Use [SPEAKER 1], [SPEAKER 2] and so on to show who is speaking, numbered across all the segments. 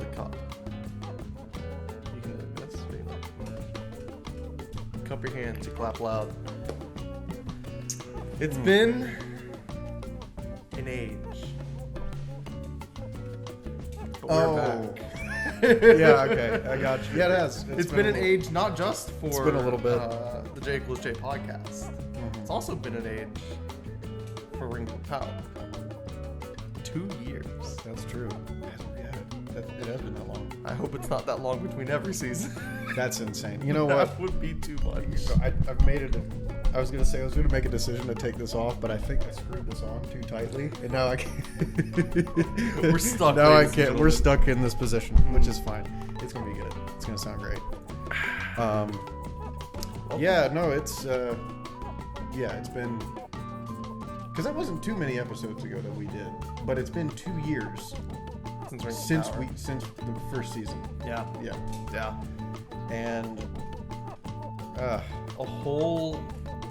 [SPEAKER 1] the cup. You can do this. Cup your hands, you clap loud. It's been an age. But we're back.
[SPEAKER 2] Yeah, okay, I got you. Yeah, it has.
[SPEAKER 1] It's been an age not just for
[SPEAKER 2] it's been a little bit.
[SPEAKER 1] The J equals J podcast. It's also been an age for Rings of Power. 2 years.
[SPEAKER 2] That's true. Yeah, it has been that long.
[SPEAKER 1] I hope it's not that long between every season.
[SPEAKER 2] That's insane. You know what?
[SPEAKER 1] That would be too much.
[SPEAKER 2] So I've made it. I was gonna say I was gonna make a decision to take this off, but I think I screwed this on too tightly, and now I can't.
[SPEAKER 1] We're stuck.
[SPEAKER 2] Now I can't. We're stuck in this position, which is fine. It's gonna be good. It's gonna sound great. Yeah. No. It's. Yeah. It's been. Because that wasn't too many episodes ago that we did, but it's been 2 years since the first season.
[SPEAKER 1] Yeah.
[SPEAKER 2] Yeah.
[SPEAKER 1] Yeah.
[SPEAKER 2] And.
[SPEAKER 1] A whole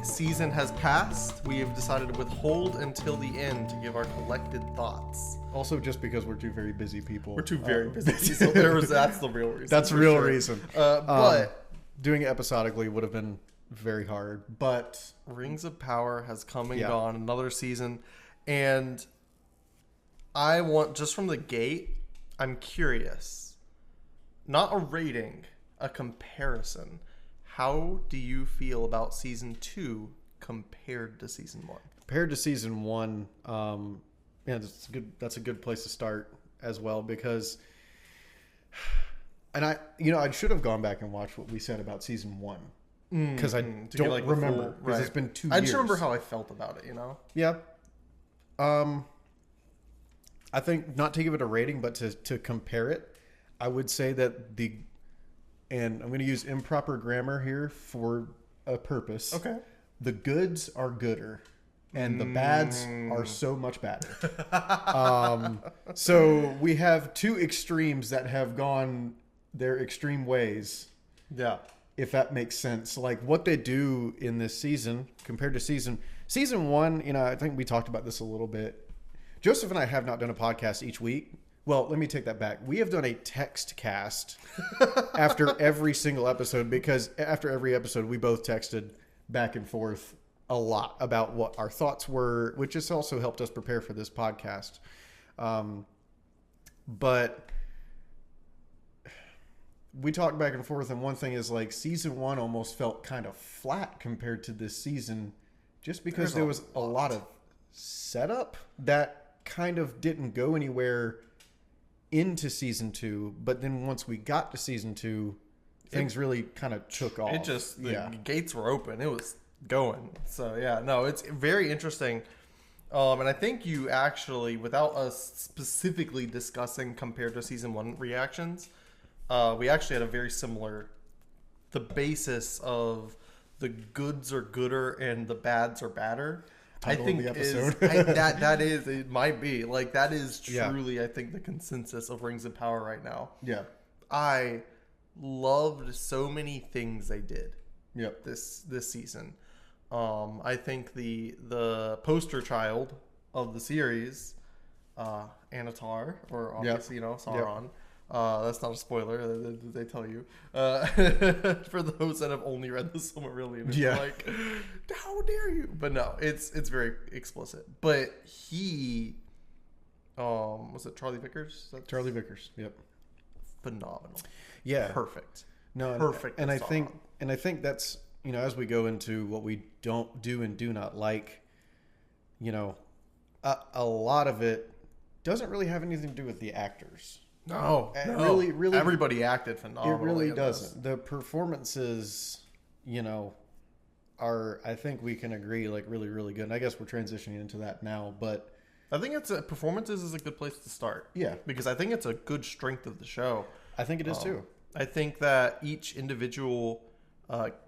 [SPEAKER 1] season has passed. We have decided to withhold until the end to give our collected thoughts.
[SPEAKER 2] Also, just because we're two very busy people.
[SPEAKER 1] We're two very busy. So that's the real reason.
[SPEAKER 2] That's the real reason.
[SPEAKER 1] But
[SPEAKER 2] doing it episodically would have been very hard. But
[SPEAKER 1] Rings of Power has come and gone. Another season. And I want, just from the gate, I'm curious. Not a rating, a comparison. How do you feel about season 2 compared to season 1?
[SPEAKER 2] Compared to season 1, yeah, that's a good place to start as well, because, and I should have gone back and watched what we said about season 1, because I don't remember, because it's been 2 years.
[SPEAKER 1] I just remember how I felt about it,
[SPEAKER 2] Yeah. I think, not to give it a rating, but to compare it, I would say that and I'm going to use improper grammar here for a purpose.
[SPEAKER 1] Okay.
[SPEAKER 2] The goods are gooder, and the bads are so much badder. So we have two extremes that have gone their extreme ways.
[SPEAKER 1] Yeah.
[SPEAKER 2] If that makes sense. Like what they do in this season compared to season 1, I think we talked about this a little bit. Joseph and I have not done a podcast each week. Well, let me take that back. We have done a text cast after every single episode, because after every episode, we both texted back and forth a lot about what our thoughts were, which has also helped us prepare for this podcast. But we talked back and forth, and one thing is, like, season 1 almost felt kind of flat compared to this season, just because there was a lot of setup that kind of didn't go anywhere into season 2, but then once we got to season 2, things really kind of took off.
[SPEAKER 1] It just, the gates were open. It was going. So yeah, no, it's very interesting. And I think you actually, without us specifically discussing compared to season 1 reactions, we actually had a very similar, the basis of the goods are gooder and the bads are badder. I think
[SPEAKER 2] the episode.
[SPEAKER 1] that is, it might be like, that is truly, I think, the consensus of Rings of Power right now.
[SPEAKER 2] Yeah.
[SPEAKER 1] I loved so many things they did.
[SPEAKER 2] Yep.
[SPEAKER 1] This season. I think the poster child of the series, Anatar, or obviously, Sauron. Yep. That's not a spoiler. They tell you. For those that have only read the Silmarillion, it's like, how dare you? But no, it's very explicit. But he, was it Charlie Vickers?
[SPEAKER 2] Charlie Vickers. Yep.
[SPEAKER 1] Phenomenal.
[SPEAKER 2] Yeah.
[SPEAKER 1] Perfect.
[SPEAKER 2] No.
[SPEAKER 1] Perfect.
[SPEAKER 2] And I think that's, as we go into what we don't do and do not like, a lot of it doesn't really have anything to do with the actors.
[SPEAKER 1] No,
[SPEAKER 2] really,
[SPEAKER 1] everybody acted phenomenally.
[SPEAKER 2] It really doesn't. The performances, are, I think we can agree, like, really, really good. And I guess we're transitioning into that now, but
[SPEAKER 1] I think performances is a good place to start.
[SPEAKER 2] Yeah,
[SPEAKER 1] because I think it's a good strength of the show.
[SPEAKER 2] I think it is too.
[SPEAKER 1] I think that each individual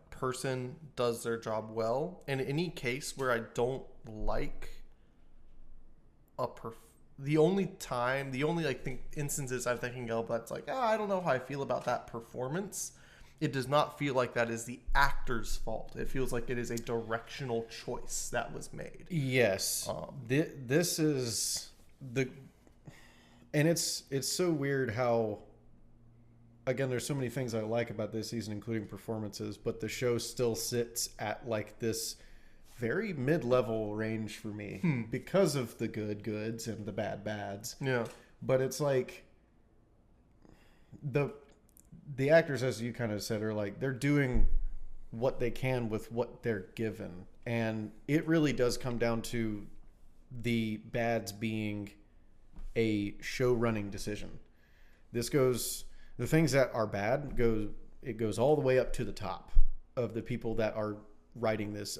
[SPEAKER 1] person does their job well. In any case where I don't like the only instances I'm thinking of that's like, I don't know how I feel about that performance. It does not feel like that is the actor's fault. It feels like it is a directional choice that was made.
[SPEAKER 2] Yes. This is and it's so weird how again, there's so many things I like about this season, including performances, but the show still sits at like this very mid-level range for me because of the good goods and the bad bads.
[SPEAKER 1] Yeah.
[SPEAKER 2] But it's like the actors, as you kind of said, are like, they're doing what they can with what they're given. And it really does come down to the bads being a show running decision. The things that are bad goes all the way up to the top of the people that are writing this.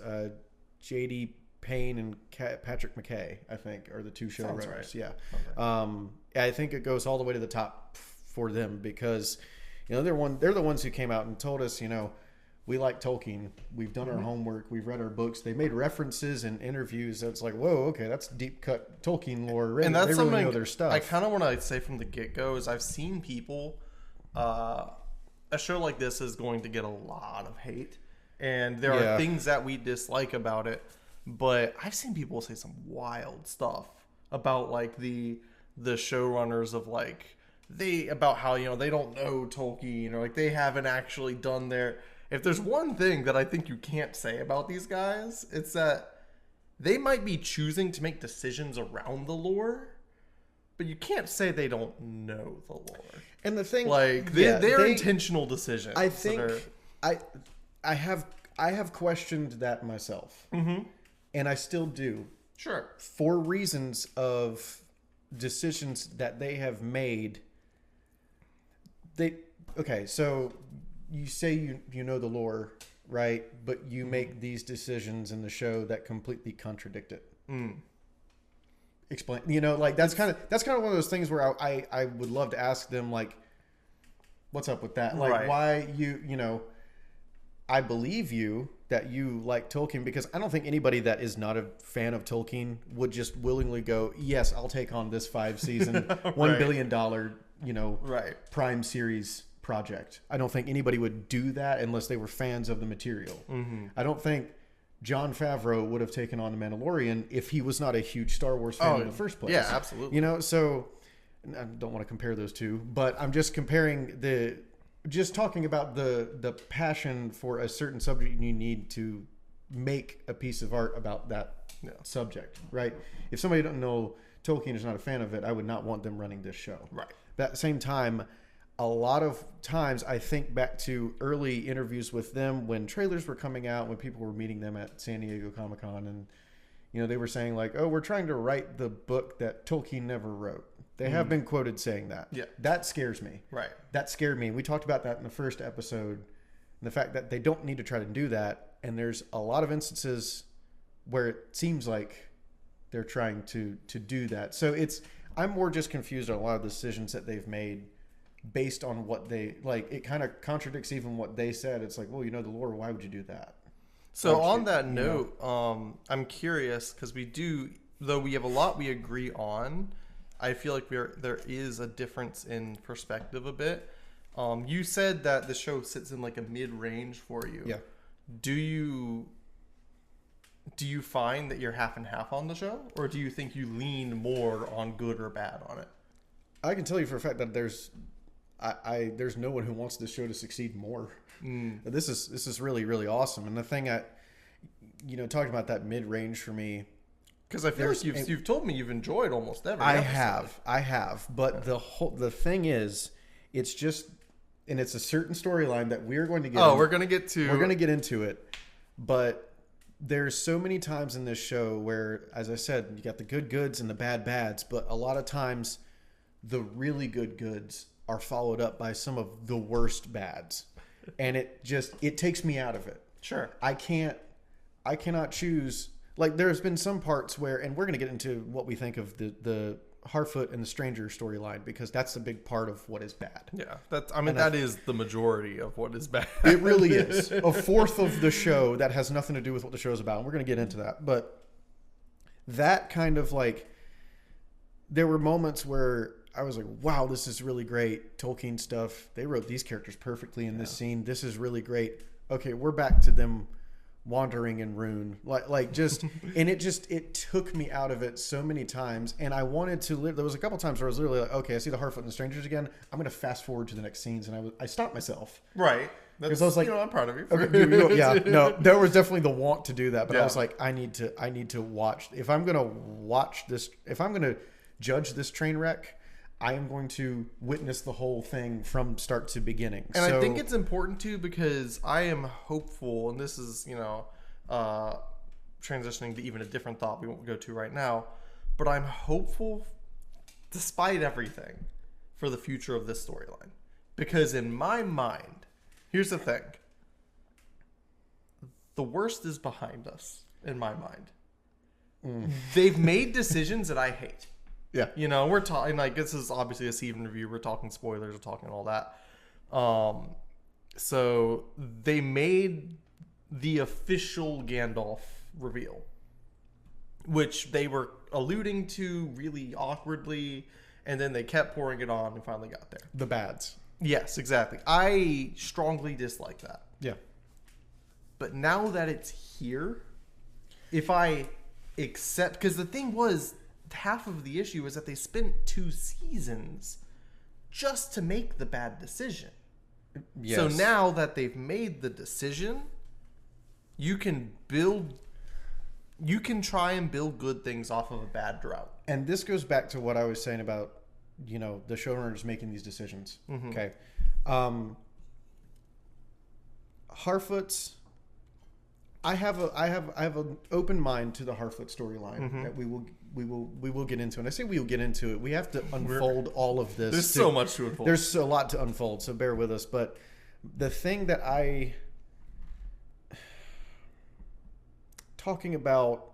[SPEAKER 2] J.D. Payne and Patrick McKay, I think, are the two showrunners. Right. Yeah. Okay. I think it goes all the way to the top for them because, they're the ones who came out and told us, we like Tolkien. We've done our homework. We've read our books. They made references in interviews. That's like, whoa, okay, that's deep cut Tolkien lore.
[SPEAKER 1] And that's
[SPEAKER 2] they
[SPEAKER 1] something
[SPEAKER 2] really know their stuff.
[SPEAKER 1] I kind of want to say from the get-go is I've seen people, a show like this is going to get a lot of hate. And there are things that we dislike about it. But I've seen people say some wild stuff about like the showrunners of like about how they don't know Tolkien or like they haven't actually done their. If there's one thing that I think you can't say about these guys, it's that they might be choosing to make decisions around the lore, but you can't say they don't know the lore.
[SPEAKER 2] And the thing,
[SPEAKER 1] like they're intentional decisions.
[SPEAKER 2] I think I have questioned that myself, and I still do.
[SPEAKER 1] Sure,
[SPEAKER 2] for reasons of decisions that they have made. So you say you know the lore, right? But you make these decisions in the show that completely contradict it. Explain. That's kind of one of those things where I would love to ask them like, what's up with that? Like, right. Why I believe you that you like Tolkien, because I don't think anybody that is not a fan of Tolkien would just willingly go, yes, I'll take on this 5-season, $1 billion, Prime series project. I don't think anybody would do that unless they were fans of the material. I don't think Jon Favreau would have taken on The Mandalorian if he was not a huge Star Wars fan in the first place.
[SPEAKER 1] Yeah, absolutely.
[SPEAKER 2] So I don't want to compare those two, but I'm just comparing just talking about the passion for a certain subject you need to make a piece of art about that subject, right? If somebody doesn't know Tolkien is not a fan of it, I would not want them running this show. Right. But at the same time, a lot of times I think back to early interviews with them when trailers were coming out, when people were meeting them at San Diego Comic-Con, and they were saying like, oh, we're trying to write the book that Tolkien never wrote. They have been quoted saying that. Yeah. That scares me. Right. That scared me. We talked about that in the first episode. And the fact that they don't need to try to do that. And there's a lot of instances where it seems like they're trying to do that. So I'm more just confused on a lot of the decisions that they've made based on what they like. It kind of contradicts even what they said. It's like, well, the lore, why would you do that?
[SPEAKER 1] So on that note, I'm curious because though we have a lot we agree on, I feel like there is a difference in perspective a bit. You said that the show sits in like a mid-range for you. Yeah. Do you find that you're half and half on the show, or do you think you lean more on good or bad on it?
[SPEAKER 2] I can tell you for a fact that there's no one who wants this show to succeed more. This is really, really awesome. And the thing talking about that mid-range for me.
[SPEAKER 1] Because I feel like you've told me you've enjoyed almost every episode.
[SPEAKER 2] I have. But the thing is, it's just, and it's a certain storyline that we're going to get.
[SPEAKER 1] We're going to get to.
[SPEAKER 2] We're going to get into it. But there's so many times in this show where, as I said, you got the good goods and the bad bads. But a lot of times, the really good goods are followed up by some of the worst bads, and it takes me out of it. Sure, I cannot choose. Like, there's been some parts where, and we're going to get into what we think of the Harfoot and the Stranger storyline, because that's a big part of what is bad.
[SPEAKER 1] Yeah, that is the majority of what is bad.
[SPEAKER 2] It really is. A fourth of the show that has nothing to do with what the show is about, and we're going to get into that. But that kind of like, there were moments where I was like, wow, this is really great. Tolkien stuff. They wrote these characters perfectly in this scene. This is really great. Okay, we're back to them wandering in Rune, like just, and it took me out of it so many times, and I wanted to live. There was a couple times where I was literally like, okay, I see the Harfoot and the strangers again. I'm going to fast forward to the next scenes, and I stopped myself.
[SPEAKER 1] Right.
[SPEAKER 2] Because I was like,
[SPEAKER 1] I'm proud of you.
[SPEAKER 2] Okay, yeah, no, there was definitely the want to do that, but
[SPEAKER 1] Yeah.
[SPEAKER 2] I was like, I need to watch. If I'm going to watch this, if I'm going to judge this train wreck, I am going to witness the whole thing from start to beginning.
[SPEAKER 1] And I think it's important too, because I am hopeful, and this is, transitioning to even a different thought we won't go to right now, but I'm hopeful despite everything for the future of this storyline. Because in my mind, here's the thing. The worst is behind us, in my mind. They've made decisions that I hate.
[SPEAKER 2] Yeah.
[SPEAKER 1] We're talking, like, this is obviously a season review. We're talking spoilers. We're talking all that. So they made the official Gandalf reveal, which they were alluding to really awkwardly, and then they kept pouring it on and finally got there.
[SPEAKER 2] The bads.
[SPEAKER 1] Yes, exactly. I strongly dislike that.
[SPEAKER 2] Yeah.
[SPEAKER 1] But now that it's here, if I accept... Because the thing was, half of the issue is that they spent 2 seasons just to make the bad decision.
[SPEAKER 2] Yes.
[SPEAKER 1] So now that they've made the decision, you can try and build good things off of a bad drought.
[SPEAKER 2] And this goes back to what I was saying about, the showrunners making these decisions. Mm-hmm. Okay. Harfoots, I have an open mind to the Harfoot storyline that we will get into. And I say we will get into it. We have to unfold all of this.
[SPEAKER 1] There's so much to unfold.
[SPEAKER 2] There's a lot to unfold, so bear with us. But the thing that talking about,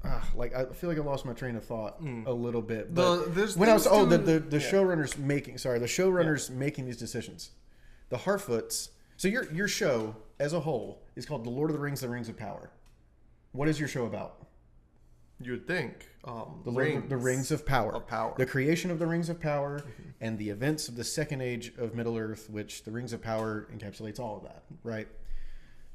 [SPEAKER 2] I feel like I lost my train of thought a little bit. But the showrunners making these decisions, the Harfoots. So your show as a whole is called The Lord of the Rings: The Rings of Power. What is your show about?
[SPEAKER 1] You would think
[SPEAKER 2] the Rings of Power. The creation of the Rings of Power and the events of the Second Age of Middle Earth, which the Rings of Power encapsulates all of that, right?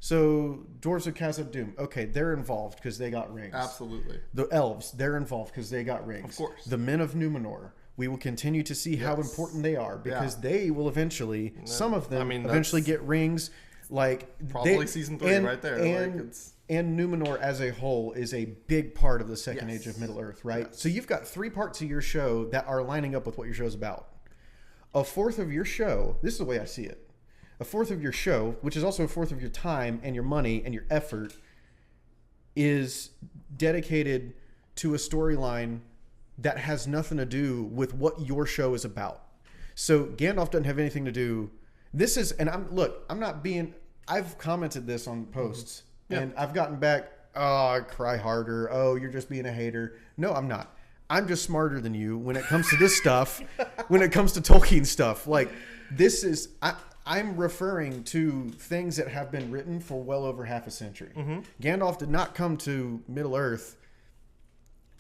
[SPEAKER 2] So, Dwarves of Khazad-dum, okay, they're involved because they got rings.
[SPEAKER 1] Absolutely.
[SPEAKER 2] The Elves, they're involved because they got rings.
[SPEAKER 1] Of course.
[SPEAKER 2] The Men of Numenor, we will continue to see how important they are because they will eventually, some of them eventually get rings.
[SPEAKER 1] Probably season 3 right there.
[SPEAKER 2] And Numenor as a whole is a big part of the Second Age of Middle Earth, right? Yes. So you've got 3 parts of your show that are lining up with what your show's about. A fourth of your show, this is the way I see it, a fourth of your show, which is also a fourth of your time and your money and your effort, is dedicated to a storyline that has nothing to do with what your show is about. So Gandalf doesn't have anything to do. This is, and I've commented this on posts and I've gotten back, oh, cry harder. Oh, you're just being a hater. No, I'm not. I'm just smarter than you when it comes to this stuff, when it comes to Tolkien stuff. Like, this is, I'm referring to things that have been written for well over half a century. Mm-hmm. Gandalf did not come to Middle Earth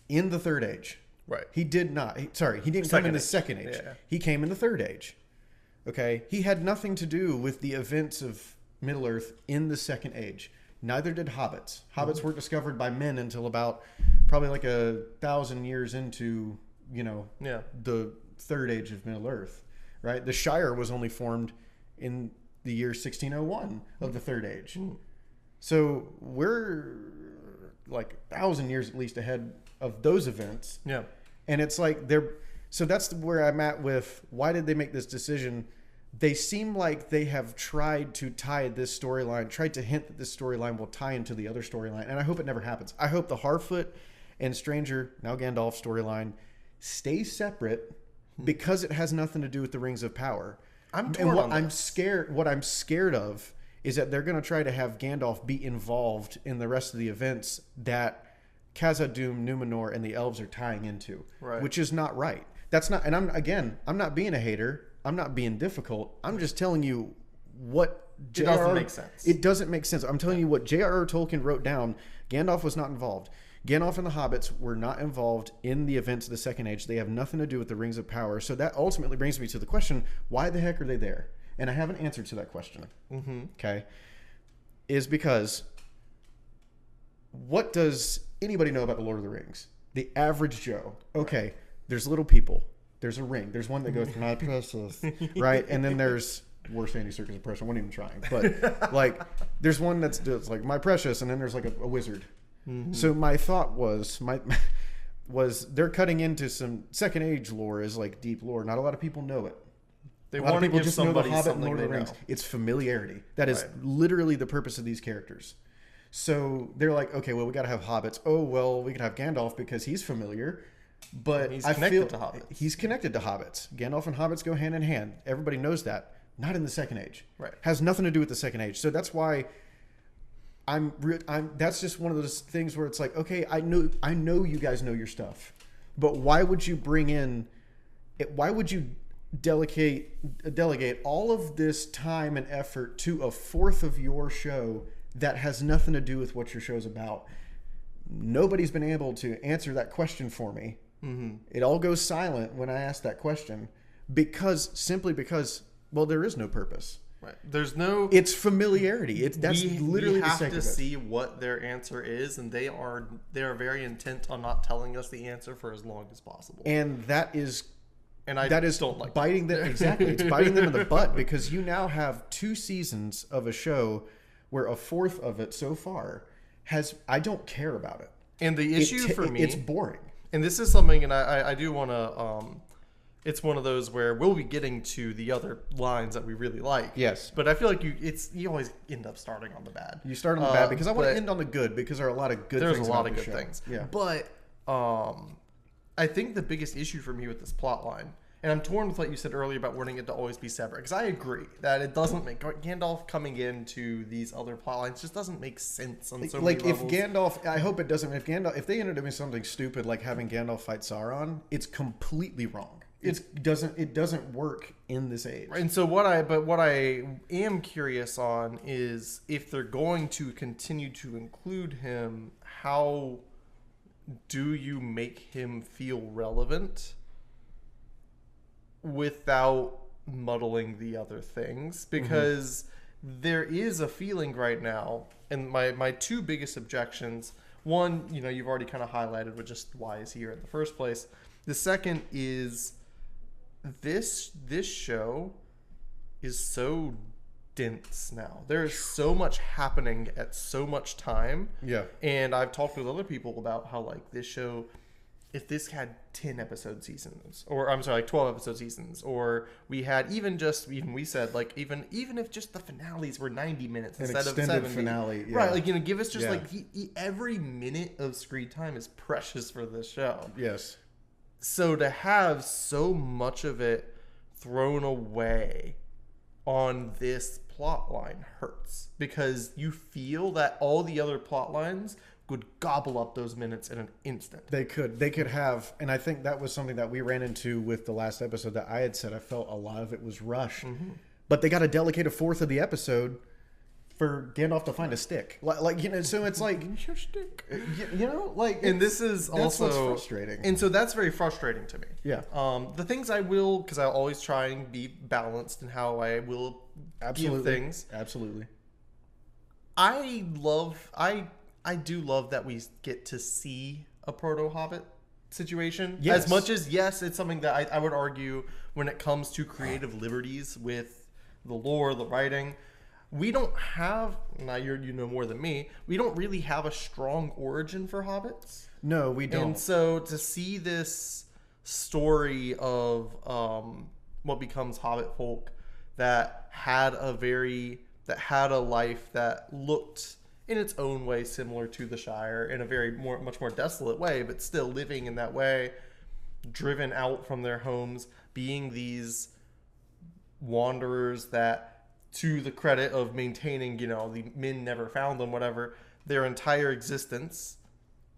[SPEAKER 2] in the Third Age.
[SPEAKER 1] Right.
[SPEAKER 2] He did not. He didn't come in the Second Age. Yeah. He came in the Third Age. Okay? He had nothing to do with the events of Middle Earth in the Second Age. Neither did hobbits. Hobbits weren't discovered by men until about probably 1,000 years into, the Third Age of Middle Earth. Right? The Shire was only formed in the year 1601 of the Third Age. So we're 1,000 years at least ahead of those events. Yeah. And it's so that's where I'm at with why did they make this decision? They seem like they have tried to tie this storyline, tried to hint that this storyline will tie into the other storyline. And I hope it never happens. I hope the Harfoot and Stranger, now Gandalf storyline, stays separate because it has nothing to do with the Rings of Power. What I'm scared of is that they're going to try to have Gandalf be involved in the rest of the events that Khazad-dum, Numenor, and the Elves are tying into, which is not right. That's not, and I'm not being a hater. I'm not being difficult. I'm just telling you what
[SPEAKER 1] it doesn't make sense.
[SPEAKER 2] It doesn't make sense. I'm telling you what J.R.R. Tolkien wrote down. Gandalf was not involved. Gandalf and the hobbits were not involved in the events of the Second Age. They have nothing to do with the Rings of Power. So that ultimately brings me to the question, why the heck are they there? And I have an answer to that question. Mm-hmm. Okay. is because what does anybody know about the Lord of the Rings? The average Joe. Okay, there's little people. There's a ring. There's one that goes, my precious, right? And then there's, worst Andy Serkis impression. I wasn't even trying. But, like, there's one that's like, my precious, and then there's, like, a wizard. Mm-hmm. So my thought was, they're cutting into some Second Age lore as, like, deep lore. Not a lot of people know it.
[SPEAKER 1] They want to give somebody something
[SPEAKER 2] Lord of the Rings. It's familiarity. That is literally the purpose of these characters. So they're like, okay, well, we got to have hobbits. Oh, well, we could have Gandalf because he's familiar. But
[SPEAKER 1] he's connected to hobbits.
[SPEAKER 2] He's connected to hobbits. Gandalf and hobbits go hand in hand. Everybody knows that. Not in the Second Age.
[SPEAKER 1] Right.
[SPEAKER 2] Has nothing to do with the Second Age. So that's why I'm that's just one of those things where it's like, okay, I know you guys know your stuff. But why would you bring in why would you delegate all of this time and effort to a fourth of your show that has nothing to do with what your show's about? Nobody's been able to answer that question for me. Mm-hmm. It all goes silent when I ask that question simply because, well, there is no purpose.
[SPEAKER 1] Right. There's no.
[SPEAKER 2] It's familiarity. That's literally the sake of it.
[SPEAKER 1] We have to see what their answer is, and they are very intent on not telling us the answer for as long as possible.
[SPEAKER 2] And that is.
[SPEAKER 1] And I don't like
[SPEAKER 2] biting them. Exactly. It's biting them in the butt because you now have 2 seasons of a show where a fourth of it so far I don't care about it.
[SPEAKER 1] And the issue for me,
[SPEAKER 2] it's boring.
[SPEAKER 1] And this is something, and I do want to, it's one of those where we'll be getting to the other lines that we really like.
[SPEAKER 2] Yes.
[SPEAKER 1] But I feel like you always end up starting on the bad.
[SPEAKER 2] You start on the bad because I want to end on the good because there are a lot of good things.
[SPEAKER 1] There's a lot of good
[SPEAKER 2] show.
[SPEAKER 1] Things.
[SPEAKER 2] Yeah.
[SPEAKER 1] But I think the biggest issue for me with this plot line, and I'm torn with what you said earlier about wanting it to always be separate, because I agree that it doesn't make Gandalf coming into these other plot lines just doesn't make sense on so many levels.
[SPEAKER 2] If Gandalf, I hope it doesn't. If they ended up in something stupid like having Gandalf fight Sauron, it's completely wrong. It doesn't work in this age.
[SPEAKER 1] And so what I am curious on is if they're going to continue to include him, how do you make him feel relevant without muddling the other things? Because there is a feeling right now, and my 2 biggest objections, one, you've already kind of highlighted with just why is he here in the first place. The second is this show is so dense now. There is so much happening at so much time.
[SPEAKER 2] Yeah.
[SPEAKER 1] And I've talked with other people about how, like, this show, if this had 10 episode seasons, or I'm sorry, like 12 episode seasons, or we had even we said, like, even if just the finales were 90 minutes instead of 70
[SPEAKER 2] finale, yeah.
[SPEAKER 1] Right? Like, give us just every minute of screen time is precious for this show.
[SPEAKER 2] Yes.
[SPEAKER 1] So to have so much of it thrown away on this plot line hurts, because you feel that all the other plot lines would gobble up those minutes in an instant.
[SPEAKER 2] They could have, and I think that was something that we ran into with the last episode that I had said I felt a lot of it was rushed. Mm-hmm. But they got to delegate a fourth of the episode for Gandalf to find a stick. So it's like,
[SPEAKER 1] your stick.
[SPEAKER 2] And
[SPEAKER 1] this is also
[SPEAKER 2] what's frustrating.
[SPEAKER 1] And so that's very frustrating to me.
[SPEAKER 2] Yeah.
[SPEAKER 1] The things I will, because I always try and be balanced in how I will give things.
[SPEAKER 2] Absolutely.
[SPEAKER 1] I do love that we get to see a proto-Hobbit situation.
[SPEAKER 2] Yes.
[SPEAKER 1] As much as, yes, it's something that I would argue when it comes to creative liberties with the lore, the writing, we don't have, now you know more than me, we don't really have a strong origin for hobbits.
[SPEAKER 2] No, we don't.
[SPEAKER 1] And so to see this story of what becomes hobbit folk that had a life that looked in its own way similar to the Shire in a much more desolate way, but still living in that way, driven out from their homes, being these wanderers that, to the credit of maintaining, the men never found them, whatever, their entire existence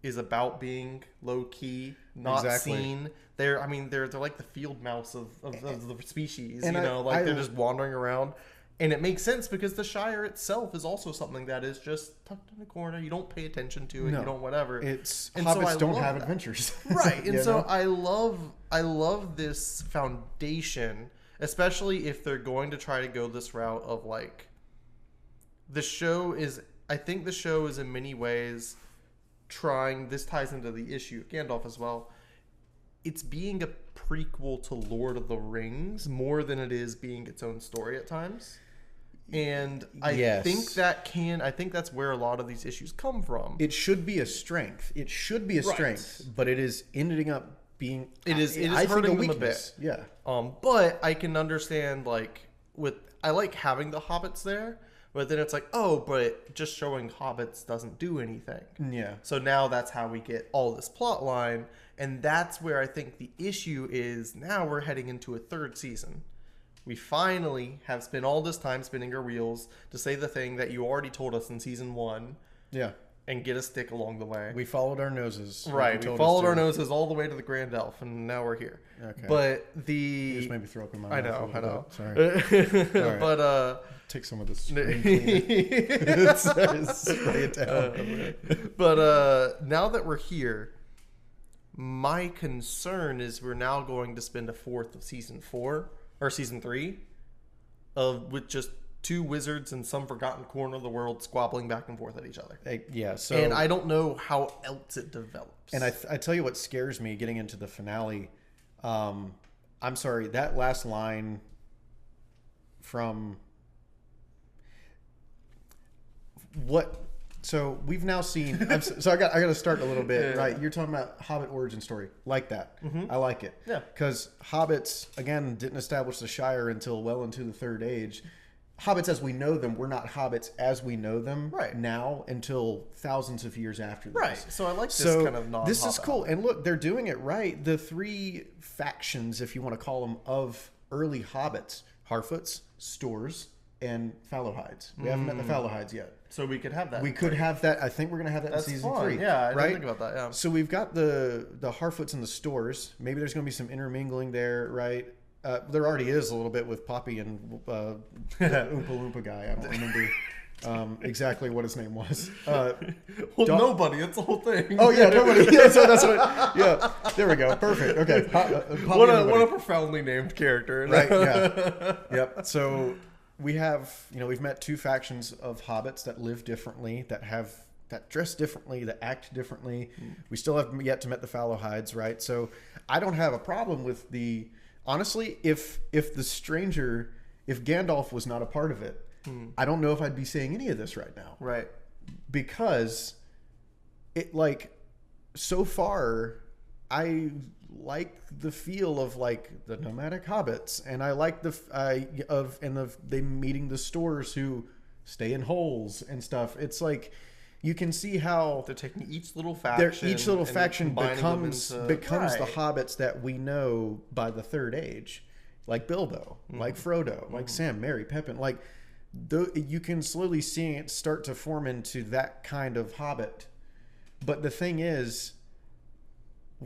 [SPEAKER 1] is about being low key, not seen. They're like the field mouse of the species, and they're just wandering around. And it makes sense because the Shire itself is also something that is just tucked in a corner. You don't pay attention to it. No, you don't whatever.
[SPEAKER 2] Hobbits don't have adventures.
[SPEAKER 1] Right. And so I love this foundation, especially if they're going to try to go this route of, like, the show is. I think the show is in many ways trying. This ties into the issue of Gandalf as well. It's being a prequel to Lord of the Rings more than it is being its own story at times. And I think that's where a lot of these issues come from.
[SPEAKER 2] It should be a strength. It should be a strength, but it is ending up being.
[SPEAKER 1] It is hurting them a bit.
[SPEAKER 2] Yeah.
[SPEAKER 1] But I can understand I like having the hobbits there, but then it's like, oh, but just showing hobbits doesn't do anything.
[SPEAKER 2] Yeah.
[SPEAKER 1] So now that's how we get all this plot line, and that's where I think the issue is. Now we're heading into a third season. We finally have spent all this time spinning our wheels to say the thing that you already told us in season 1.
[SPEAKER 2] Yeah.
[SPEAKER 1] And get a stick along the way.
[SPEAKER 2] We followed our noses.
[SPEAKER 1] Right. We followed our noses all the way to the Grand Elf, and now we're here. Okay. But
[SPEAKER 2] you just made me throw up in my mouth.
[SPEAKER 1] I know.
[SPEAKER 2] Sorry.
[SPEAKER 1] Right. But
[SPEAKER 2] take some of this. Spray it down.
[SPEAKER 1] But now that we're here, my concern is we're now going to spend a fourth of season 4 or season 3 with just 2 wizards in some forgotten corner of the world squabbling back and forth at each other.
[SPEAKER 2] So,
[SPEAKER 1] and I don't know how else it develops.
[SPEAKER 2] And I tell you what scares me getting into the finale. I'm sorry, that last line from what? So we've now seen. So I got to start a little bit, right? You're talking about Hobbit origin story, like that. Mm-hmm. I like it.
[SPEAKER 1] Yeah,
[SPEAKER 2] because hobbits again didn't establish the Shire until well into the Third Age. Hobbits as we know them, we're not hobbits as we know them now until thousands of years after this.
[SPEAKER 1] Right. So I like this kind of non-hobbit.
[SPEAKER 2] This is cool. And look, they're doing it right. The 3 factions, if you want to call them, of early hobbits, Harfoots, Stores, and Fallowhides. We haven't met the Fallowhides yet.
[SPEAKER 1] So we could have that.
[SPEAKER 2] We could have that. I think we're going to have that in season 3.
[SPEAKER 1] Yeah, I didn't think about that. Yeah.
[SPEAKER 2] So we've got the Harfoots and the Stores. Maybe there's going to be some intermingling there, right? There already is a little bit with Poppy and Oompa Loompa guy. I don't remember exactly what his name was.
[SPEAKER 1] Nobody. It's the whole thing.
[SPEAKER 2] Oh yeah, nobody. Yeah, so that's what. Yeah, there we go. Perfect. Okay.
[SPEAKER 1] What a profoundly named character.
[SPEAKER 2] Right. Yeah. Yep. So we have, we've met 2 factions of hobbits that live differently, that dress differently, that act differently. We still have yet to meet the Fallowhides, right? So I don't have a problem with honestly, if Gandalf was not a part of it, I don't know if I'd be saying any of this right now.
[SPEAKER 1] Right.
[SPEAKER 2] Because so far I like the feel of the nomadic hobbits, and I like they meeting the Stores who stay in holes and stuff. It's like you can see how
[SPEAKER 1] they're taking each little faction
[SPEAKER 2] becomes the hobbits that we know by the Third Age, like Bilbo, like Frodo, like Sam, Merry, Pippin. You can slowly see it start to form into that kind of hobbit. But the thing is,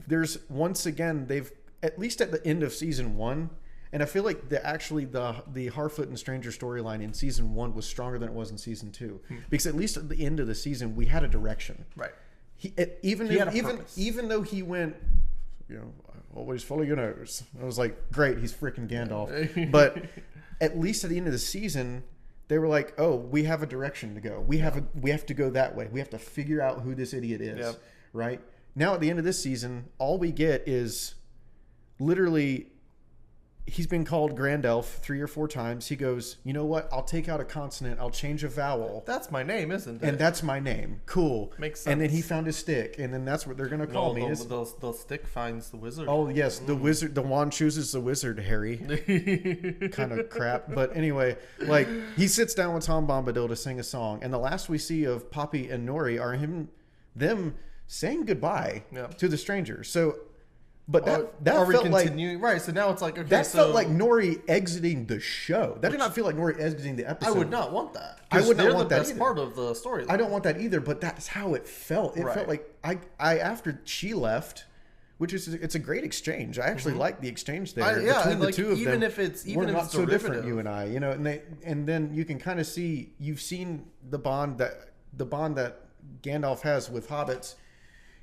[SPEAKER 2] there's once again they've at least at the end of season 1. And I feel like the Harfoot and Stranger storyline in season 1 was stronger than it was in season 2, because at least at the end of the season we had a direction.
[SPEAKER 1] Right.
[SPEAKER 2] Even though he went, always follow your nose. I was like, great, he's freaking Gandalf. But at least at the end of the season, they were like, oh, we have a direction to go. We have to go that way. We have to figure out who this idiot is. Yep. Right. Now at the end of this season, all we get is literally. He's been called Grand Elf 3 or 4 times. He goes, you know what? I'll take out a consonant. I'll change a vowel.
[SPEAKER 1] That's my name, isn't it?
[SPEAKER 2] And that's my name. Cool.
[SPEAKER 1] Makes sense.
[SPEAKER 2] And then he found his stick, and then that's what they're going to call me.
[SPEAKER 1] The stick finds the wizard.
[SPEAKER 2] Oh, yes. The wizard. The wand chooses the wizard, Harry. Kind of crap. But anyway, he sits down with Tom Bombadil to sing a song. And the last we see of Poppy and Nori are them saying goodbye to the stranger. So... But that
[SPEAKER 1] are we
[SPEAKER 2] felt
[SPEAKER 1] continuing? Right, so now it's like, okay,
[SPEAKER 2] that felt like Nori exiting the show. That did not feel like Nori exiting the episode.
[SPEAKER 1] I would not want that.
[SPEAKER 2] I would not want that
[SPEAKER 1] either. That's part of the story.
[SPEAKER 2] I don't want that either, but that's how it felt. It felt like I after she left, it's a great exchange. I actually like the exchange there between the two of them.
[SPEAKER 1] Even if it's
[SPEAKER 2] not so different, you and I, and then you can kind of see, you've seen the bond that Gandalf has with hobbits.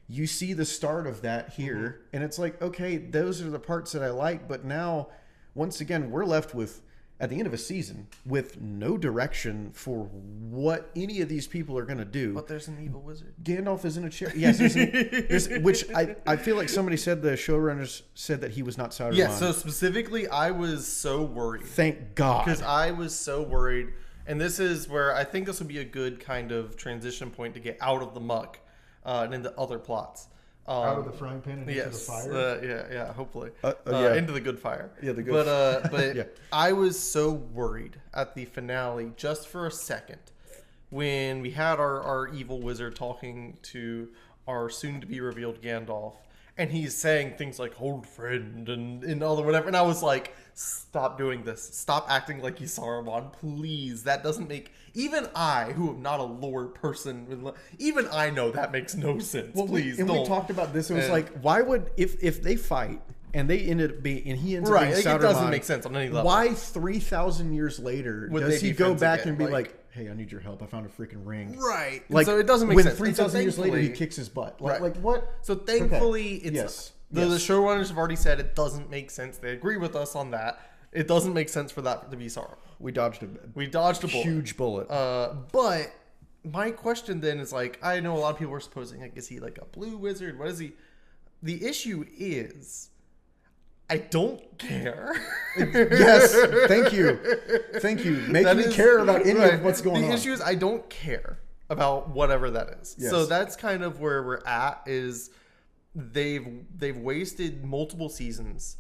[SPEAKER 2] You see the start of that here, and it's like, okay, those are the parts that I like, but now, once again, we're left with at the end of a season with no direction for what any of these people are going to do.
[SPEAKER 1] But there's an evil wizard.
[SPEAKER 2] Gandalf is in a chair. Yes, which I feel like somebody said the showrunners said that he was not Sauron.
[SPEAKER 1] Yeah, so specifically, I was so worried.
[SPEAKER 2] Thank God.
[SPEAKER 1] Because I was so worried. And this is where I think this would be a good kind of transition point to get out of the muck and into other plots.
[SPEAKER 2] Out of the frying pan and into the fire?
[SPEAKER 1] Yeah, hopefully. Into the good fire.
[SPEAKER 2] Yeah, the good
[SPEAKER 1] fire. But yeah. I was so worried at the finale just for a second when we had our evil wizard talking to our soon-to-be-revealed Gandalf, and he's saying things like, old friend, and all the whatever. And I was like, stop doing this. Stop acting like he's Sauron, please. That doesn't make... Even I, who am not a lore person, even I know that makes no sense. Well, please don't.
[SPEAKER 2] We talked about this. It was like, why would... If they fight, and they ended up being... And he ends up being Sauron...
[SPEAKER 1] It doesn't make sense on any level.
[SPEAKER 2] Why 3,000 years later does he go back and be like, hey, I need your help. I found a freaking ring.
[SPEAKER 1] Right.
[SPEAKER 2] Like,
[SPEAKER 1] so it doesn't make sense.
[SPEAKER 2] 3,000 years later, he kicks his butt. Like what?
[SPEAKER 1] So thankfully, it's...
[SPEAKER 2] Yes.
[SPEAKER 1] The showrunners have already said it doesn't make sense. They agree with us on that. It doesn't make sense for that to be Sauron.
[SPEAKER 2] We dodged a
[SPEAKER 1] bullet.
[SPEAKER 2] Huge bullet.
[SPEAKER 1] But my question then is like, I know a lot of people are supposing, like, is he like a blue wizard? What is he? The issue is, I don't care.
[SPEAKER 2] Yes, thank you. Make me care about any of what's going on.
[SPEAKER 1] The issue is I don't care about whatever that is.
[SPEAKER 2] Yes.
[SPEAKER 1] So that's kind of where we're at. Is they've wasted multiple seasons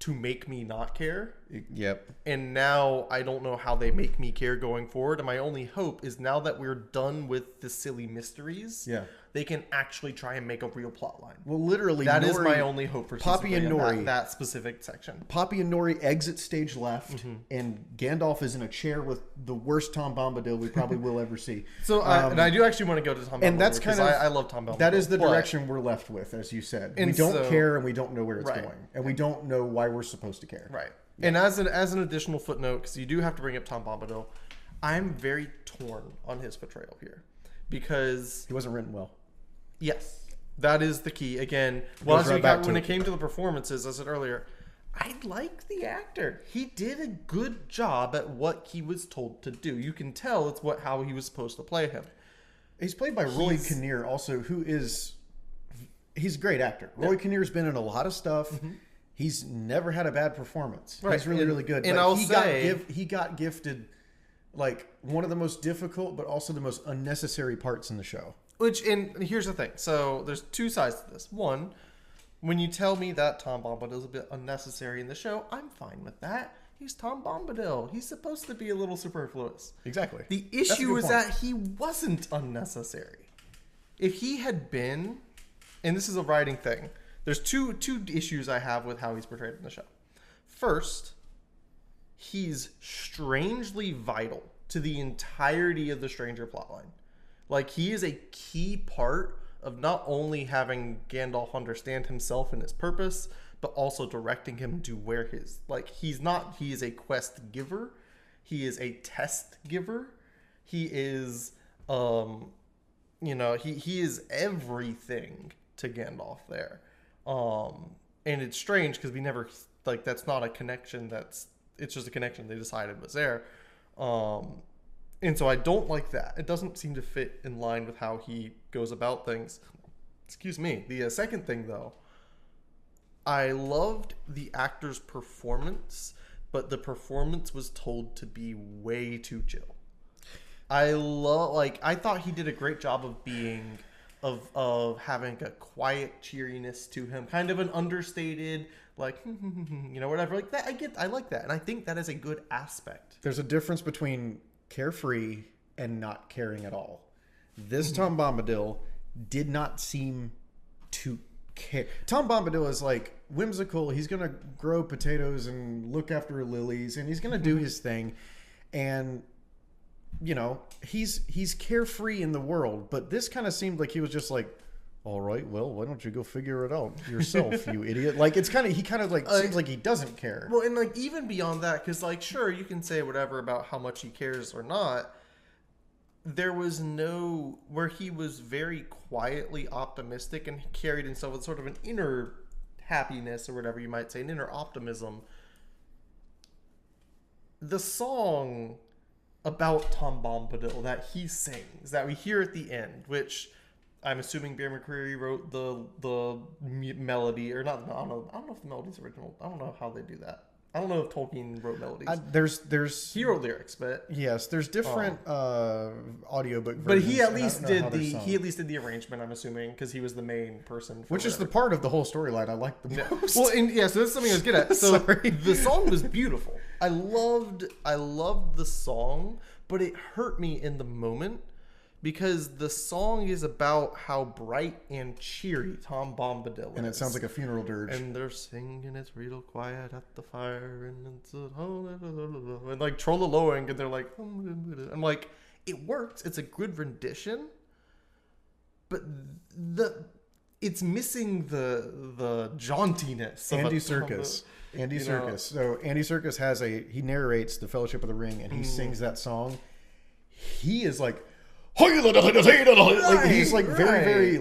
[SPEAKER 1] to make me not care.
[SPEAKER 2] Yep.
[SPEAKER 1] And now I don't know how they make me care going forward. And my only hope is now that we're done with the silly mysteries, they can actually try and make a real plot line.
[SPEAKER 2] Well, literally,
[SPEAKER 1] that is my only hope for
[SPEAKER 2] Poppy and Nori,
[SPEAKER 1] that specific section.
[SPEAKER 2] Poppy and Nori exit stage left, and Gandalf is in a chair with the worst Tom Bombadil we probably will ever see.
[SPEAKER 1] So, and I do actually want to go to Tom Bombadil,
[SPEAKER 2] and that's kind of
[SPEAKER 1] I love Tom Bombadil.
[SPEAKER 2] That is the direction we're left with, as you said. We don't care, and we don't know where it's going, and we don't know why we're supposed to care.
[SPEAKER 1] Right. Yeah. And as an additional footnote, because you do have to bring up Tom Bombadil, I'm very torn on his portrayal here because
[SPEAKER 2] he wasn't written well.
[SPEAKER 1] Yes, that is the key. Again, when it came to the performances, as I said earlier, I like the actor. He did a good job at what he was told to do. You can tell it's how he was supposed to play him.
[SPEAKER 2] He's played by Roy Kinnear, also, he's a great actor. Roy Kinnear's been in a lot of stuff. He's never had a bad performance. Right. He's really good.
[SPEAKER 1] And
[SPEAKER 2] he got gifted like one of the most difficult, but also the most unnecessary parts in the show.
[SPEAKER 1] And here's the thing. So there's two sides to this. One, when you tell me that Tom Bombadil is a bit unnecessary in the show, I'm fine with that. He's Tom Bombadil. He's supposed to be a little superfluous.
[SPEAKER 2] Exactly.
[SPEAKER 1] The issue is that he wasn't unnecessary. If he had been, and this is a writing thing, there's two issues I have with how he's portrayed in the show. First, he's strangely vital to the entirety of the Stranger plotline. Like, he is a key part of not only having Gandalf understand himself and his purpose, but also directing him to where his... Like, he is a quest giver. He is a test giver. He is, he is everything to Gandalf there. And it's strange because we never... Like, that's not a connection it's just a connection they decided was there. And so I don't like that. It doesn't seem to fit in line with how he goes about things. Excuse me. The second thing, though, I loved the actor's performance, but the performance was told to be way too chill. I thought he did a great job of being, of having a quiet cheeriness to him, kind of an understated, like, whatever. Like that, I like that, and I think that is a good aspect.
[SPEAKER 2] There's a difference between carefree and not caring at all. This Tom Bombadil did not seem to care. Tom Bombadil is like whimsical. He's gonna grow potatoes and look after lilies, and he's gonna do his thing. And he's carefree in the world. But this kind of seemed like he was just like, all right, well, why don't you go figure it out yourself, you idiot? Like, it's kind of, he kind of like seems like he doesn't care.
[SPEAKER 1] Well, and like even beyond that, because like, sure, you can say whatever about how much he cares or not. There was no, where he was very quietly optimistic and carried himself with sort of an inner happiness or whatever you might say, an inner optimism. the song about Tom Bombadil that he sings, that we hear at the end, which I'm assuming Bear McCreary wrote the melody, or not. I don't know if the melody's original. I don't know how they do that. I don't know if Tolkien wrote melodies.
[SPEAKER 2] There's
[SPEAKER 1] he wrote lyrics, but
[SPEAKER 2] yes, there's different audiobook versions.
[SPEAKER 1] But he at least did the arrangement. I'm assuming because he was the main person.
[SPEAKER 2] Which is the part of the whole storyline I like the most.
[SPEAKER 1] Well, so that's something I was good at. So the song was beautiful. I loved the song, but it hurt me in the moment. Because the song is about how bright and cheery Tom Bombadil is.
[SPEAKER 2] And it sounds like a funeral dirge.
[SPEAKER 1] And they're singing it's real quiet at the fire. And like trolloloing. And they're like... I'm like, it works. It's a good rendition. But it's missing the jauntiness.
[SPEAKER 2] Andy Serkis. Andy Serkis. So Andy Serkis he narrates The Fellowship of the Ring. And he sings that song. He is like... Like he's like very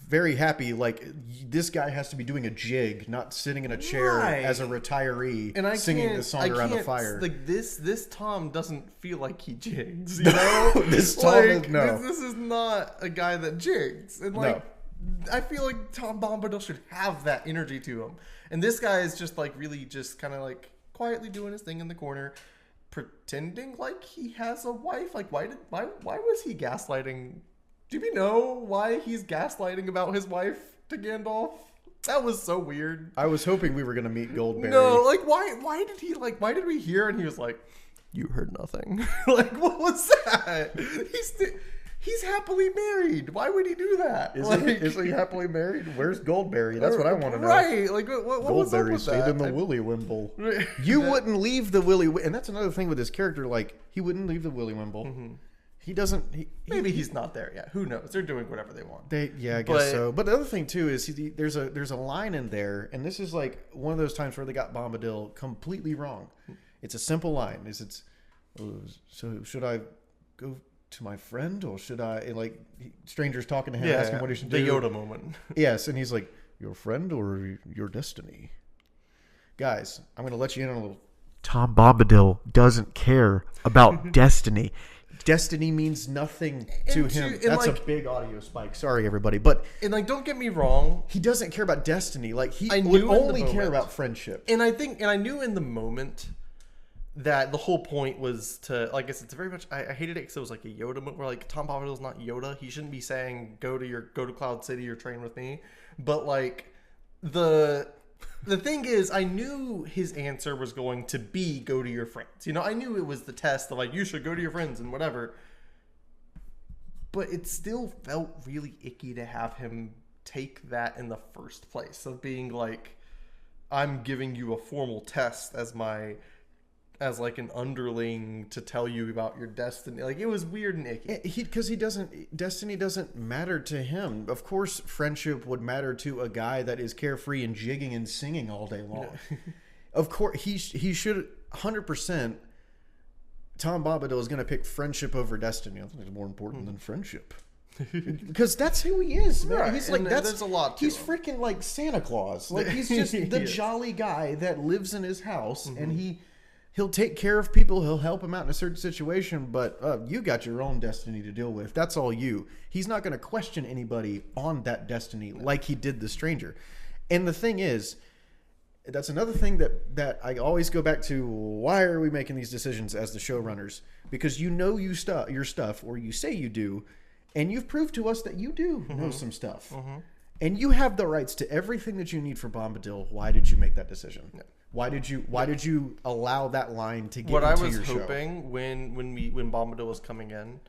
[SPEAKER 2] very happy. Like this guy has to be doing a jig, not sitting in a chair as a retiree and singing the song around the fire.
[SPEAKER 1] Like this Tom doesn't feel like he jigs. You know,
[SPEAKER 2] this Tom
[SPEAKER 1] this is not a guy that jigs. And like I feel like Tom Bombadil should have that energy to him. And this guy is just like really just kind of like quietly doing his thing in the corner. Pretending like he has a wife. Like why was he gaslighting? Do we know why he's gaslighting about his wife to Gandalf? That was so weird.
[SPEAKER 2] I was hoping we were gonna meet Goldberry.
[SPEAKER 1] No, like why did we hear and he was like, you heard nothing. Like what was that? He's happily married. Why would he do that?
[SPEAKER 2] Is he happily married? Where's Goldberry? That's what I want to know.
[SPEAKER 1] Right. Like, what
[SPEAKER 2] Goldberry
[SPEAKER 1] was up with
[SPEAKER 2] stayed in the Willy Wimble. You wouldn't leave the Willy Wimble. And that's another thing with his character. Like, he wouldn't leave the Willy Wimble. Mm-hmm. He doesn't.
[SPEAKER 1] Maybe he's not there yet. Who knows? They're doing whatever they want.
[SPEAKER 2] I guess so. But the other thing, too, is there's a line in there. And this is like one of those times where they got Bombadil completely wrong. It's a simple line. So should I go to my friend, or should I, like, strangers talking to him, asking what he should do?
[SPEAKER 1] The Yoda moment.
[SPEAKER 2] Yes, and he's like, your friend or your destiny? Guys, I'm going to let you in on a little. Tom Bombadil doesn't care about destiny. Destiny means nothing to him. That's like, a big audio spike. Sorry, everybody. But
[SPEAKER 1] and like, don't get me wrong,
[SPEAKER 2] he doesn't care about destiny. Like, he would only care about friendship.
[SPEAKER 1] And I knew in the moment that the whole point was to, like I said, it's very much, I hated it because it was like a Yoda moment where like Tom Bombadil's not Yoda. He shouldn't be saying go to Cloud City or train with me. But like the thing is, I knew his answer was going to be go to your friends. You know, I knew it was the test of like, you should go to your friends and whatever. But it still felt really icky to have him take that in the first place of being like, I'm giving you a formal test as like an underling to tell you about your destiny. Like, it was weird and icky.
[SPEAKER 2] Because destiny doesn't matter to him. Of course, friendship would matter to a guy that is carefree and jigging and singing all day long. Yeah. Of course, he should 100%. Tom Bombadil is going to pick friendship over destiny. I think it's more important than friendship. Because that's who he is, man.
[SPEAKER 1] Right.
[SPEAKER 2] He's like,
[SPEAKER 1] there's a lot to
[SPEAKER 2] he's
[SPEAKER 1] him.
[SPEAKER 2] Freaking like Santa Claus. Like, he's just the jolly guy that lives in his house, and he'll take care of people. He'll help them out in a certain situation, but you got your own destiny to deal with. That's all you. He's not going to question anybody on that destiny like he did the stranger. And the thing is, that's another thing that I always go back to. Why are we making these decisions as the showrunners? Because you know your stuff, or you say you do, and you've proved to us that you do know some stuff. And you have the rights to everything that you need for Bombadil. Why did you make that decision? No. Why did you allow that line to get
[SPEAKER 1] what
[SPEAKER 2] into
[SPEAKER 1] I was
[SPEAKER 2] your show?
[SPEAKER 1] hoping when Bombadil was coming in,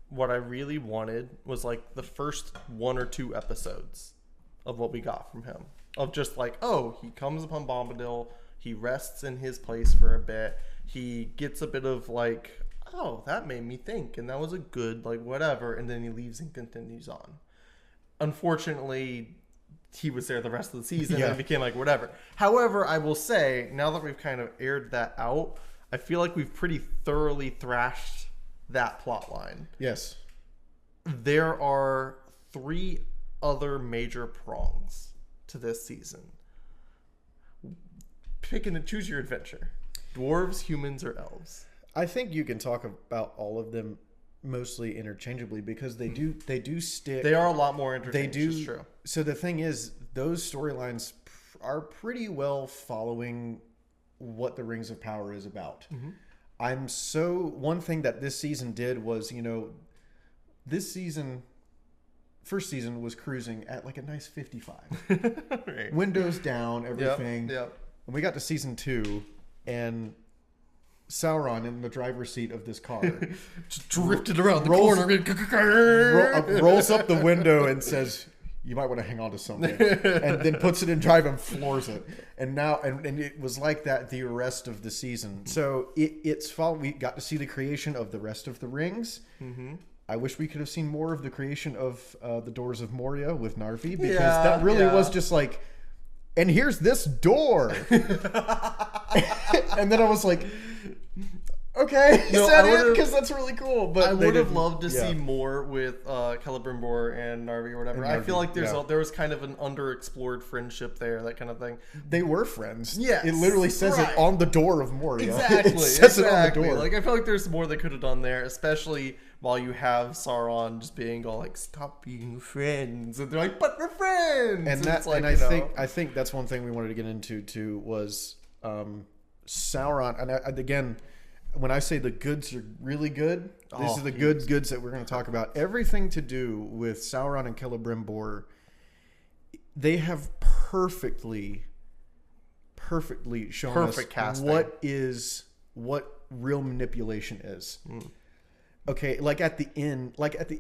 [SPEAKER 1] what I really wanted was like the first 1 or 2 episodes of what we got from him. Of just like, oh, he comes upon Bombadil, he rests in his place for a bit, he gets a bit of like, oh, that made me think, and that was a good like whatever, and then he leaves and continues on. Unfortunately, he was there the rest of the season and it became like whatever. However, I will say, now that we've kind of aired that out, I feel like we've pretty thoroughly thrashed that plot line.
[SPEAKER 2] Yes.
[SPEAKER 1] There are 3 other major prongs to this season. Pick and choose your adventure. Dwarves, humans, or elves?
[SPEAKER 2] I think you can talk about all of them mostly interchangeably because they do stick.
[SPEAKER 1] They are a lot more interchangeable.
[SPEAKER 2] They do.
[SPEAKER 1] It's true.
[SPEAKER 2] So the thing is, those storylines are pretty well following what the Rings of Power is about. One thing that this season did was, this season, first season was cruising at like a nice 55.
[SPEAKER 1] Right.
[SPEAKER 2] Windows down, everything.
[SPEAKER 1] Yep.
[SPEAKER 2] And we got to season 2 and Sauron in the driver's seat of this car
[SPEAKER 1] just drifted around the corner.
[SPEAKER 2] rolls up the window and says, you might want to hang on to something, and then puts it in drive and floors it. And now, and it was like that the rest of the season. So we got to see the creation of the rest of the rings. I wish we could have seen more of the creation of the Doors of Moria with Narvi, because that really was just like, and here's this door. And then I was like, okay, is that it? Because that's really cool. But
[SPEAKER 1] I would have loved to see more with Celebrimbor and Narvi or whatever. I feel like there was kind of an underexplored friendship there, that kind of thing.
[SPEAKER 2] They were friends.
[SPEAKER 1] Yes,
[SPEAKER 2] it literally says it on the door of Moria.
[SPEAKER 1] Exactly.
[SPEAKER 2] It says it on the door.
[SPEAKER 1] Like, I feel like there's more they could have done there, especially while you have Sauron just being all like, "Stop being friends," and they're like, "But we're friends."
[SPEAKER 2] And that's like, and I think that's one thing we wanted to get into too was Sauron. And again, when I say the goods are really good, these are the goods that we're going to talk about. Everything to do with Sauron and Celebrimbor, they have perfectly shown us
[SPEAKER 1] casting.
[SPEAKER 2] what real manipulation is. Okay, like at the end,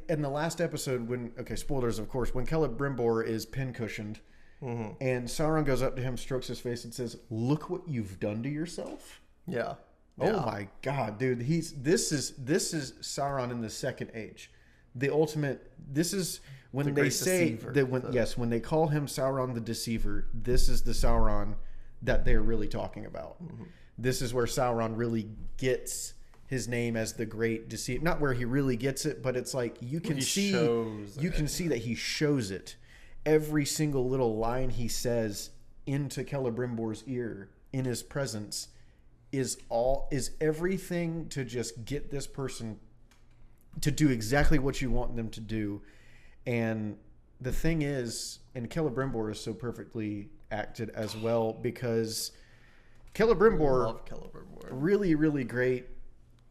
[SPEAKER 2] in the last episode when, spoilers of course, when Celebrimbor is pincushioned and Sauron goes up to him, strokes his face and says, "Look what you've done to yourself."
[SPEAKER 1] Yeah.
[SPEAKER 2] Oh my God, dude! This is Sauron in the Second Age, the ultimate. This is when they say that when they call him Sauron the Deceiver, this is the Sauron that they're really talking about. This is where Sauron really gets his name as the Great Deceiver. Not where he really gets it, but it's like you can see that he shows it. Every single little line he says into Celebrimbor's ear in his presence is everything to just get this person to do exactly what you want them to do. And the thing is, and Celebrimbor is so perfectly acted as well, because Celebrimbor, really, really great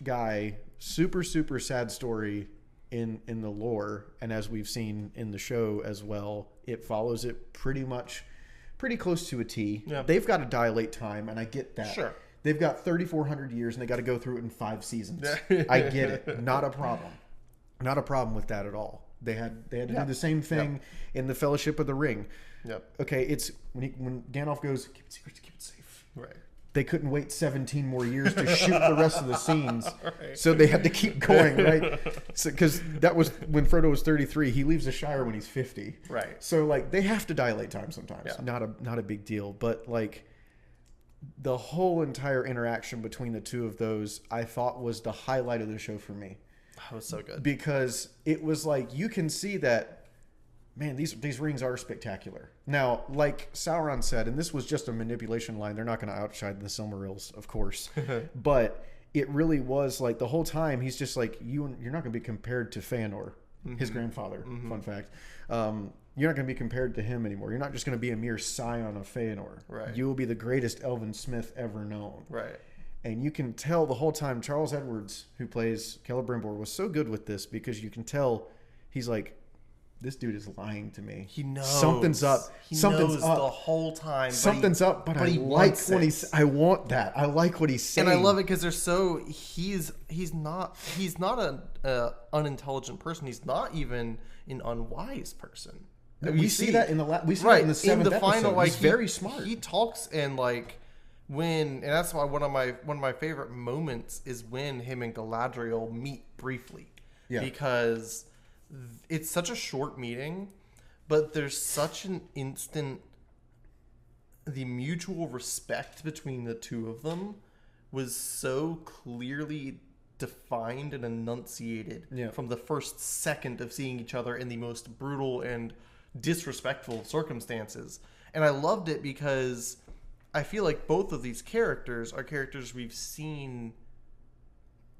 [SPEAKER 2] guy, super, super sad story in the lore, and as we've seen in the show as well, it follows it pretty close to a T. Yeah. They've got to dilate time, and I get that.
[SPEAKER 1] Sure.
[SPEAKER 2] They've got 3,400 years, and they got to go through it in 5 seasons. I get it. Not a problem. Not a problem with that at all. They had to do the same thing in the Fellowship of the Ring. Yep. Okay, it's when Gandalf goes, "Keep it secret, keep it safe."
[SPEAKER 1] Right.
[SPEAKER 2] They couldn't wait 17 more years to shoot the rest of the scenes, so they had to keep going, right? Because that was when Frodo was 33. He leaves the Shire when he's 50.
[SPEAKER 1] Right.
[SPEAKER 2] So like they have to dilate time sometimes. Yeah. Not a big deal, but like the whole entire interaction between the two of those, I thought was the highlight of the show for me.
[SPEAKER 1] That was so good,
[SPEAKER 2] because it was like you can see that, man, these rings are spectacular. Now, like Sauron said, and this was just a manipulation line, they're not going to outshine the Silmarils, of course. But it really was like the whole time he's just like, you're not going to be compared to Fëanor, his grandfather. Fun fact. You're not going to be compared to him anymore. You're not just going to be a mere scion of Fëanor.
[SPEAKER 1] Right.
[SPEAKER 2] You will be the greatest elven smith ever known.
[SPEAKER 1] Right.
[SPEAKER 2] And you can tell the whole time Charles Edwards, who plays Celebrimbor, was so good with this, because you can tell he's like, this dude is lying to me.
[SPEAKER 1] He knows
[SPEAKER 2] something's up. Something's up
[SPEAKER 1] the whole time.
[SPEAKER 2] Something's up, but I like what he's. I want that. I like what he's saying,
[SPEAKER 1] and I love it because they're so. He's not an unintelligent person. He's not even an unwise person.
[SPEAKER 2] We see that in the that in the 7th episode. Final, like, he's very smart.
[SPEAKER 1] He talks and like. And that's why one of my favorite moments is when him and Galadriel meet briefly. Yeah. Because it's such a short meeting, but there's such an instant. The mutual respect between the two of them was so clearly defined and enunciated from the first second of seeing each other in the most brutal and disrespectful circumstances. And I loved it because I feel like both of these characters are characters we've seen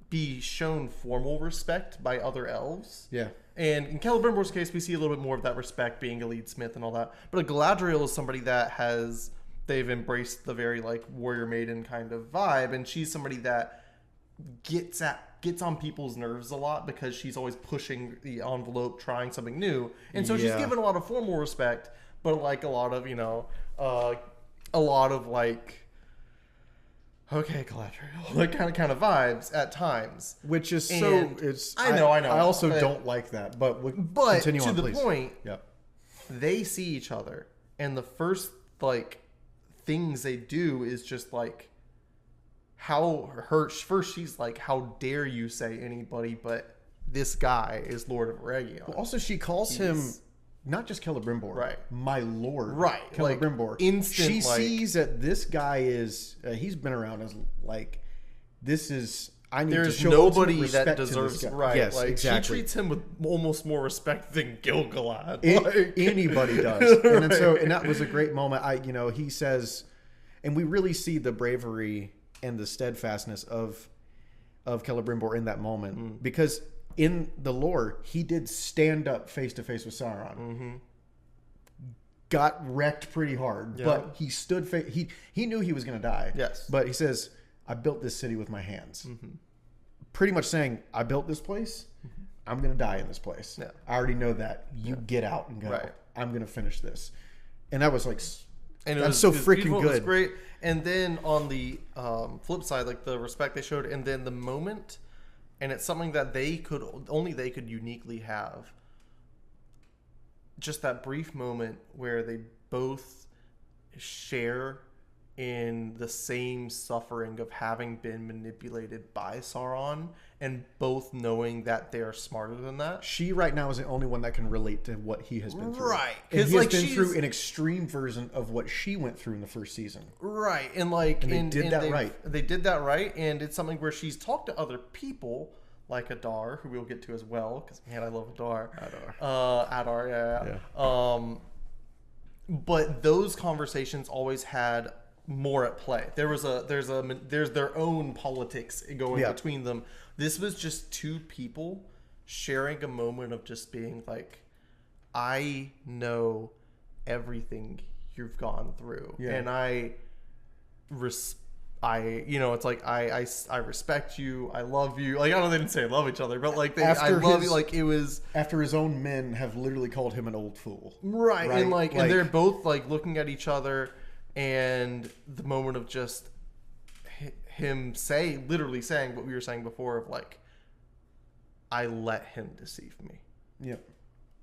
[SPEAKER 1] be shown formal respect by other elves.
[SPEAKER 2] Yeah.
[SPEAKER 1] And in Celebrimbor's case, we see a little bit more of that respect, being a lead smith and all that. But a Galadriel is somebody that they've embraced the very like warrior maiden kind of vibe, and she's somebody that gets on people's nerves a lot because she's always pushing the envelope, trying something new. And so she's given a lot of formal respect, but like a lot of, like, okay, Galadriel, like kind of vibes at times,
[SPEAKER 2] which is
[SPEAKER 1] I know.
[SPEAKER 2] I also don't like that, but continue on, please.
[SPEAKER 1] To the point, they see each other, and the first like things they do is just like first she's like, how dare you say anybody but this guy is Lord of Eregion.
[SPEAKER 2] Well, also she calls him not just Celebrimbor,
[SPEAKER 1] right?
[SPEAKER 2] My lord,
[SPEAKER 1] right?
[SPEAKER 2] Celebrimbor.
[SPEAKER 1] Like, instant.
[SPEAKER 2] She sees that this guy is he's been around as like this is. I need to show
[SPEAKER 1] nobody that deserves right.
[SPEAKER 2] Yes,
[SPEAKER 1] like,
[SPEAKER 2] exactly.
[SPEAKER 1] She treats him with almost more respect than Gil-galad.
[SPEAKER 2] Anybody does, and that was a great moment. He says, and we really see the bravery and the steadfastness of Celebrimbor in that moment because in the lore he did stand up face to face with Sauron. Got wrecked pretty hard, but he stood. He knew he was going to die.
[SPEAKER 1] Yes,
[SPEAKER 2] but he says, I built this city with my hands. Pretty much saying, I built this place. I'm going to die in this place. Yeah. I already know that. You get out and go. Right. I'm going to finish this. And that was like,
[SPEAKER 1] and it was so freaking good. It was great. And then on the flip side, like the respect they showed, and then the moment, and it's something that only they could uniquely have. Just that brief moment where they both share in the same suffering of having been manipulated by Sauron, and both knowing that they are smarter than that.
[SPEAKER 2] She right now is the only one that can relate to what he has been through.
[SPEAKER 1] Right.
[SPEAKER 2] And he has been through an extreme version of what she went through in the first season.
[SPEAKER 1] Right. And they did that right. And it's something where she's talked to other people like Adar, who we'll get to as well, because man, I love Adar. Adar, yeah. But those conversations always had more at play. There's their own politics going between them. This was just two people sharing a moment of just being like, I know everything you've gone through, and it's like I respect you, I love you. Like, I don't know, they didn't say love each other, but like I love you. Like, it was
[SPEAKER 2] after his own men have literally called him an old fool,
[SPEAKER 1] right? And and they're both like looking at each other. And the moment of just him literally saying what we were saying before of like, I let him deceive me.
[SPEAKER 2] Yep.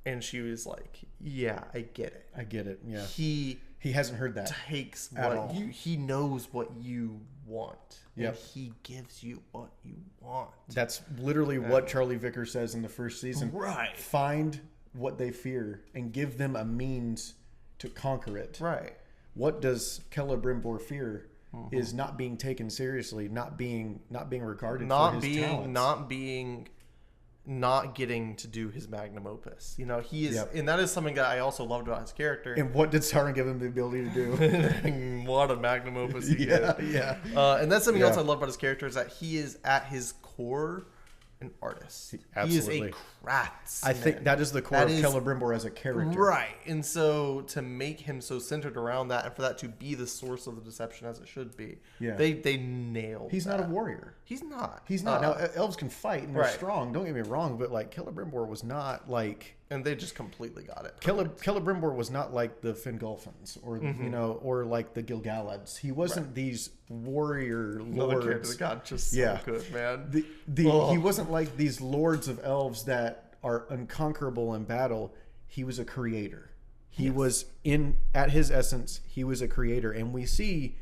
[SPEAKER 1] And she was like, yeah, I get it.
[SPEAKER 2] I get it. Yeah.
[SPEAKER 1] He
[SPEAKER 2] hasn't heard that.
[SPEAKER 1] Takes what he knows what you want.
[SPEAKER 2] Yep.
[SPEAKER 1] And he gives you what you want.
[SPEAKER 2] That's literally what Charlie Vickers says in the first season.
[SPEAKER 1] Right.
[SPEAKER 2] Find what they fear and give them a means to conquer it.
[SPEAKER 1] Right.
[SPEAKER 2] What does Celebrimbor fear is not being taken seriously, not being regarded for his talents.
[SPEAKER 1] Not getting to do his magnum opus. He is, and that is something that I also loved about his character.
[SPEAKER 2] And what did Sauron give him the ability to do?
[SPEAKER 1] What a magnum opus he did.
[SPEAKER 2] Yeah.
[SPEAKER 1] And that's something else I love about his character, is that he is at his core an artist.
[SPEAKER 2] Absolutely.
[SPEAKER 1] He is a craftsman.
[SPEAKER 2] I think that is the core of Celebrimbor as a character.
[SPEAKER 1] Right. And so to make him so centered around that, and for that to be the source of the deception as it should be, they nailed
[SPEAKER 2] He's not a warrior.
[SPEAKER 1] He's not.
[SPEAKER 2] Now, elves can fight and they're strong. Don't get me wrong, but like Celebrimbor was not like...
[SPEAKER 1] And they just completely got it.
[SPEAKER 2] Celebrimbor was not like the Fingolfins or or like the Gil-galads. He wasn't these warrior lords.
[SPEAKER 1] Another character that got just so good, man.
[SPEAKER 2] He wasn't like these lords of elves that are unconquerable in battle. He was a creator. He was at his essence, he was a creator. And we see,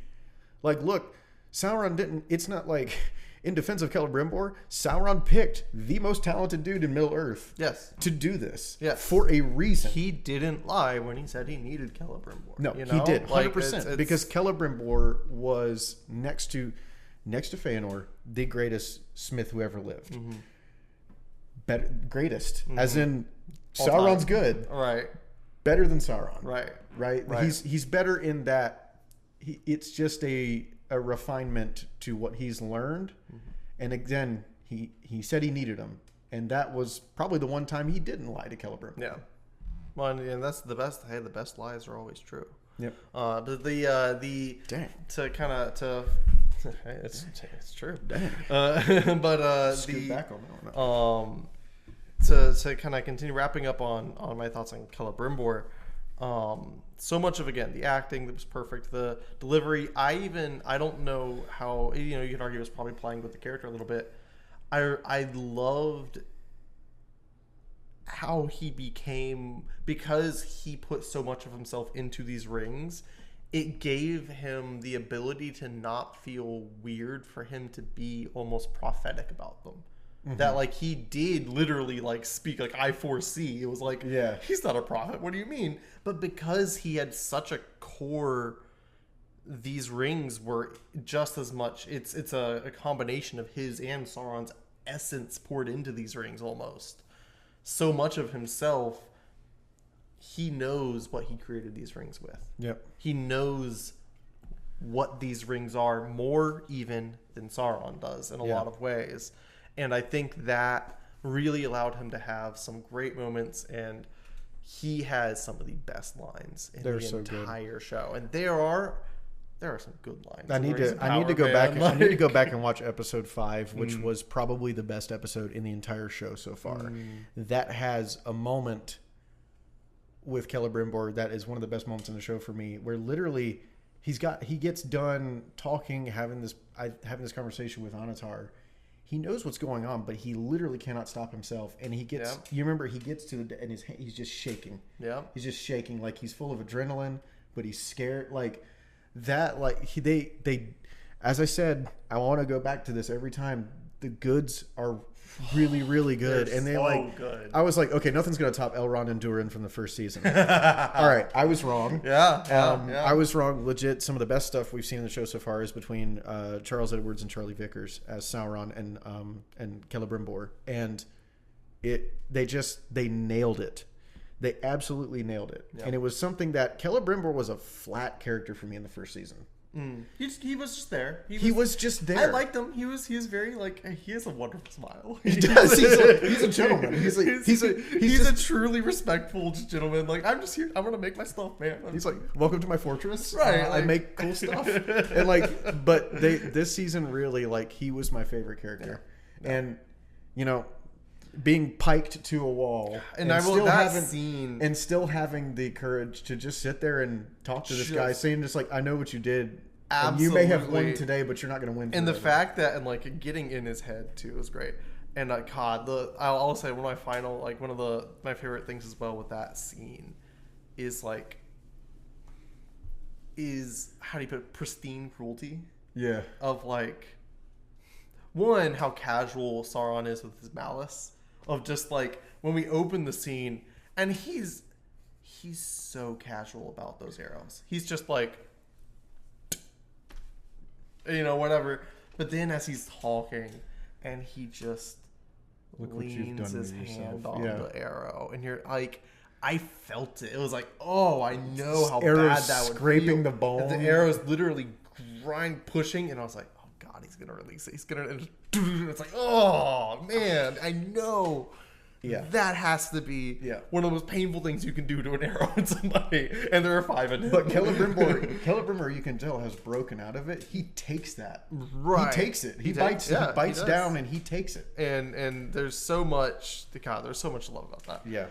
[SPEAKER 2] like, look, Sauron didn't. It's not like. In defense of Celebrimbor, Sauron picked the most talented dude in Middle-earth to do this for a reason.
[SPEAKER 1] He didn't lie when he said he needed Celebrimbor.
[SPEAKER 2] No, he did, 100%. Because Celebrimbor was next to Feanor, the greatest smith who ever lived. Greatest, as in Sauron's good.
[SPEAKER 1] Right.
[SPEAKER 2] Better than Sauron.
[SPEAKER 1] Right.
[SPEAKER 2] He's better in that it's just a refinement to what he's learned. And again, he said he needed them, and that was probably the one time he didn't lie to Celebrimbor.
[SPEAKER 1] Yeah. Well, and that's the best. Hey, the best lies are always true.
[SPEAKER 2] Yep.
[SPEAKER 1] But the
[SPEAKER 2] Dang.
[SPEAKER 1] to kind of to it's true.
[SPEAKER 2] Dang.
[SPEAKER 1] But
[SPEAKER 2] Scoot back on that one.
[SPEAKER 1] To kind of continue wrapping up on my thoughts on Celebrimbor. So much of, again, the acting that was perfect, the delivery. I don't know how, you can argue it was probably playing with the character a little bit. I loved how he became, because he put so much of himself into these rings, it gave him the ability to not feel weird for him to be almost prophetic about them. That, like, he did literally, like, speak, like, I foresee. It was like,
[SPEAKER 2] yeah,
[SPEAKER 1] he's not a prophet. What do you mean? But because he had such a core, these rings were just as much, it's a combination of his and Sauron's essence poured into these rings almost. So much of himself, he knows what he created these rings with.
[SPEAKER 2] Yep.
[SPEAKER 1] He knows what these rings are more even than Sauron does in a lot of ways. And I think that really allowed him to have some great moments, and he has some of the best lines in the entire show. And there are some good lines.
[SPEAKER 2] I need to go back. I need to go back and watch episode 5, which was probably the best episode in the entire show so far. That has a moment with Celebrimbor that is one of the best moments in the show for me, where literally he gets done talking, having this conversation with Anatar. He knows what's going on, but he literally cannot stop himself. And he gets, you remember, he gets to and he's just shaking.
[SPEAKER 1] Yeah.
[SPEAKER 2] He's just shaking, like he's full of adrenaline, but he's scared. Like that, like they, as I said, I want to go back to this every time. The goods are really, really good.
[SPEAKER 1] They're
[SPEAKER 2] and they're
[SPEAKER 1] so good.
[SPEAKER 2] I was like, okay, nothing's going to top Elrond and Durin from the first season. All right. I was wrong.
[SPEAKER 1] Yeah.
[SPEAKER 2] I was wrong. Legit. Some of the best stuff we've seen in the show so far is between Charles Edwards and Charlie Vickers as Sauron and Celebrimbor. And they nailed it. They absolutely nailed it. Yeah. And it was something that Celebrimbor was a flat character for me in the first season.
[SPEAKER 1] He was just there.
[SPEAKER 2] He was just there.
[SPEAKER 1] I liked him. He was very, like, he has a wonderful smile.
[SPEAKER 2] He does. He's a gentleman. He's
[SPEAKER 1] a truly respectful gentleman. Like, I'm just here. I'm gonna make my stuff, man.
[SPEAKER 2] He's like, welcome to my fortress.
[SPEAKER 1] Right.
[SPEAKER 2] I make cool stuff. And like, but this season really, like, he was my favorite character. Yeah. And being piked to a wall, and still having the courage to just sit there and talk to this guy, saying just like, I know what you did. Absolutely. And you may have won today, but you're not going to win.
[SPEAKER 1] And the fact that, and like getting in his head too is great. And God, I'll say one of my favorite things as well with that scene is how do you put it? Pristine cruelty.
[SPEAKER 2] Yeah.
[SPEAKER 1] Of like, one, how casual Sauron is with his malice. Of just like when we open the scene, and he's so casual about those arrows. He's just like, whatever. But then as he's talking, and he just leans his hand on the arrow, and you're like, I felt it. It was like, oh, I know how bad that would
[SPEAKER 2] scraping
[SPEAKER 1] feel.
[SPEAKER 2] The bone.
[SPEAKER 1] The arrow's literally pushing, and I was like, oh God, he's gonna release it. He's gonna. It's like, oh man, I know. Yeah. That has to be one of the most painful things you can do to an arrow in somebody, and there are 5 in it.
[SPEAKER 2] But Celebrimbor, you can tell, has broken out of it. He takes that.
[SPEAKER 1] Right.
[SPEAKER 2] He takes it. He bites down, and he takes it.
[SPEAKER 1] And there's so much there's so much to love about that.
[SPEAKER 2] Yeah.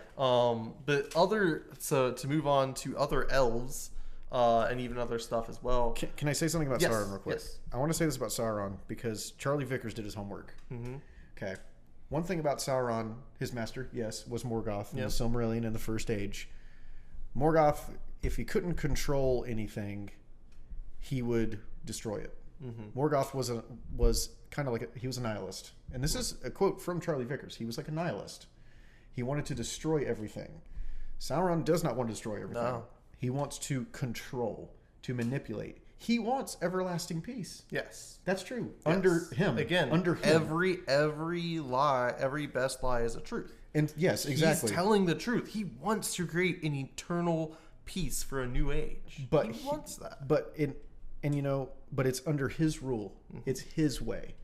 [SPEAKER 1] But to move on to other elves, and even other stuff as well.
[SPEAKER 2] Can I say something about Sauron real quick?
[SPEAKER 1] Yes.
[SPEAKER 2] I want to say this about Sauron because Charlie Vickers did his homework. Mm-hmm. Okay. One thing about Sauron, his master, was Morgoth in the Silmarillion in the First Age. Morgoth, if he couldn't control anything, he would destroy it. Mm-hmm. Morgoth was kind of like he was a nihilist. And this is a quote from Charlie Vickers. He was like a nihilist. He wanted to destroy everything. Sauron does not want to destroy everything. No. He wants to control, to manipulate. He wants everlasting peace.
[SPEAKER 1] Yes.
[SPEAKER 2] That's true. Yes. Under him.
[SPEAKER 1] Again,
[SPEAKER 2] under him.
[SPEAKER 1] Every lie, every best lie is a truth.
[SPEAKER 2] And yes, exactly.
[SPEAKER 1] He's telling the truth. He wants to create an eternal peace for a new age.
[SPEAKER 2] But
[SPEAKER 1] he wants that.
[SPEAKER 2] But And, but it's under his rule. It's his way.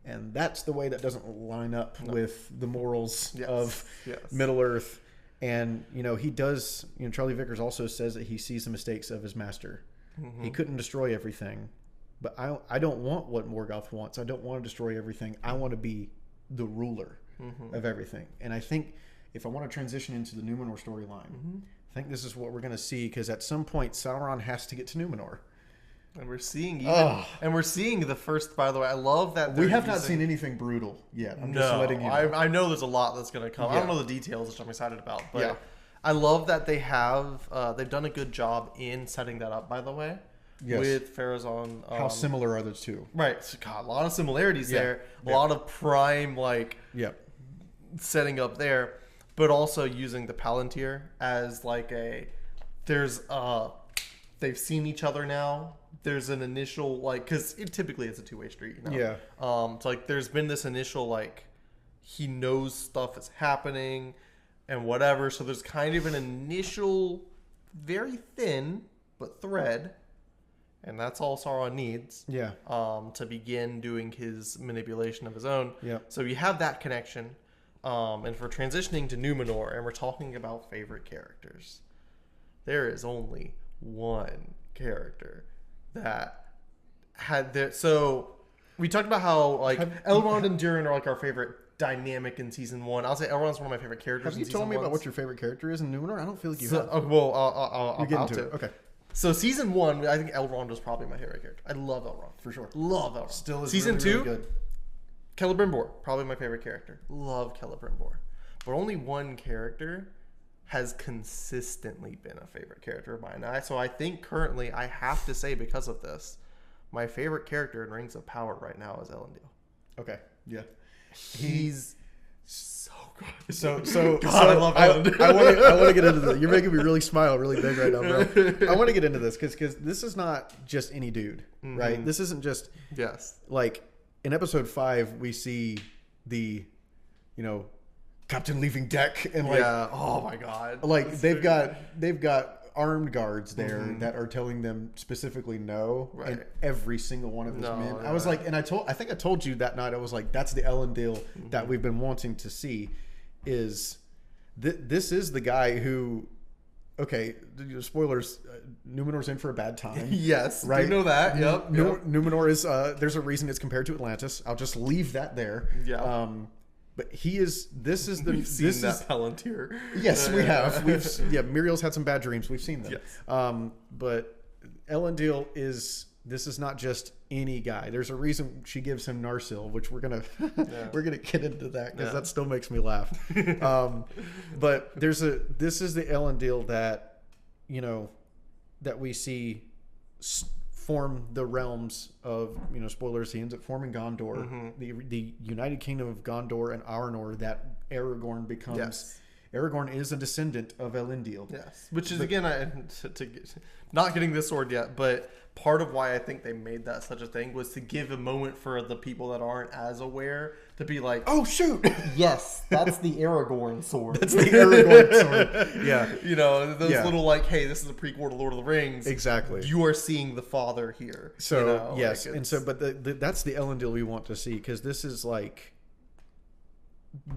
[SPEAKER 2] And that's the way that doesn't line up with the morals of Middle-earth. And, he does, Charlie Vickers also says that he sees the mistakes of his master. He couldn't destroy everything. But I don't want what Morgoth wants. I don't want to destroy everything. I want to be the ruler of everything. And I think if I want to transition into the Numenor storyline, I think this is what we're going to see, because at some point Sauron has to get to Numenor.
[SPEAKER 1] And we're seeing the first, by the way, I love that
[SPEAKER 2] we have not seen anything brutal yet. I'm just letting you know.
[SPEAKER 1] I know there's a lot that's going to come. I don't know the details, which I'm excited about, but I love that they have, they've done a good job in setting that up, by the way. Yes. With Pharazôn.
[SPEAKER 2] How similar are the two?
[SPEAKER 1] Right. So, God, a lot of similarities there. A lot of prime, setting up there. But also using the Palantir as they've seen each other now. There's an initial, because typically it's a two-way street,
[SPEAKER 2] Yeah.
[SPEAKER 1] So, there's been this initial, he knows stuff is happening and whatever. So there's kind of an initial, very thin, but thread. And that's all Sauron needs.
[SPEAKER 2] Yeah.
[SPEAKER 1] To begin doing his manipulation of his own.
[SPEAKER 2] Yeah.
[SPEAKER 1] So you have that connection. And for transitioning to Numenor, and we're talking about favorite characters, there is only one character that had their. So we talked about how Elrond and Durin are our favorite dynamic in season 1. I'll say Elrond's one of my favorite characters.
[SPEAKER 2] Have you told me about what your favorite character is in Numenor? I don't feel like you have.
[SPEAKER 1] Well, I'll get into it.
[SPEAKER 2] Okay.
[SPEAKER 1] So season 1, I think Elrond was probably my favorite character. I love Elrond.
[SPEAKER 2] For sure.
[SPEAKER 1] Love Elrond.
[SPEAKER 2] Still is
[SPEAKER 1] season
[SPEAKER 2] really,
[SPEAKER 1] 2,
[SPEAKER 2] really good.
[SPEAKER 1] Celebrimbor, probably my favorite character. Love Celebrimbor. But only one character has consistently been a favorite character of mine. So I think currently I have to say, because of this, my favorite character in Rings of Power right now is Elendil.
[SPEAKER 2] Okay. Yeah.
[SPEAKER 1] He's so good.
[SPEAKER 2] So
[SPEAKER 1] God, I love Elendil.
[SPEAKER 2] I want to get into this. You're making me really smile really big right now, bro. I want to get into this because this is not just any dude, right? This isn't just in episode 5 we see the captain leaving deck and
[SPEAKER 1] oh my God,
[SPEAKER 2] they've got armed guards there that are telling them specifically no, and every single one of his men. I was I think I told you that night, I was like, that's the Elendil that we've been wanting to see. Is this is the guy who, okay, spoilers, Numenor's in for a bad time.
[SPEAKER 1] Yes,
[SPEAKER 2] right?
[SPEAKER 1] You know that. Yep.
[SPEAKER 2] Numenor is there's a reason it's compared to Atlantis. I'll just leave that there.
[SPEAKER 1] Yeah.
[SPEAKER 2] But we've seen
[SPEAKER 1] that Palantir.
[SPEAKER 2] Yes, we have. Muriel's had some bad dreams. We've seen them.
[SPEAKER 1] Yes.
[SPEAKER 2] But Elendil this is not just any guy. There's a reason she gives him Narsil, which we're gonna get into that because that still makes me laugh. But this is the Elendil that that we see form the realms of, spoilers, he ends up forming Gondor, the United Kingdom of Gondor and Arnor that Aragorn becomes.
[SPEAKER 1] Yes.
[SPEAKER 2] Aragorn is a descendant of Elendil.
[SPEAKER 1] Yes, which is not getting this sword yet, but part of why I think they made that such a thing was to give a moment for the people that aren't as aware to be like,
[SPEAKER 2] oh shoot,
[SPEAKER 1] yes, that's the Aragorn sword.
[SPEAKER 2] That's the Aragorn sword. Yeah,
[SPEAKER 1] those little hey, this is a prequel to Lord of the Rings.
[SPEAKER 2] Exactly.
[SPEAKER 1] You are seeing the father here.
[SPEAKER 2] So yes, but that's the Elendil we want to see, because this is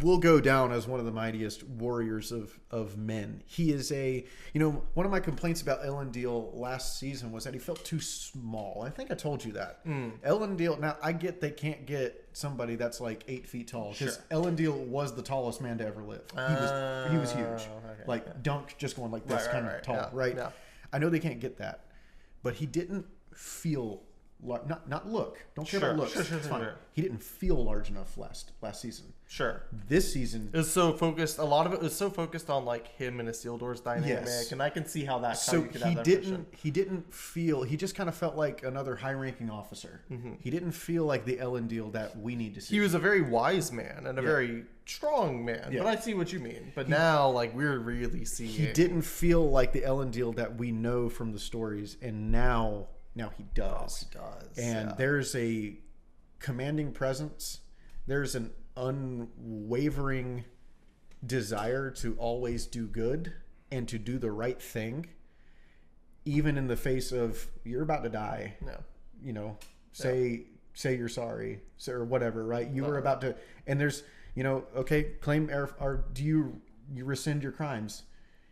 [SPEAKER 2] will go down as one of the mightiest warriors of men. He is one of my complaints about Elendil last season was that he felt too small. I think I told you that. Elendil, now I get they can't get somebody that's 8 feet tall, because Elendil was the tallest man to ever live. He was huge. Okay, Dunk just going like this, kind of tall, right? Yeah. I know they can't get that, but he didn't feel not look. Don't care about looks. It's fine. He didn't feel large enough last season.
[SPEAKER 1] Sure.
[SPEAKER 2] This season,
[SPEAKER 1] it was so focused. A lot of it was so focused on him and Isildur's dynamic, and I can see how that.
[SPEAKER 2] So he didn't feel. He just kind of felt like another high-ranking officer. He didn't feel like the Elendil that we need to see.
[SPEAKER 1] He was a very wise man and a very strong man. Yeah. But I see what you mean. But now, we're really seeing.
[SPEAKER 2] He didn't feel like the Elendil that we know from the stories, and now he does.
[SPEAKER 1] Oh, he does.
[SPEAKER 2] And there's a commanding presence. There's an unwavering desire to always do good and to do the right thing. even in the face of you're about to die, you know, say you're sorry, or whatever, right? You were about to, and there's, you know, okay, claim or do you rescind your crimes?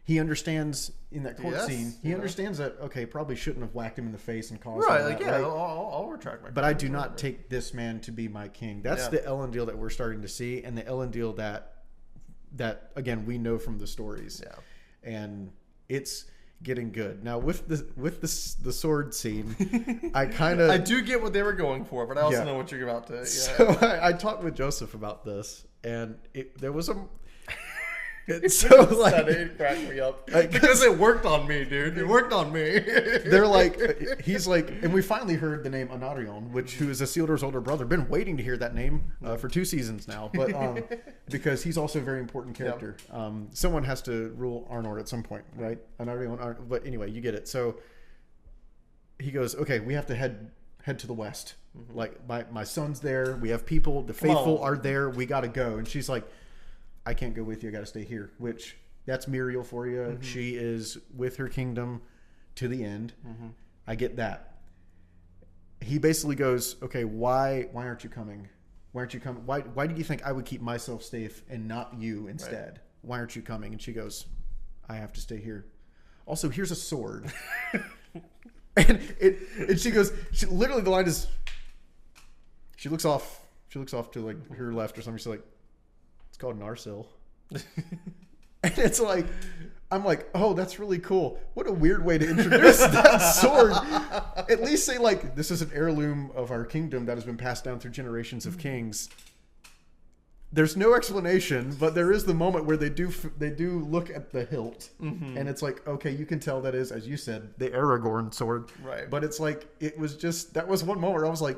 [SPEAKER 2] He understands in that court scene. He understands that, okay, probably shouldn't have whacked him in the face and caused him that, right?
[SPEAKER 1] I'll retract my.
[SPEAKER 2] But I do not take this man to be my king. That's the Elendil that we're starting to see, and the Elendil that again we know from the stories. Yeah, and it's getting good now with the sword scene. I
[SPEAKER 1] do get what they were going for, but I also know what you're about to. Yeah.
[SPEAKER 2] So I talked with Joseph about this, and there was a. So like
[SPEAKER 1] it cracked me up because it worked on me, dude. It worked on me.
[SPEAKER 2] They're like, he's like, and we finally heard the name Anarion, who is Isildur's older brother. Been waiting to hear that name for 2 seasons now, but because he's also a very important character. Someone has to rule Arnor at some point, right? Anarion, but anyway, you get it. So he goes, okay, we have to head to the west. Like my son's there. We have people. The faithful are there. We got to go. And she's like, I can't go with you. I got to stay here. Which that's Muriel for you. She is with her kingdom to the end. I get that. He basically goes, okay, why aren't you coming? Why aren't you coming? Why do you think I would keep myself safe and not you instead? Right. Why aren't you coming? And she goes, I have to stay here. Also, here's a sword. and she goes, literally the line is, she looks off to like her left or something. She's like, it's called Narsil. And it's like, I'm like, oh, that's really cool. What a weird way to introduce that sword. At least say like, this is an heirloom of our kingdom that has been passed down through generations of kings. There's no explanation, but there is the moment where they do look at the hilt, and it's like, okay, you can tell that is, as you said, the Aragorn sword. Right. But it's like, it was just, that was one moment where I was like,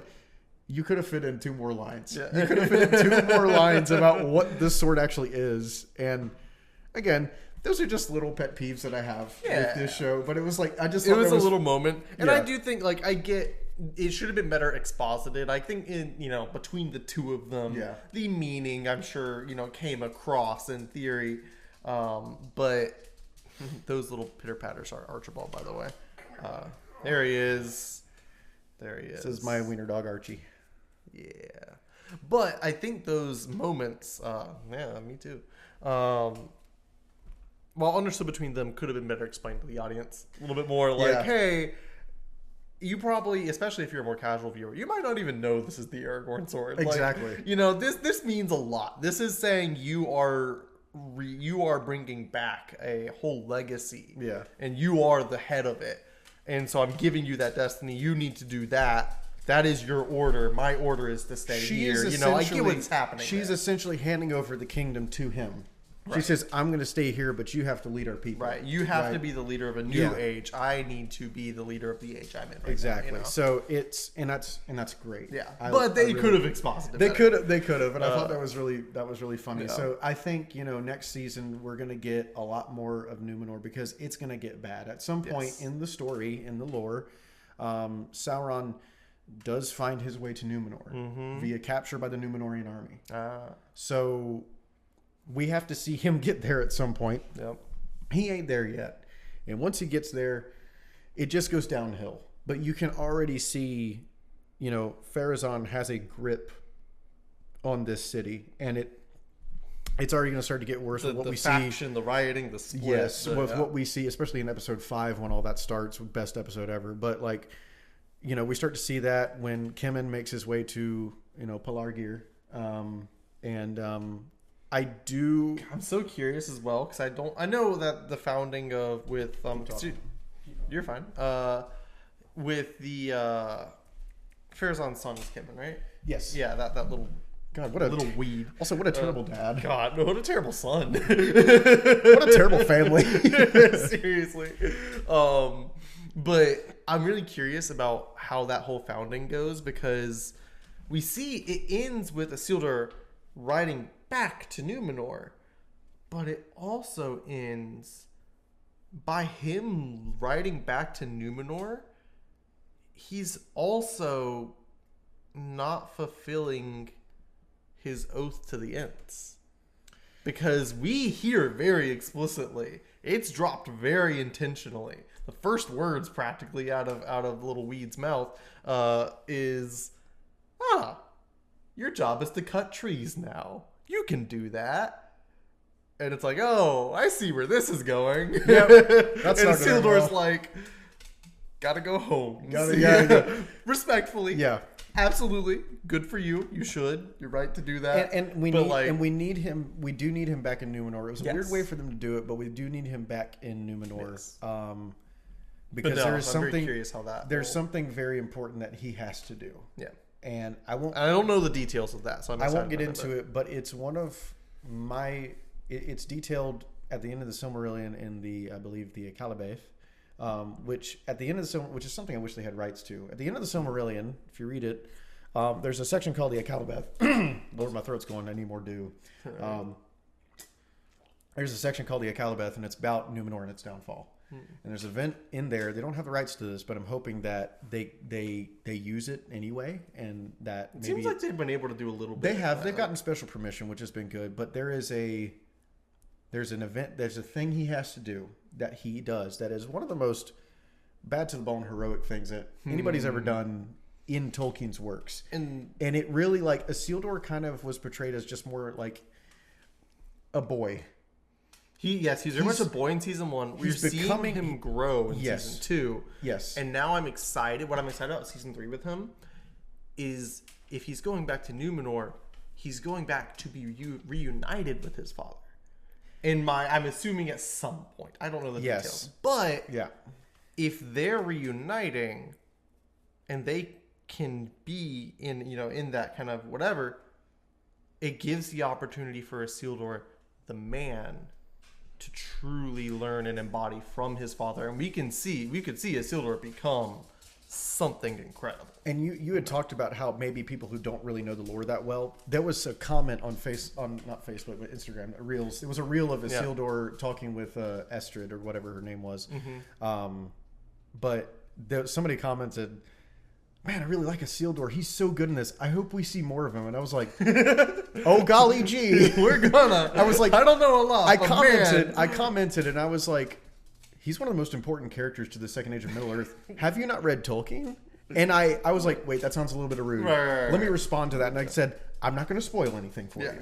[SPEAKER 2] you could have fit in 2 more lines. Yeah. You could have fit in 2 more lines about what this sword actually is. And again, those are just little pet peeves that I have with this show. But it was like, it was
[SPEAKER 1] a little moment. And I do think, like, I get, it should have been better exposited. I think between the 2 of them, the meaning, I'm sure, came across in theory. But those little pitter patters are Archibald, by the way. There he is.
[SPEAKER 2] This is my wiener dog, Archie.
[SPEAKER 1] Yeah. But I think those moments, me too. Well, understood between them could have been better explained to the audience. A little bit more like, hey, you probably, especially if you're a more casual viewer, you might not even know this is the Aragorn sword.
[SPEAKER 2] Exactly.
[SPEAKER 1] Like, this means a lot. This is saying you are bringing back a whole legacy. Yeah. And you are the head of it. And so I'm giving you that destiny. You need to do that. That is your order. My order is to stay here. I get what's happening.
[SPEAKER 2] She's essentially handing over the kingdom to him. Right. She says, I'm going to stay here, but you have to lead our people.
[SPEAKER 1] Right. You have to be the leader of a new age. I need to be the leader of the age I'm in right
[SPEAKER 2] exactly.
[SPEAKER 1] now,
[SPEAKER 2] So it's, and that's great.
[SPEAKER 1] Yeah. But they could have exposited
[SPEAKER 2] They could have. And I thought that was really funny. Yeah. So I think, next season we're going to get a lot more of Numenor because it's going to get bad. At some point in the story, in the lore, Sauron does find his way to Numenor via capture by the Numenorian army. So we have to see him get there at some point. Yep. He ain't there yet. And once he gets there, it just goes downhill. But you can already see, Pharazôn has a grip on this city. And it's already going to start to get worse with what we see. The
[SPEAKER 1] faction, the rioting, the split.
[SPEAKER 2] Yes, with what we see, especially in episode 5 when all that starts, with best episode ever. But we start to see that when Kemen makes his way to, Pelargir.
[SPEAKER 1] I'm so curious as well because I know that the founding of you're fine. With the Pharazôn's son is Kemen, right?
[SPEAKER 2] Yes.
[SPEAKER 1] Yeah, that little
[SPEAKER 2] God, what a
[SPEAKER 1] little weed.
[SPEAKER 2] Also, what a terrible dad.
[SPEAKER 1] God, what a terrible son.
[SPEAKER 2] What a terrible family.
[SPEAKER 1] Seriously. But I'm really curious about how that whole founding goes because we see it ends with Isildur riding back to Numenor, but it also ends by him riding back to Numenor. He's also not fulfilling his oath to the Ents because we hear very explicitly it's dropped very intentionally the first words practically out of little Weed's mouth is, your job is to cut trees now. You can do that. And it's like, oh, I see where this is going. Yep. That's and Isildur's like, gotta go home. Gotta. Respectfully.
[SPEAKER 2] Yeah.
[SPEAKER 1] Absolutely. Good for you. You should. You're right to do that.
[SPEAKER 2] And we need him. We do need him back in Numenor. It was a weird way for them to do it, but we do need him back in Numenor.
[SPEAKER 1] Yes.
[SPEAKER 2] Because there is something.
[SPEAKER 1] Very curious how that.
[SPEAKER 2] There's something very important that he has to do.
[SPEAKER 1] Yeah.
[SPEAKER 2] And I won't.
[SPEAKER 1] I don't know the details of that, so I
[SPEAKER 2] won't get into it. But it's one of my. It's detailed at the end of the Silmarillion in the, I believe, the Calabath. Which at the end of the which is something I wish they had rights to. At the end of the Silmarillion, if you read it, there's a section called the Akalabath. Lord, my throat's going. I need more dew. There's a section called the Akalabath, and it's about Numenor and its downfall. And there's an event in there. They don't have the rights to this, but I'm hoping that they use it anyway, and that
[SPEAKER 1] it seems like they've been able to do a little bit.
[SPEAKER 2] They have. They've gotten special permission, which has been good. But there's an event. There's a thing he has to do that he does that is one of the most bad to the bone heroic things that anybody's ever done in Tolkien's works. And it really, like, Isildur kind of was portrayed as just more like a boy. He's
[SPEAKER 1] very much a boy in season 1. We're seeing him grow in season 2.
[SPEAKER 2] Yes.
[SPEAKER 1] And now I'm excited. What I'm excited about season 3 with him is if he's going back to Numenor, he's going back to be reunited with his father. I'm assuming at some point. I don't know the details. But if they're reuniting and they can be in that kind of whatever, it gives the opportunity for Isildur, the man, to truly learn and embody from his father. And we could see Isildur become something incredible.
[SPEAKER 2] And you had talked about how maybe people who don't really know the lore that well. There was a comment on not Facebook, but Instagram, Reels. It was a reel of Isildur talking with Estrid or whatever her name was. But somebody commented, "Man, I really like Isildur. He's so good in this. I hope we see more of him." And I was like, "Oh golly gee,
[SPEAKER 1] we're gonna."
[SPEAKER 2] I was like,
[SPEAKER 1] "I don't know a lot."
[SPEAKER 2] I commented, and I was like, "He's one of the most important characters to the Second Age of Middle Earth. Have you not read Tolkien?" And I was like, "Wait, that sounds a little bit rude.
[SPEAKER 1] Right.
[SPEAKER 2] Let me respond to that." And I said, "I'm not going to spoil anything for you.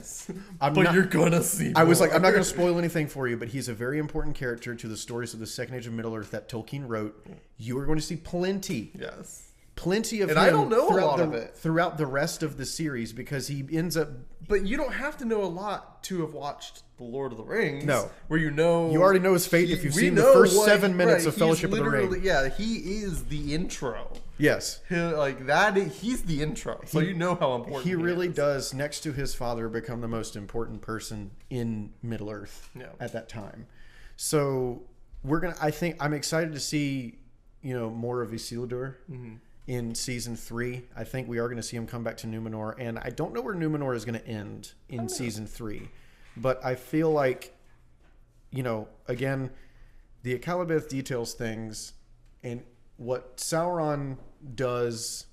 [SPEAKER 1] But you're gonna see."
[SPEAKER 2] I was like, "I'm not going to spoil anything for you, but he's a very important character to the stories of the Second Age of Middle Earth that Tolkien wrote. You are going to see plenty."
[SPEAKER 1] Yes.
[SPEAKER 2] Plenty of
[SPEAKER 1] and
[SPEAKER 2] him
[SPEAKER 1] I don't know a lot of it
[SPEAKER 2] throughout the rest of the series because he ends up.
[SPEAKER 1] But you don't have to know a lot to have watched The Lord of the Rings.
[SPEAKER 2] No,
[SPEAKER 1] where you
[SPEAKER 2] already know his fate if you've seen the first 7 minutes of Fellowship of the Ring.
[SPEAKER 1] Yeah, he is the intro.
[SPEAKER 2] Yes,
[SPEAKER 1] he's the intro, so you know how important
[SPEAKER 2] he really does. Next to his father, become the most important person in Middle Earth at that time. So I'm excited to see more of Isildur. In season 3, I think we are going to see him come back to Numenor, and I don't know where Numenor is going to end in season 3, but I feel like, again, the Akalabath details things, and what Sauron does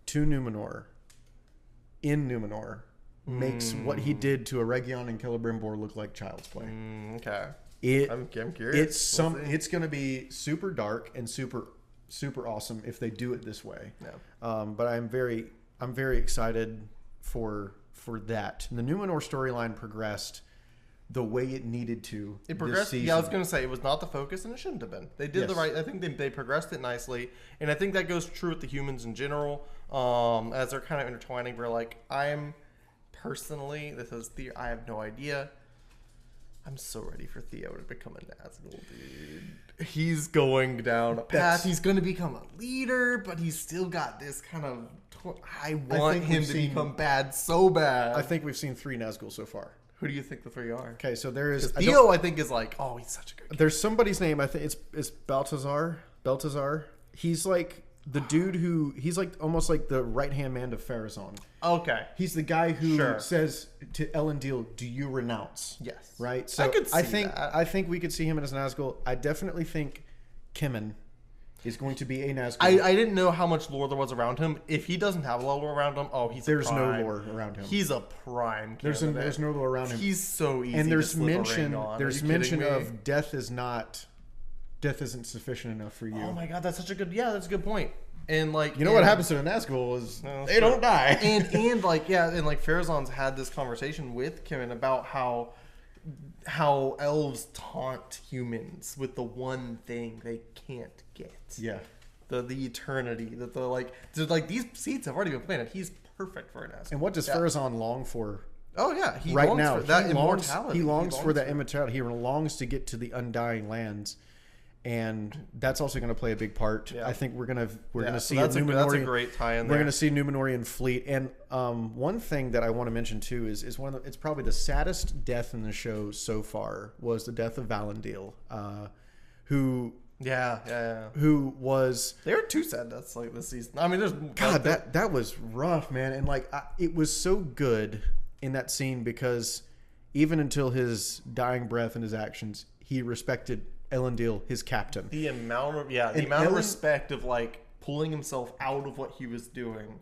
[SPEAKER 2] to Numenor in Numenor makes what he did to Eregion and Celebrimbor look like child's play.
[SPEAKER 1] Okay, I'm curious.
[SPEAKER 2] It's going to be super dark and super awesome if they do it this way. But I'm very excited for that. The Numenor storyline progressed the way it needed to.
[SPEAKER 1] It progressed. Yeah, I was going to say it was not the focus, and it shouldn't have been. They did the right. I think they progressed it nicely, and I think that goes true with the humans in general. As they're kind of intertwining, I'm personally, I have no idea. I'm so ready for Theo to become a Nazgul, dude. He's going down a path. He's going to become a leader, but he's still got this kind of... I want him to become bad so bad.
[SPEAKER 2] I think we've seen 3 Nazgul so far.
[SPEAKER 1] Who do you think the 3 are?
[SPEAKER 2] Okay, so there is...
[SPEAKER 1] Theo, I think, is like... Oh, he's such a good kid.
[SPEAKER 2] There's somebody's name. I think it's Baltazar. He's like the dude who... He's like almost like the right-hand man to Pharazôn.
[SPEAKER 1] Okay.
[SPEAKER 2] He's the guy who says to Elendil, "Do you renounce?"
[SPEAKER 1] Yes.
[SPEAKER 2] Right? So I think we could see him as Nazgul. I definitely think Kemen is going to be a Nazgul.
[SPEAKER 1] I didn't know how much lore there was around him. If he doesn't have a lot of lore around him, there's
[SPEAKER 2] no lore around him.
[SPEAKER 1] He's a prime
[SPEAKER 2] candidate. There's no lore around him.
[SPEAKER 1] He's so easy
[SPEAKER 2] and there's
[SPEAKER 1] to slip a ring on.
[SPEAKER 2] There's mention of death is not death isn't sufficient enough for you.
[SPEAKER 1] Oh my god, that's a good point. And like,
[SPEAKER 2] you know what happens to the Nazgul is they don't die.
[SPEAKER 1] and like Farazan's had this conversation with Kimin about how elves taunt humans with the one thing they can't get.
[SPEAKER 2] Yeah.
[SPEAKER 1] The eternity that these seeds have already been planted. He's perfect for an Nazgul.
[SPEAKER 2] And what does Farazan long for?
[SPEAKER 1] Oh yeah, he
[SPEAKER 2] right
[SPEAKER 1] longs
[SPEAKER 2] now
[SPEAKER 1] for that immortality.
[SPEAKER 2] He longs for that immortality. He longs to get to the undying lands, and that's also going to play a big part. Yeah. I think we're gonna see
[SPEAKER 1] that's a great tie-in.
[SPEAKER 2] We're going to see Numenorian fleet, and one thing that I want to mention too is it's probably the saddest death in the show so far was the death of Elendil, who.
[SPEAKER 1] Yeah.
[SPEAKER 2] Who was?
[SPEAKER 1] There were 2 sad deaths like this season. I mean, there's
[SPEAKER 2] that was rough, man, and it was so good in that scene because even until his dying breath and his actions, he respected Elendil, his captain.
[SPEAKER 1] The amount of respect of like pulling himself out of what he was doing,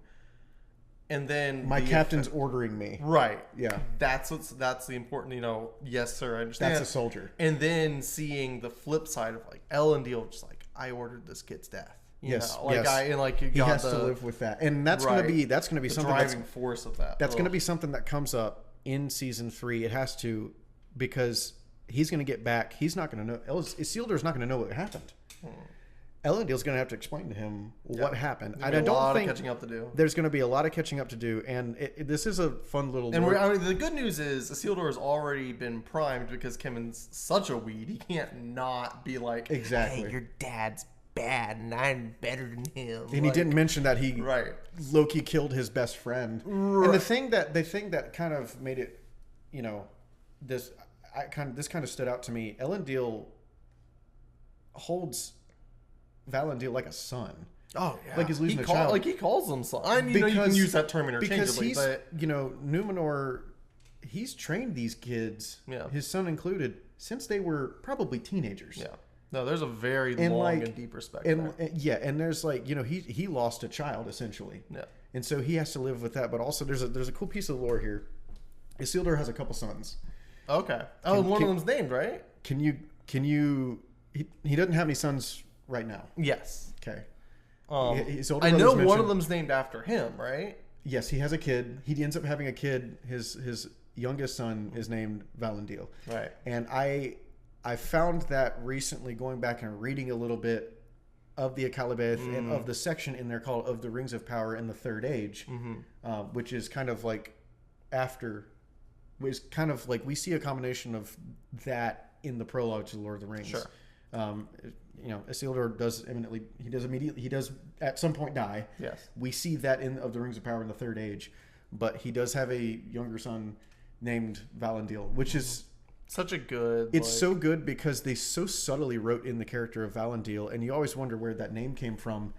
[SPEAKER 1] and then
[SPEAKER 2] my captain's ordering me.
[SPEAKER 1] Right.
[SPEAKER 2] Yeah.
[SPEAKER 1] That's the important. Yes, sir. I understand.
[SPEAKER 2] That's a soldier.
[SPEAKER 1] And then seeing the flip side of like Elendil, just like I ordered this kid's death. You know? Like
[SPEAKER 2] he has to live with that, and that's going to be something
[SPEAKER 1] driving force of that.
[SPEAKER 2] That's going to be something that comes up in season 3. It has to, because he's going to get back. He's not going to know. Isildur's not going to know what happened. Elendil's going to have to explain to him what happened.
[SPEAKER 1] I don't think catching up to do.
[SPEAKER 2] There's going to be a lot of catching up to do, and this is a fun little.
[SPEAKER 1] And the good news is Isildur has already been primed because Kimin's such a weed. He can't not be like,
[SPEAKER 2] exactly.
[SPEAKER 1] Hey, your dad's bad, and I'm better than him.
[SPEAKER 2] And he didn't mention that he Loki killed his best friend. Right. And the thing that kind of made it, this kind of stood out to me. Elendil holds Elendil like a son.
[SPEAKER 1] Oh yeah,
[SPEAKER 2] like he's losing a child.
[SPEAKER 1] Like he calls him son. I mean, you can use that term interchangeably.
[SPEAKER 2] Because Numenor, he's trained these kids, his son included, since they were probably teenagers.
[SPEAKER 1] Yeah. No, there's a very long and deep respect.
[SPEAKER 2] And there's he lost a child essentially. Yeah. And so he has to live with that. But also there's a cool piece of lore here. Isildur has a couple sons.
[SPEAKER 1] Okay. One of them's named, right?
[SPEAKER 2] Can you? He doesn't have any sons right now.
[SPEAKER 1] Yes.
[SPEAKER 2] Okay.
[SPEAKER 1] I know one of them's named after him, right?
[SPEAKER 2] Yes, he has a kid. He ends up having a kid. His youngest son is named Elendil.
[SPEAKER 1] Right.
[SPEAKER 2] And I found that recently going back and reading a little bit of the Akalabeth and of the section in there called Of the Rings of Power in the Third Age, which is kind of like we see a combination of that in the prologue to Lord of the Rings.
[SPEAKER 1] Sure.
[SPEAKER 2] Isildur he does at some point die.
[SPEAKER 1] Yes.
[SPEAKER 2] We see that in Of the Rings of Power in the Third Age, but he does have a younger son named Elendil, which is
[SPEAKER 1] such a good.
[SPEAKER 2] It's so good because they so subtly wrote in the character of Elendil, and you always wonder where that name came from.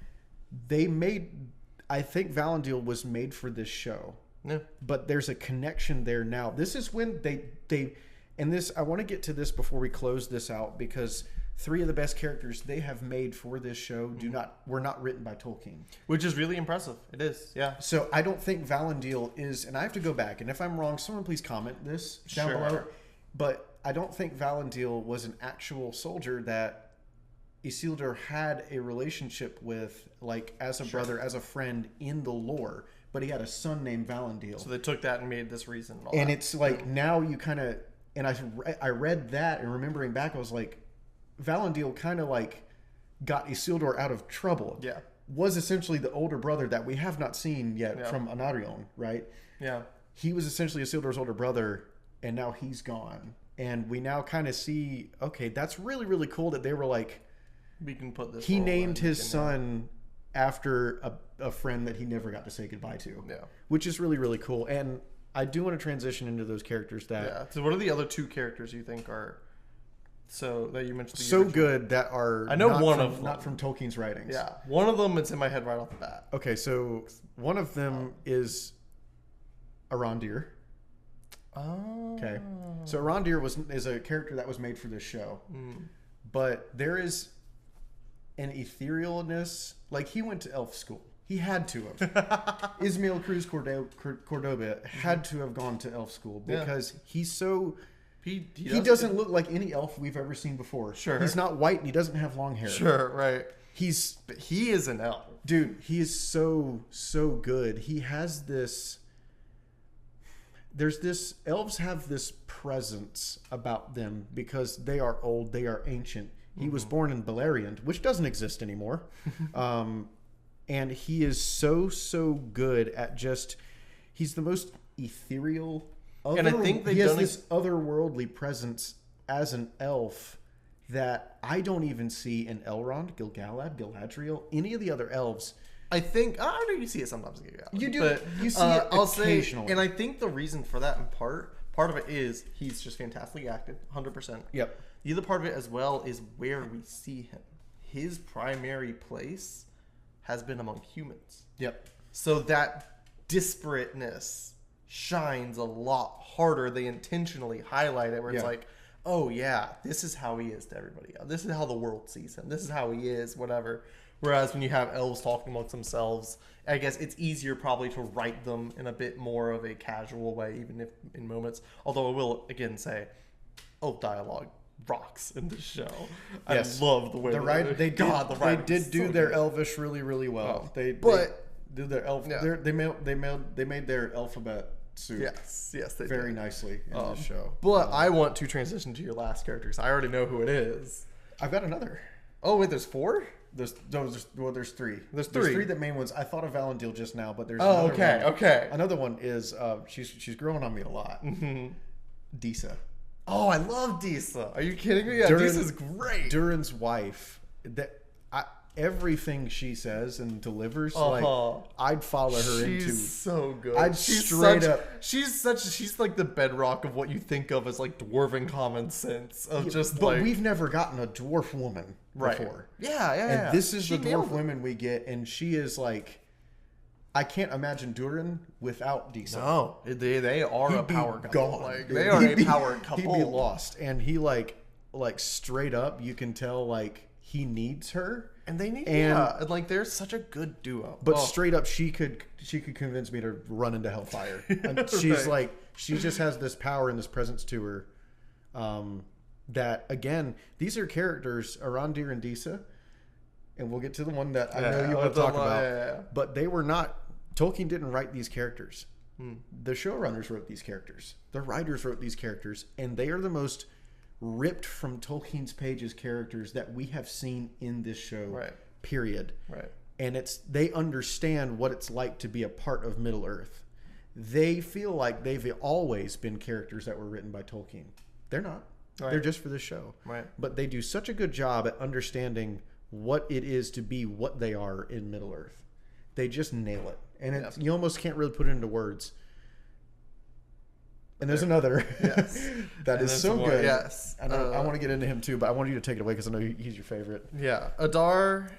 [SPEAKER 2] I think Elendil was made for this show.
[SPEAKER 1] Yeah.
[SPEAKER 2] But there's a connection there now. This is when I want to get to this before we close this out, because 3 of the best characters they have made for this show were not written by Tolkien.
[SPEAKER 1] Which is really impressive. It is, yeah.
[SPEAKER 2] So I don't think Elendil is, and I have to go back, and if I'm wrong, someone please comment this down below. But I don't think Elendil was an actual soldier that Isildur had a relationship with, like as a brother, as a friend in the lore. But he had a son named Elendil.
[SPEAKER 1] So they took that and made this reason.
[SPEAKER 2] And it's like now you kind of, and I read that, and remembering back, I was like, Elendil kind of like got Isildur out of trouble.
[SPEAKER 1] Yeah.
[SPEAKER 2] Was essentially the older brother that we have not seen yet from Anarion, right?
[SPEAKER 1] Yeah.
[SPEAKER 2] He was essentially Isildur's older brother, and now he's gone. And we now kind of see, okay, that's really, really cool that they were like,
[SPEAKER 1] we can put this.
[SPEAKER 2] He named his son after a friend that he never got to say goodbye to.
[SPEAKER 1] Yeah.
[SPEAKER 2] Which is really, really cool. And I do want to transition into those characters that.
[SPEAKER 1] Yeah. So what are the other 2 characters you think are that you mentioned?
[SPEAKER 2] So good that are.
[SPEAKER 1] I know one of them.
[SPEAKER 2] Not from Tolkien's writings.
[SPEAKER 1] Yeah. One of them is in my head right off the bat.
[SPEAKER 2] Okay, so one of them is Arondir.
[SPEAKER 1] Oh.
[SPEAKER 2] Okay. So Arondir is a character that was made for this show. But there is an etherealness. Like, he went to elf school. He had to have. Ismail Cruz Cordoba had to have gone to elf school because he's so
[SPEAKER 1] He
[SPEAKER 2] doesn't look like any elf we've ever seen before.
[SPEAKER 1] Sure.
[SPEAKER 2] He's not white and he doesn't have long hair.
[SPEAKER 1] Sure, right.
[SPEAKER 2] But
[SPEAKER 1] he is an elf.
[SPEAKER 2] Dude, he is so good. He has this... Elves have this presence about them because they are old, they are ancient. He was born in Beleriand, which doesn't exist anymore. And he is so good at just... He's the most ethereal...
[SPEAKER 1] And I think
[SPEAKER 2] he has this otherworldly presence as an elf that I don't even see in Elrond, Gil-galad, Galadriel, any of the other elves.
[SPEAKER 1] I think I know you see it sometimes in Gil-galad.
[SPEAKER 2] You do.
[SPEAKER 1] But,
[SPEAKER 2] you see it occasionally.
[SPEAKER 1] And I think the reason for that in part of it is he's just fantastically acted, 100%.
[SPEAKER 2] Yep.
[SPEAKER 1] The other part of it as well is where we see him. His primary place has been among humans.
[SPEAKER 2] Yep.
[SPEAKER 1] So that disparateness shines a lot harder. They intentionally highlight it where it's like, oh yeah, this is how he is to everybody else. This is how the world sees him. This is how he is, whatever. Whereas when you have elves talking amongst themselves, I guess it's easier probably to write them in a bit more of a casual way, even if in moments. Although I will again say, elf dialogue rocks in this show.
[SPEAKER 2] Yes.
[SPEAKER 1] I love the way
[SPEAKER 2] they did do their elvish really well. They did their elf. Yeah. They made their alphabet suit.
[SPEAKER 1] Yes, they
[SPEAKER 2] very
[SPEAKER 1] did.
[SPEAKER 2] nicely in this show.
[SPEAKER 1] But I want to transition to your last character because I already know who it is.
[SPEAKER 2] I've got another.
[SPEAKER 1] Oh wait, there's 4?
[SPEAKER 2] There's 3. There's 3 that main ones. I thought of Elendil just now, but there's another one.
[SPEAKER 1] Okay.
[SPEAKER 2] Another one is she's growing on me a lot. Disa.
[SPEAKER 1] Oh, I love Disa. Are you kidding me? Yeah, Disa's great.
[SPEAKER 2] Durin's wife. Everything she says and delivers, like I'd follow her into.
[SPEAKER 1] She's so good.
[SPEAKER 2] She's
[SPEAKER 1] like the bedrock of what you think of as like dwarven common sense of
[SPEAKER 2] But we've never gotten a dwarf woman before.
[SPEAKER 1] Yeah.
[SPEAKER 2] And this is the dwarf women we get, and she is like, I can't imagine Durin without Disa.
[SPEAKER 1] No, they are a power couple.
[SPEAKER 2] Gone.
[SPEAKER 1] Like, they are a power couple.
[SPEAKER 2] He'd be lost, and he like straight up, you can tell like he needs her.
[SPEAKER 1] And they need, like they're such a good duo.
[SPEAKER 2] But straight up, she could convince me to run into hellfire. And she's like, she just has this power and this presence to her. That again, these are characters, Arondir and Disa, and we'll get to the one that I know you want to talk about.
[SPEAKER 1] Yeah.
[SPEAKER 2] But they were not. Tolkien didn't write these characters. The showrunners wrote these characters. The writers wrote these characters, and they are the most ripped from Tolkien's pages characters that we have seen in this show.
[SPEAKER 1] Right.
[SPEAKER 2] Period.
[SPEAKER 1] Right.
[SPEAKER 2] And they understand what it's like to be a part of Middle Earth. They feel like they've always been characters that were written by Tolkien. They're not. Right. They're just for this show.
[SPEAKER 1] Right.
[SPEAKER 2] But they do such a good job at understanding what it is to be what they are in Middle Earth. They just nail it. And you almost can't really put it into words. And there's another that is so good.
[SPEAKER 1] Yes.
[SPEAKER 2] And I want to get into him too, but I want you to take it away because I know he's your favorite.
[SPEAKER 1] Yeah. Adar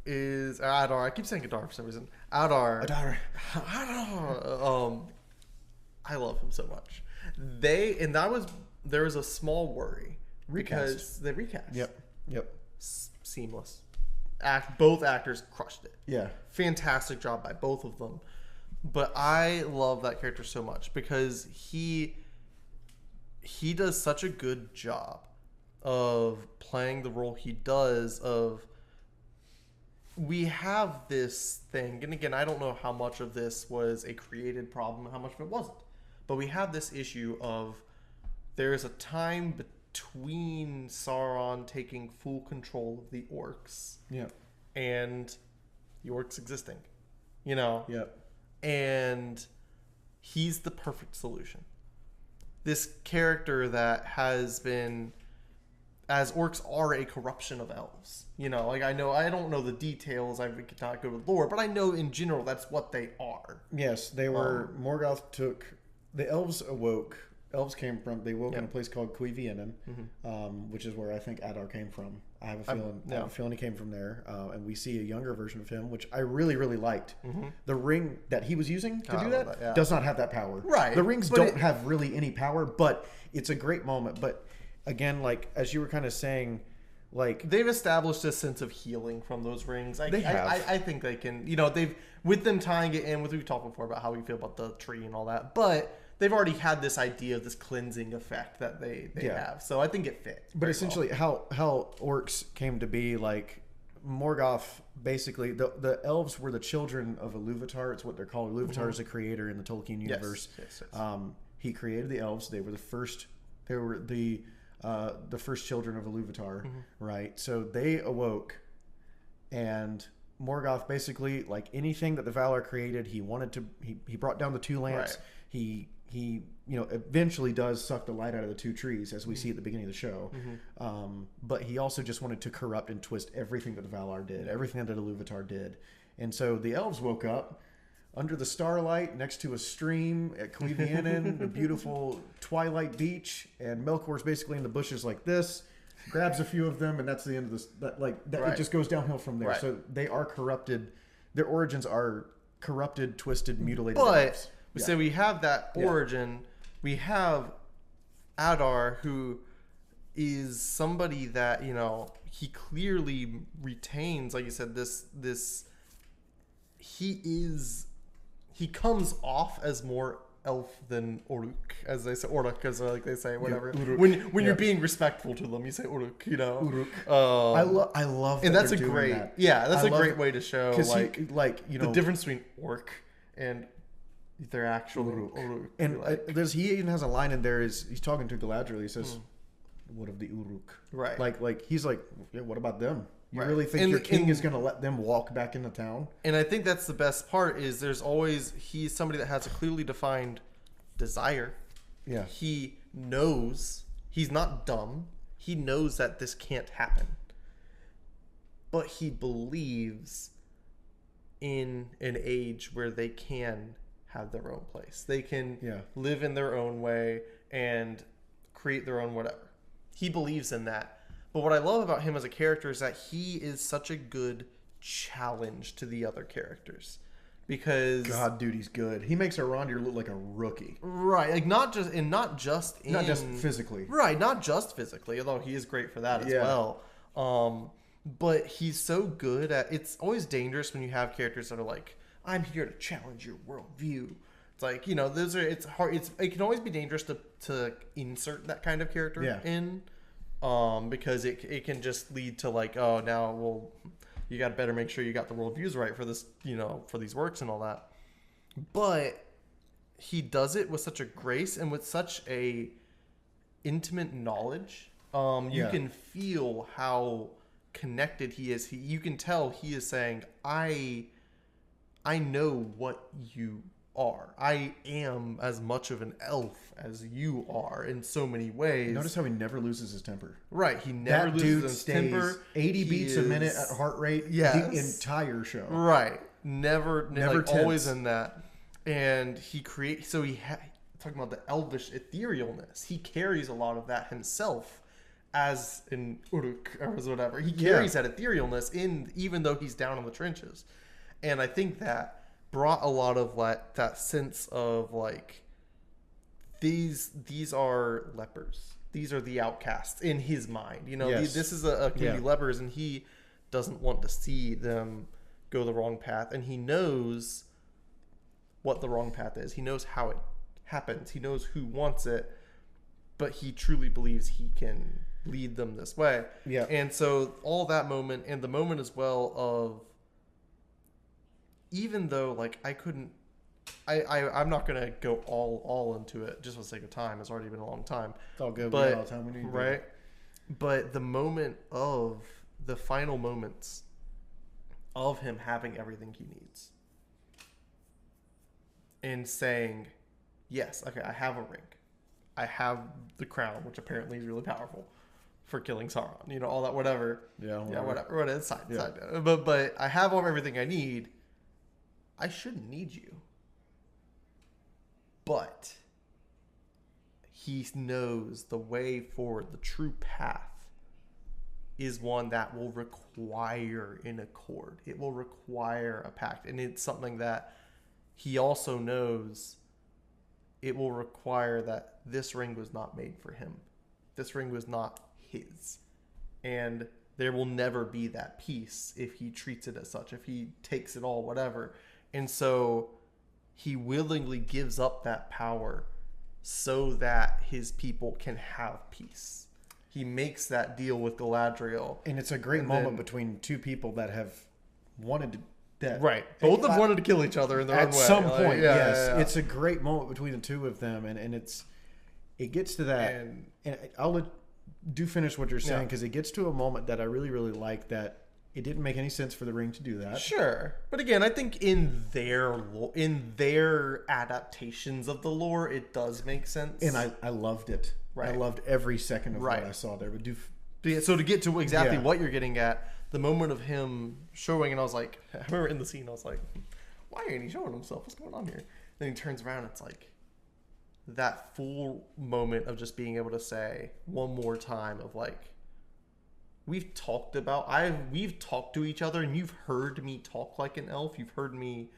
[SPEAKER 1] is... Adar. I keep saying Adar for some reason. Adar. I love him so much. There was a small worry. Because they recast.
[SPEAKER 2] Yep.
[SPEAKER 1] Seamless. Both actors crushed it.
[SPEAKER 2] Yeah.
[SPEAKER 1] Fantastic job by both of them. But I love that character so much because he does such a good job of playing the role he does of we have this thing, and again, I don't know how much of this was a created problem and how much of it wasn't. But we have this issue of there is a time between Sauron taking full control of the orcs and the orcs existing.
[SPEAKER 2] Yep.
[SPEAKER 1] And he's the perfect solution. This character that has been, as orcs are a corruption of elves. I don't know the details. I could not go to lore, but I know in general that's what they are.
[SPEAKER 2] Yes, they were. Morgoth took the elves awoke. They woke in a place called Cuivianen, which is where I think Adar came from. I have a feeling he came from there, and we see a younger version of him, which I really, really liked. The ring that he was using to do that does not have that power.
[SPEAKER 1] Right.
[SPEAKER 2] The rings don't have really any power, but it's a great moment. But again, like as you were kind of saying, like
[SPEAKER 1] they've established a sense of healing from those rings. I think they can. They've with them tying it in with we've talked before about how we feel about the tree and all that, but they've already had this idea of this cleansing effect that they have. So I think it fit.
[SPEAKER 2] But essentially, how orcs came to be, like, Morgoth, basically, the elves were the children of Iluvatar. It's what they're called. Iluvatar is a creator in the Tolkien universe.
[SPEAKER 1] Yes.
[SPEAKER 2] He created the elves. They were the first. They were the first children of Iluvatar, right? So they awoke, and Morgoth basically, like anything that the Valar created, he wanted to. He brought down the two lamps. Right. He eventually does suck the light out of the two trees, as we see at the beginning of the show. But he also just wanted to corrupt and twist everything that the Valar did, everything that Iluvatar did. And so the elves woke up under the starlight next to a stream at Cuivianen, the beautiful twilight beach, and Melkor's basically in the bushes like this, grabs a few of them, and that's the end of this. It just goes downhill from there. Right. So they are corrupted. Their origins are corrupted, twisted, mutilated elves.
[SPEAKER 1] So we have that origin. We have Adar, who is somebody that, he clearly retains, like you said, he comes off as more elf than Uruk, as they say, Uruk, as like they say, whatever. Yeah, when you're being respectful to them, you say Uruk,
[SPEAKER 2] Uruk. I love that,
[SPEAKER 1] and that's a great, that's a great way to show,
[SPEAKER 2] the
[SPEAKER 1] difference between orc and their actual Uruk.
[SPEAKER 2] And he even has a line in there. He's talking to Galadriel. He says, "What of the Uruk?"
[SPEAKER 1] Right.
[SPEAKER 2] Like he's like, yeah, what about them? You really think your king is going to let them walk back into town?
[SPEAKER 1] And I think that's the best part. Is he's somebody that has a clearly defined desire.
[SPEAKER 2] Yeah.
[SPEAKER 1] He knows, he's not dumb. He knows that this can't happen. But he believes in an age where they can have their own place. They can live in their own way and create their own whatever. He believes in that. But what I love about him as a character is that he is such a good challenge to the other characters. Because
[SPEAKER 2] God, dude, he's good. He makes Arondir look like a rookie.
[SPEAKER 1] Right. Like not just
[SPEAKER 2] physically.
[SPEAKER 1] Right, not just physically, although he is great for that as well. But he's so good at, it's always dangerous when you have characters that are like, I'm here to challenge your worldview. It's like, it's hard. It can always be dangerous to insert that kind of character in, because it can just lead to like, oh, now, well, you got to better make sure you got the worldviews right for this, for these works and all that. But he does it with such a grace and with such a intimate knowledge. You can feel how connected he is. You can tell he is saying, I know what you are. I am as much of an elf as you are in so many ways.
[SPEAKER 2] Notice how he never loses his temper.
[SPEAKER 1] Right. He never loses his temper.
[SPEAKER 2] 80 beats a minute at heart rate the entire show.
[SPEAKER 1] Right. Never like, always in that. And he creates, talking about the elvish etherealness. He carries a lot of that himself as an Uruk or whatever. He carries that etherealness even though he's down in the trenches. And I think that brought a lot of that sense of like, these are lepers. These are the outcasts in his mind. This is a community of lepers, and he doesn't want to see them go the wrong path. And he knows what the wrong path is. He knows how it happens. He knows who wants it, but he truly believes he can lead them this way.
[SPEAKER 2] Yeah.
[SPEAKER 1] And so all that moment, and the moment as well of, even though like I'm not gonna go all into it just for the sake of time. It's already been a long time.
[SPEAKER 2] It's all good.
[SPEAKER 1] But,
[SPEAKER 2] we got all the time we need.
[SPEAKER 1] Right. But the final moments of him having everything he needs and saying, yes, okay, I have a ring. I have the crown, which apparently is really powerful for killing Sauron. All that, whatever.
[SPEAKER 2] Yeah,
[SPEAKER 1] whatever. It's side. But I have everything I need. I shouldn't need you. But he knows the way forward, the true path, is one that will require an accord. It will require a pact. And it's something that he also knows it will require that this ring was not made for him. This ring was not his. And there will never be that peace if he treats it as such, if he takes it all, whatever. And so he willingly gives up that power so that his people can have peace. He makes that deal with Galadriel.
[SPEAKER 2] And it's a great moment between two people that have wanted to...
[SPEAKER 1] Right. Both have wanted to kill each other in their own way.
[SPEAKER 2] At some point, yes.
[SPEAKER 1] Yeah.
[SPEAKER 2] It's a great moment between the two of them. And it gets to that. And I'll do finish what you're saying, because it gets to a moment that I really, really like, that it didn't make any sense for the ring to do that.
[SPEAKER 1] Sure. But again, I think in their adaptations of the lore, it does make sense.
[SPEAKER 2] And I loved it. Right. I loved every second of what I saw there. But
[SPEAKER 1] so to get to exactly what you're getting at, the moment of him showing, and I was like, I remember in the scene, I was like, why ain't he showing himself? What's going on here? Then he turns around, and it's like that full moment of just being able to say one more time of like, we've talked to each other, and you've heard me talk like an elf. You've heard me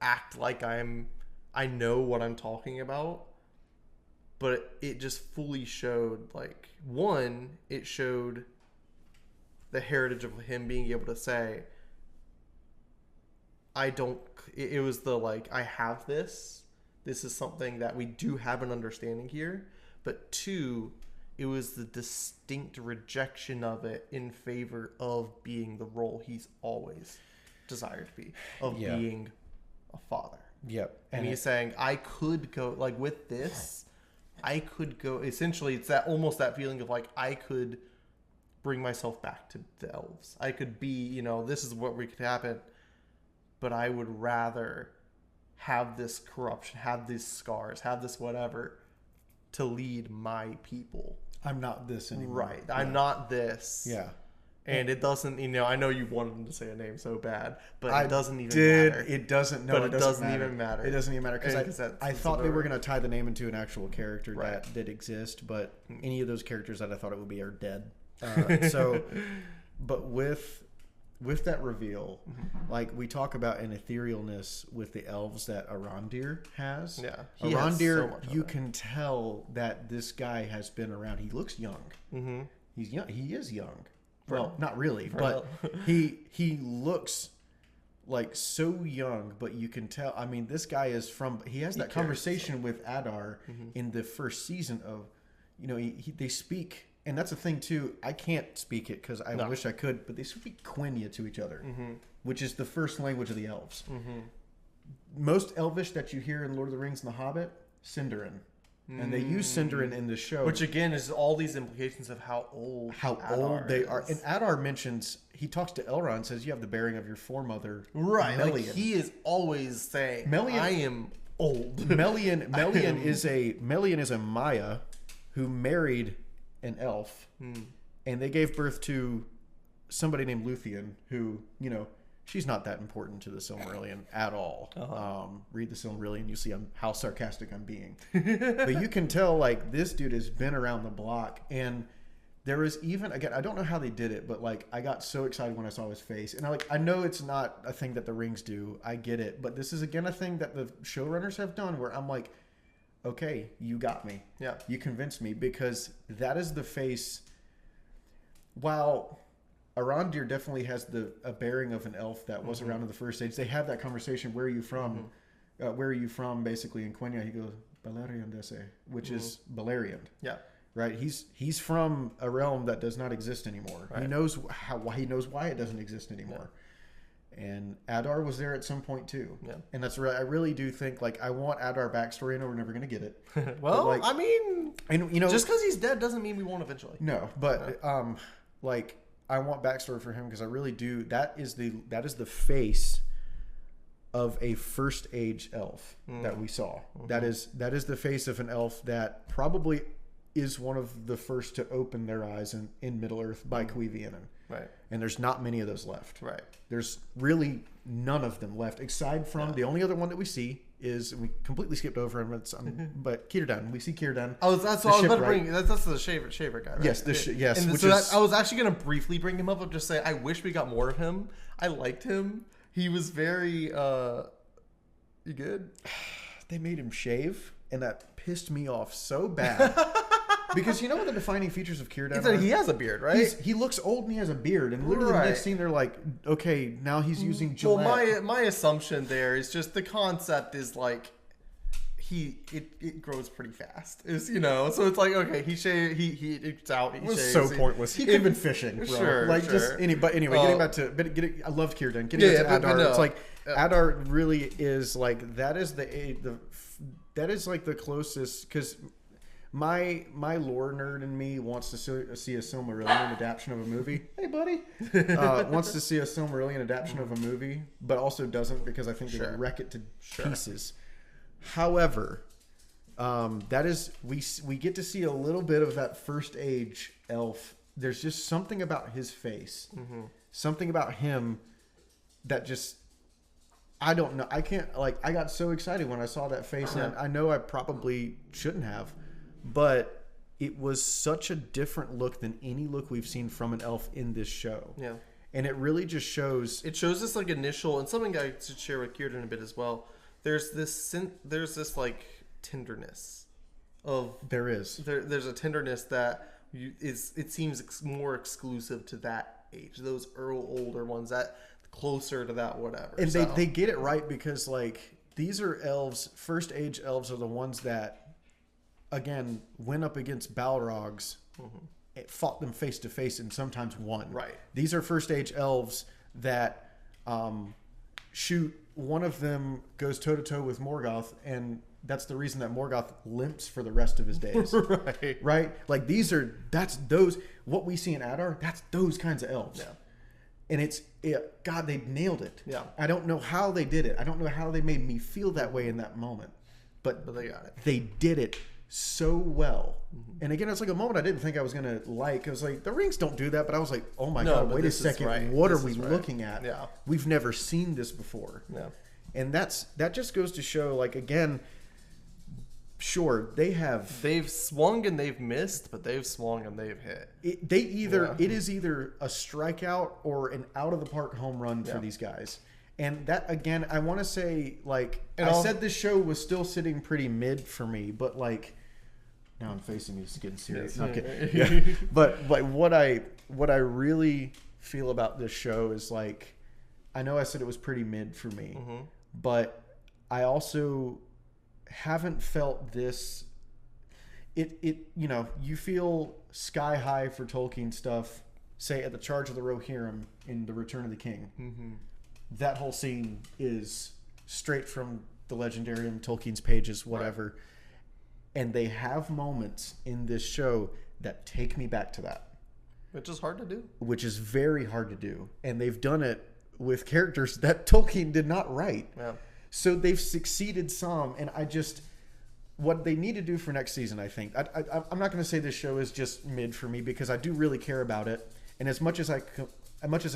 [SPEAKER 1] act like I know what I'm talking about. But it just fully showed, like, one, it showed the heritage of him being able to say, it was the, like, I have this. This is something that we do have an understanding here. But two, it was the distinct rejection of it in favor of being the role he's always desired to be, of being a father.
[SPEAKER 2] Yep.
[SPEAKER 1] And he's saying, I could go, like, with this, I could go, essentially, it's that almost that feeling of like, I could bring myself back to the elves. I could be, this is what we could happen, but I would rather have this corruption, have these scars, have this whatever to lead my people.
[SPEAKER 2] I'm not this anymore.
[SPEAKER 1] Right. Yeah. I'm not this.
[SPEAKER 2] Yeah.
[SPEAKER 1] And it doesn't, I know you wanted him to say a name so bad, but it doesn't even matter.
[SPEAKER 2] It doesn't. No,
[SPEAKER 1] but it doesn't even matter.
[SPEAKER 2] It doesn't even matter, because I thought they were going to tie the name into an actual character that did exist, but any of those characters that I thought it would be are dead. But with that reveal, like we talk about an etherealness with the elves that Arondir has.
[SPEAKER 1] Yeah,
[SPEAKER 2] Arondir, you can tell that this guy has been around. He looks young.
[SPEAKER 1] Mm-hmm.
[SPEAKER 2] He's young. He is young. Well, not really, but he looks like so young, but you can tell. I mean, this guy is he has that conversation with Adar in the first season of, they speak, and that's a thing too. I can't speak it because I wish I could, but they speak Quenya to each other, which is the first language of the elves. Most Elvish that you hear in Lord of the Rings and The Hobbit, Sindarin. And they use Sindarin in the show.
[SPEAKER 1] Which, again, is all these implications of how old
[SPEAKER 2] they are. And Adar mentions, he talks to Elrond and says, you have the bearing of your foremother.
[SPEAKER 1] Right. Like, he is always saying, I am old.
[SPEAKER 2] Melian is a Maya who married an elf. And they gave birth to somebody named Luthien, who, she's not that important to the Silmarillion at all. Read the Silmarillion, you see how sarcastic I'm being. But you can tell, like, this dude has been around the block. And there is even, again, I don't know how they did it, but, like, I got so excited when I saw his face. And I know it's not a thing that the rings do. I get it. But this is, again, a thing that the showrunners have done where I'm like, okay, you got me.
[SPEAKER 1] Yeah.
[SPEAKER 2] You convinced me, because that is the face. While Arondir definitely has a bearing of an elf that was around in the first age. They have that conversation. Where are you from? Where are you from? Basically, in Quenya, he goes Balerion Dese, which is Balerion.
[SPEAKER 1] Yeah,
[SPEAKER 2] right. He's from a realm that does not exist anymore. Right. He knows why it doesn't exist anymore. Yeah. And Adar was there at some point too. Yeah, and that's right. I really do think, like, I want Adar backstory. I know we're never going to get it.
[SPEAKER 1] Well, like, I mean,
[SPEAKER 2] and
[SPEAKER 1] just because he's dead doesn't mean we won't eventually.
[SPEAKER 2] No, but like, I want backstory for him, because I really do. That is the face of a first age elf that we saw. That is the face of an elf that probably is one of the first to open their eyes in Middle Earth by Cuivianen.
[SPEAKER 1] Right.
[SPEAKER 2] And there's not many of those left.
[SPEAKER 1] Right.
[SPEAKER 2] There's really none of them left, aside from the only other one that we see is, we completely skipped over him, but Círdan. We see Círdan.
[SPEAKER 1] Oh, that's what I was about to bring. That's the shaver guy, right?
[SPEAKER 2] Yes, yes.
[SPEAKER 1] And I was actually going to briefly bring him up and just say, I wish we got more of him. I liked him. He was very, you good?
[SPEAKER 2] They made him shave, and that pissed me off so bad. Because you know what the defining features of Círdan are?
[SPEAKER 1] He has a beard, right?
[SPEAKER 2] He looks old and he has a beard. And literally the next scene, they're like, okay, now he's using Gillette.
[SPEAKER 1] Well, my assumption there is just the concept is like, it grows pretty fast. Is so it's like okay, it's out.
[SPEAKER 2] It was so pointless. He could have been fishing, bro.
[SPEAKER 1] Sure,
[SPEAKER 2] but anyway, getting back to I loved Círdan. Getting back to Adar, it's like Adar really is like that is that is like the closest because. My lore nerd in me wants to see a Silmarillion adaptation of a movie. Hey, buddy. Wants to see a Silmarillion adaptation of a movie, but also doesn't because I think they would wreck it to pieces. However, that is we get to see a little bit of that first age elf. There's just something about his face, something about him that just. I don't know. I can't I got so excited when I saw that face, and I know I probably shouldn't have. But it was such a different look than any look we've seen from an elf in this show. Yeah. And it really just shows... It shows this,
[SPEAKER 1] initial... And something I should share with Círdan a bit as well. There's this tenderness of...
[SPEAKER 2] There is.
[SPEAKER 1] There's a tenderness that it seems more exclusive to that age. Those older ones, that closer to that whatever.
[SPEAKER 2] And they get it right because, these are elves... First age elves are the ones that... Again, went up against Balrogs, it fought them face to face, and sometimes won.
[SPEAKER 1] Right.
[SPEAKER 2] These are first age elves that shoot. One of them goes toe to toe with Morgoth, and that's the reason that Morgoth limps for the rest of his days. Right. Like that's those what we see in Adar. That's those kinds of elves. Yeah. And God, they nailed it.
[SPEAKER 1] Yeah.
[SPEAKER 2] I don't know how they did it. I don't know how they made me feel that way in that moment, but
[SPEAKER 1] they got it.
[SPEAKER 2] They did it. So well. And again, it's like a moment I didn't think I was going to like. I was like, the rings don't do that. But I was like, oh my God, wait a second. What are we looking at?
[SPEAKER 1] Yeah.
[SPEAKER 2] We've never seen this before.
[SPEAKER 1] Yeah.
[SPEAKER 2] And that just goes to show, again, sure, they've
[SPEAKER 1] swung and they've missed, but they've swung and they've hit.
[SPEAKER 2] It is either a strikeout or an out of the park home run for these guys. And that, again, I want to say, I said this show was still sitting pretty mid for me, but now I'm facing you, it's getting serious. Yeah. But what I really feel about this show is I know I said it was pretty mid for me, but I also haven't felt this. You feel sky high for Tolkien stuff. Say at the Charge of the Rohirrim in The Return of the King, that whole scene is straight from the Legendarium, Tolkien's pages, whatever. Right. And they have moments in this show that take me back to that.
[SPEAKER 1] Which is hard to do.
[SPEAKER 2] Which is very hard to do. And they've done it with characters that Tolkien did not write.
[SPEAKER 1] Yeah.
[SPEAKER 2] So they've succeeded some. And what they need to do for next season, I think. I'm not going to say this show is just mid for me because I do really care about it. And as much as I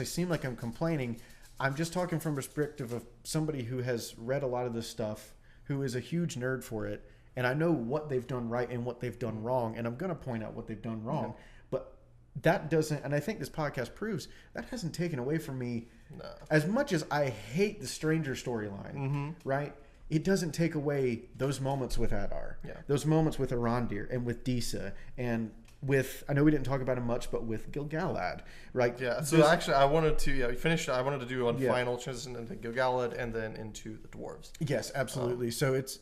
[SPEAKER 2] seem like I'm complaining, I'm just talking from perspective of somebody who has read a lot of this stuff, who is a huge nerd for it. And I know what they've done right and what they've done wrong. And I'm going to point out what they've done wrong. But that doesn't, and I think this podcast proves, that hasn't taken away from me. No. As much as I hate the Stranger storyline, right? It doesn't take away those moments with Adar. Yeah. Those moments with Arondir and with Disa and with, I know we didn't talk about him much, but with Gil-galad, right?
[SPEAKER 1] Yeah. So actually, I wanted to finish. I wanted to do one final transition into Gil-galad and then into the dwarves.
[SPEAKER 2] Yes, absolutely. So it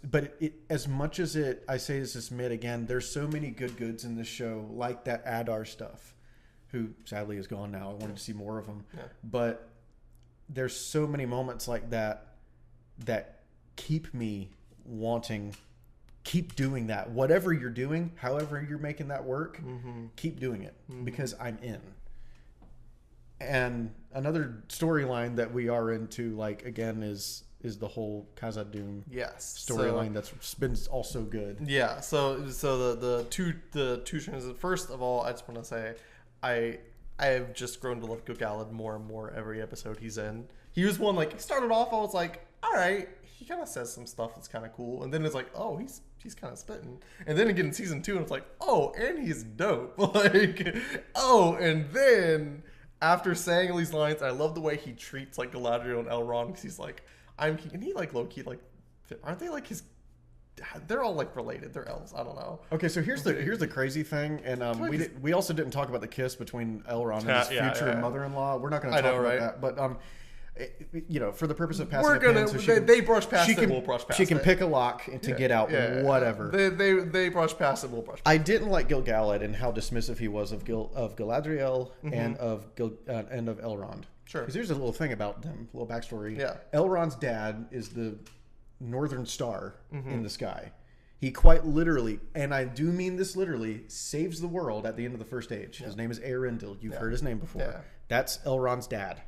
[SPEAKER 2] as much as I say this is mid again. There's so many goods in this show, like that Adar stuff, who sadly is gone now. I wanted to see more of him, but there's so many moments like that keep me wanting. Keep doing that. Whatever you're doing, however you're making that work, keep doing it because I'm in. And another storyline that we are into, again, is the whole Khazad-dum storyline that's been also good.
[SPEAKER 1] Yeah. So the two trends. First of all, I just want to say I have just grown to love Gil-galad more and more every episode he's in. He was one he started off. I was like, all right. He kind of says some stuff that's kind of cool, and then it's like, oh, he's kind of spitting, and then again in season 2, and it's like, oh, and he's dope, and then after saying all these lines, I love the way he treats Galadriel and Elrond because he's like, I'm king, and he low key aren't they his? They're all related. They're elves. I don't know.
[SPEAKER 2] Okay, so here's the crazy thing, and we also didn't talk about the kiss between Elrond and his future mother-in-law. We're not going to talk about that, but you know, for the purpose of passing
[SPEAKER 1] We're gonna. They brush past it. We'll brush past it.
[SPEAKER 2] She can pick a lock to get out. Whatever.
[SPEAKER 1] They brush past it. We'll brush. Past
[SPEAKER 2] I didn't like Gil-galad and how dismissive he was of Galadriel and of Elrond.
[SPEAKER 1] Sure.
[SPEAKER 2] Because here's a little thing about them. A little backstory.
[SPEAKER 1] Yeah.
[SPEAKER 2] Elrond's dad is the northern star in the sky. He quite literally, and I do mean this literally, saves the world at the end of the First Age. His name is Elendil. You've heard his name before.
[SPEAKER 1] Yeah.
[SPEAKER 2] That's Elrond's dad.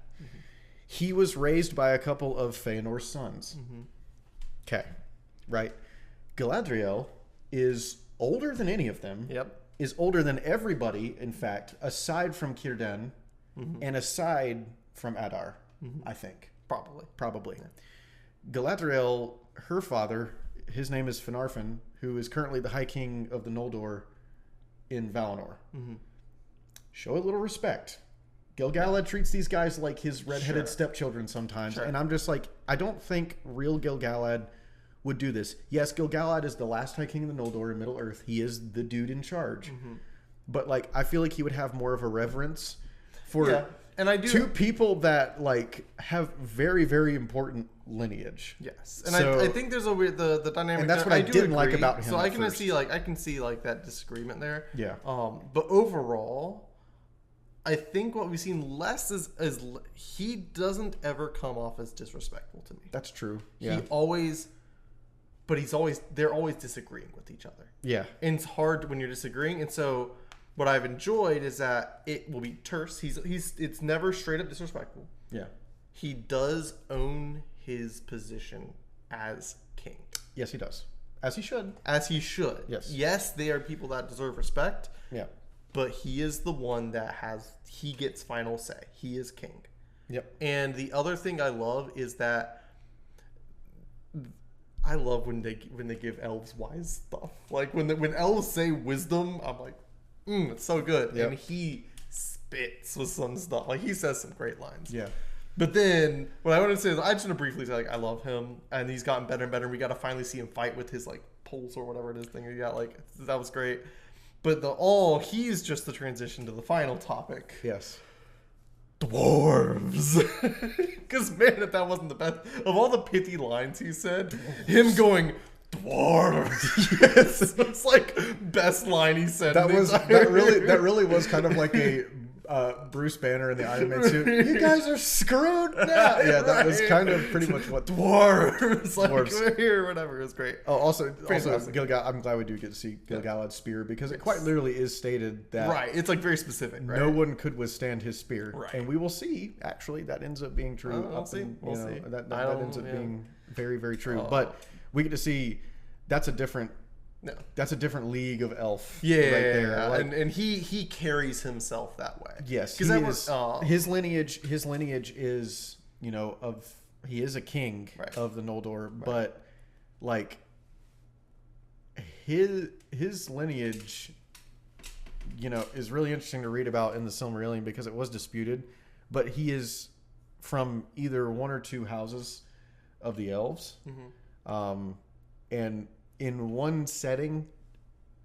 [SPEAKER 2] He was raised by a couple of Feanor's sons. Okay. Right. Galadriel is older than any of them.
[SPEAKER 1] Yep.
[SPEAKER 2] Is older than everybody, in fact, aside from Círdan and aside from Adar, I think. Probably. Yeah. Galadriel, her father, his name is Finarfin, who is currently the High King of the Noldor in Valinor. Show a little respect. Gil-galad treats these guys like his redheaded stepchildren sometimes. And I'm just like, I don't think real Gil-galad would do this. Yes, Gil-galad is the last High King of the Noldor in Middle-earth. He is the dude in charge. But, like, I feel like he would have more of a reverence for
[SPEAKER 1] and I do,
[SPEAKER 2] two people that, like, have very, very important lineage.
[SPEAKER 1] Yes. And so, I think there's a weird, the dynamic.
[SPEAKER 2] And that's what I didn't like about him.
[SPEAKER 1] So I can see, like, that disagreement there.
[SPEAKER 2] Yeah.
[SPEAKER 1] But overall, I think what we've seen less is he doesn't ever come off as disrespectful to me.
[SPEAKER 2] That's true. Yeah.
[SPEAKER 1] They're always disagreeing with each other.
[SPEAKER 2] Yeah.
[SPEAKER 1] And it's hard when you're disagreeing. And so what I've enjoyed is that it will be terse. It's never straight up disrespectful.
[SPEAKER 2] Yeah.
[SPEAKER 1] He does own his position as king.
[SPEAKER 2] Yes, he does. As he should.
[SPEAKER 1] Yes. Yes, they are people that deserve respect.
[SPEAKER 2] Yeah.
[SPEAKER 1] But he is the one that he gets final say. He is king.
[SPEAKER 2] Yep.
[SPEAKER 1] And the other thing I love is that I love when they give elves wise stuff. Like when elves say wisdom, I'm like, it's so good. Yep. And he spits with some stuff. Like he says some great lines.
[SPEAKER 2] Yeah.
[SPEAKER 1] But then what I want to say is I just want to briefly say, like, I love him and he's gotten better and better. And we got to finally see him fight with his like pulse or whatever it is thing he got. Like that was great. But he's just the transition to the final topic.
[SPEAKER 2] Yes.
[SPEAKER 1] Dwarves. Because, man, if that wasn't the best. Of all the pithy lines he said, him going, dwarves. Yes. It's like best line he said.
[SPEAKER 2] That really was kind of like a Bruce Banner in the Iron Man suit. You guys are screwed now. Yeah, that was kind of pretty much what
[SPEAKER 1] dwarves. Like, we're here, whatever. It was great.
[SPEAKER 2] Oh, also Gil-galad, I'm glad we do get to see Gil-galad's spear because it quite literally is stated that
[SPEAKER 1] it's like very specific. Right?
[SPEAKER 2] No one could withstand his spear,
[SPEAKER 1] right.
[SPEAKER 2] And we will see. Actually, that ends up being true.
[SPEAKER 1] We'll see.
[SPEAKER 2] That ends up being very, very true. But we get to see that's a different. No. That's a different league of elf.
[SPEAKER 1] Yeah, right there. Like, and he carries himself that way.
[SPEAKER 2] Yes, his lineage is, you know, he is a king of the Noldor, but like his lineage, you know, is really interesting to read about in the Silmarillion because it was disputed, but he is from either one or two houses of the elves, and in one setting,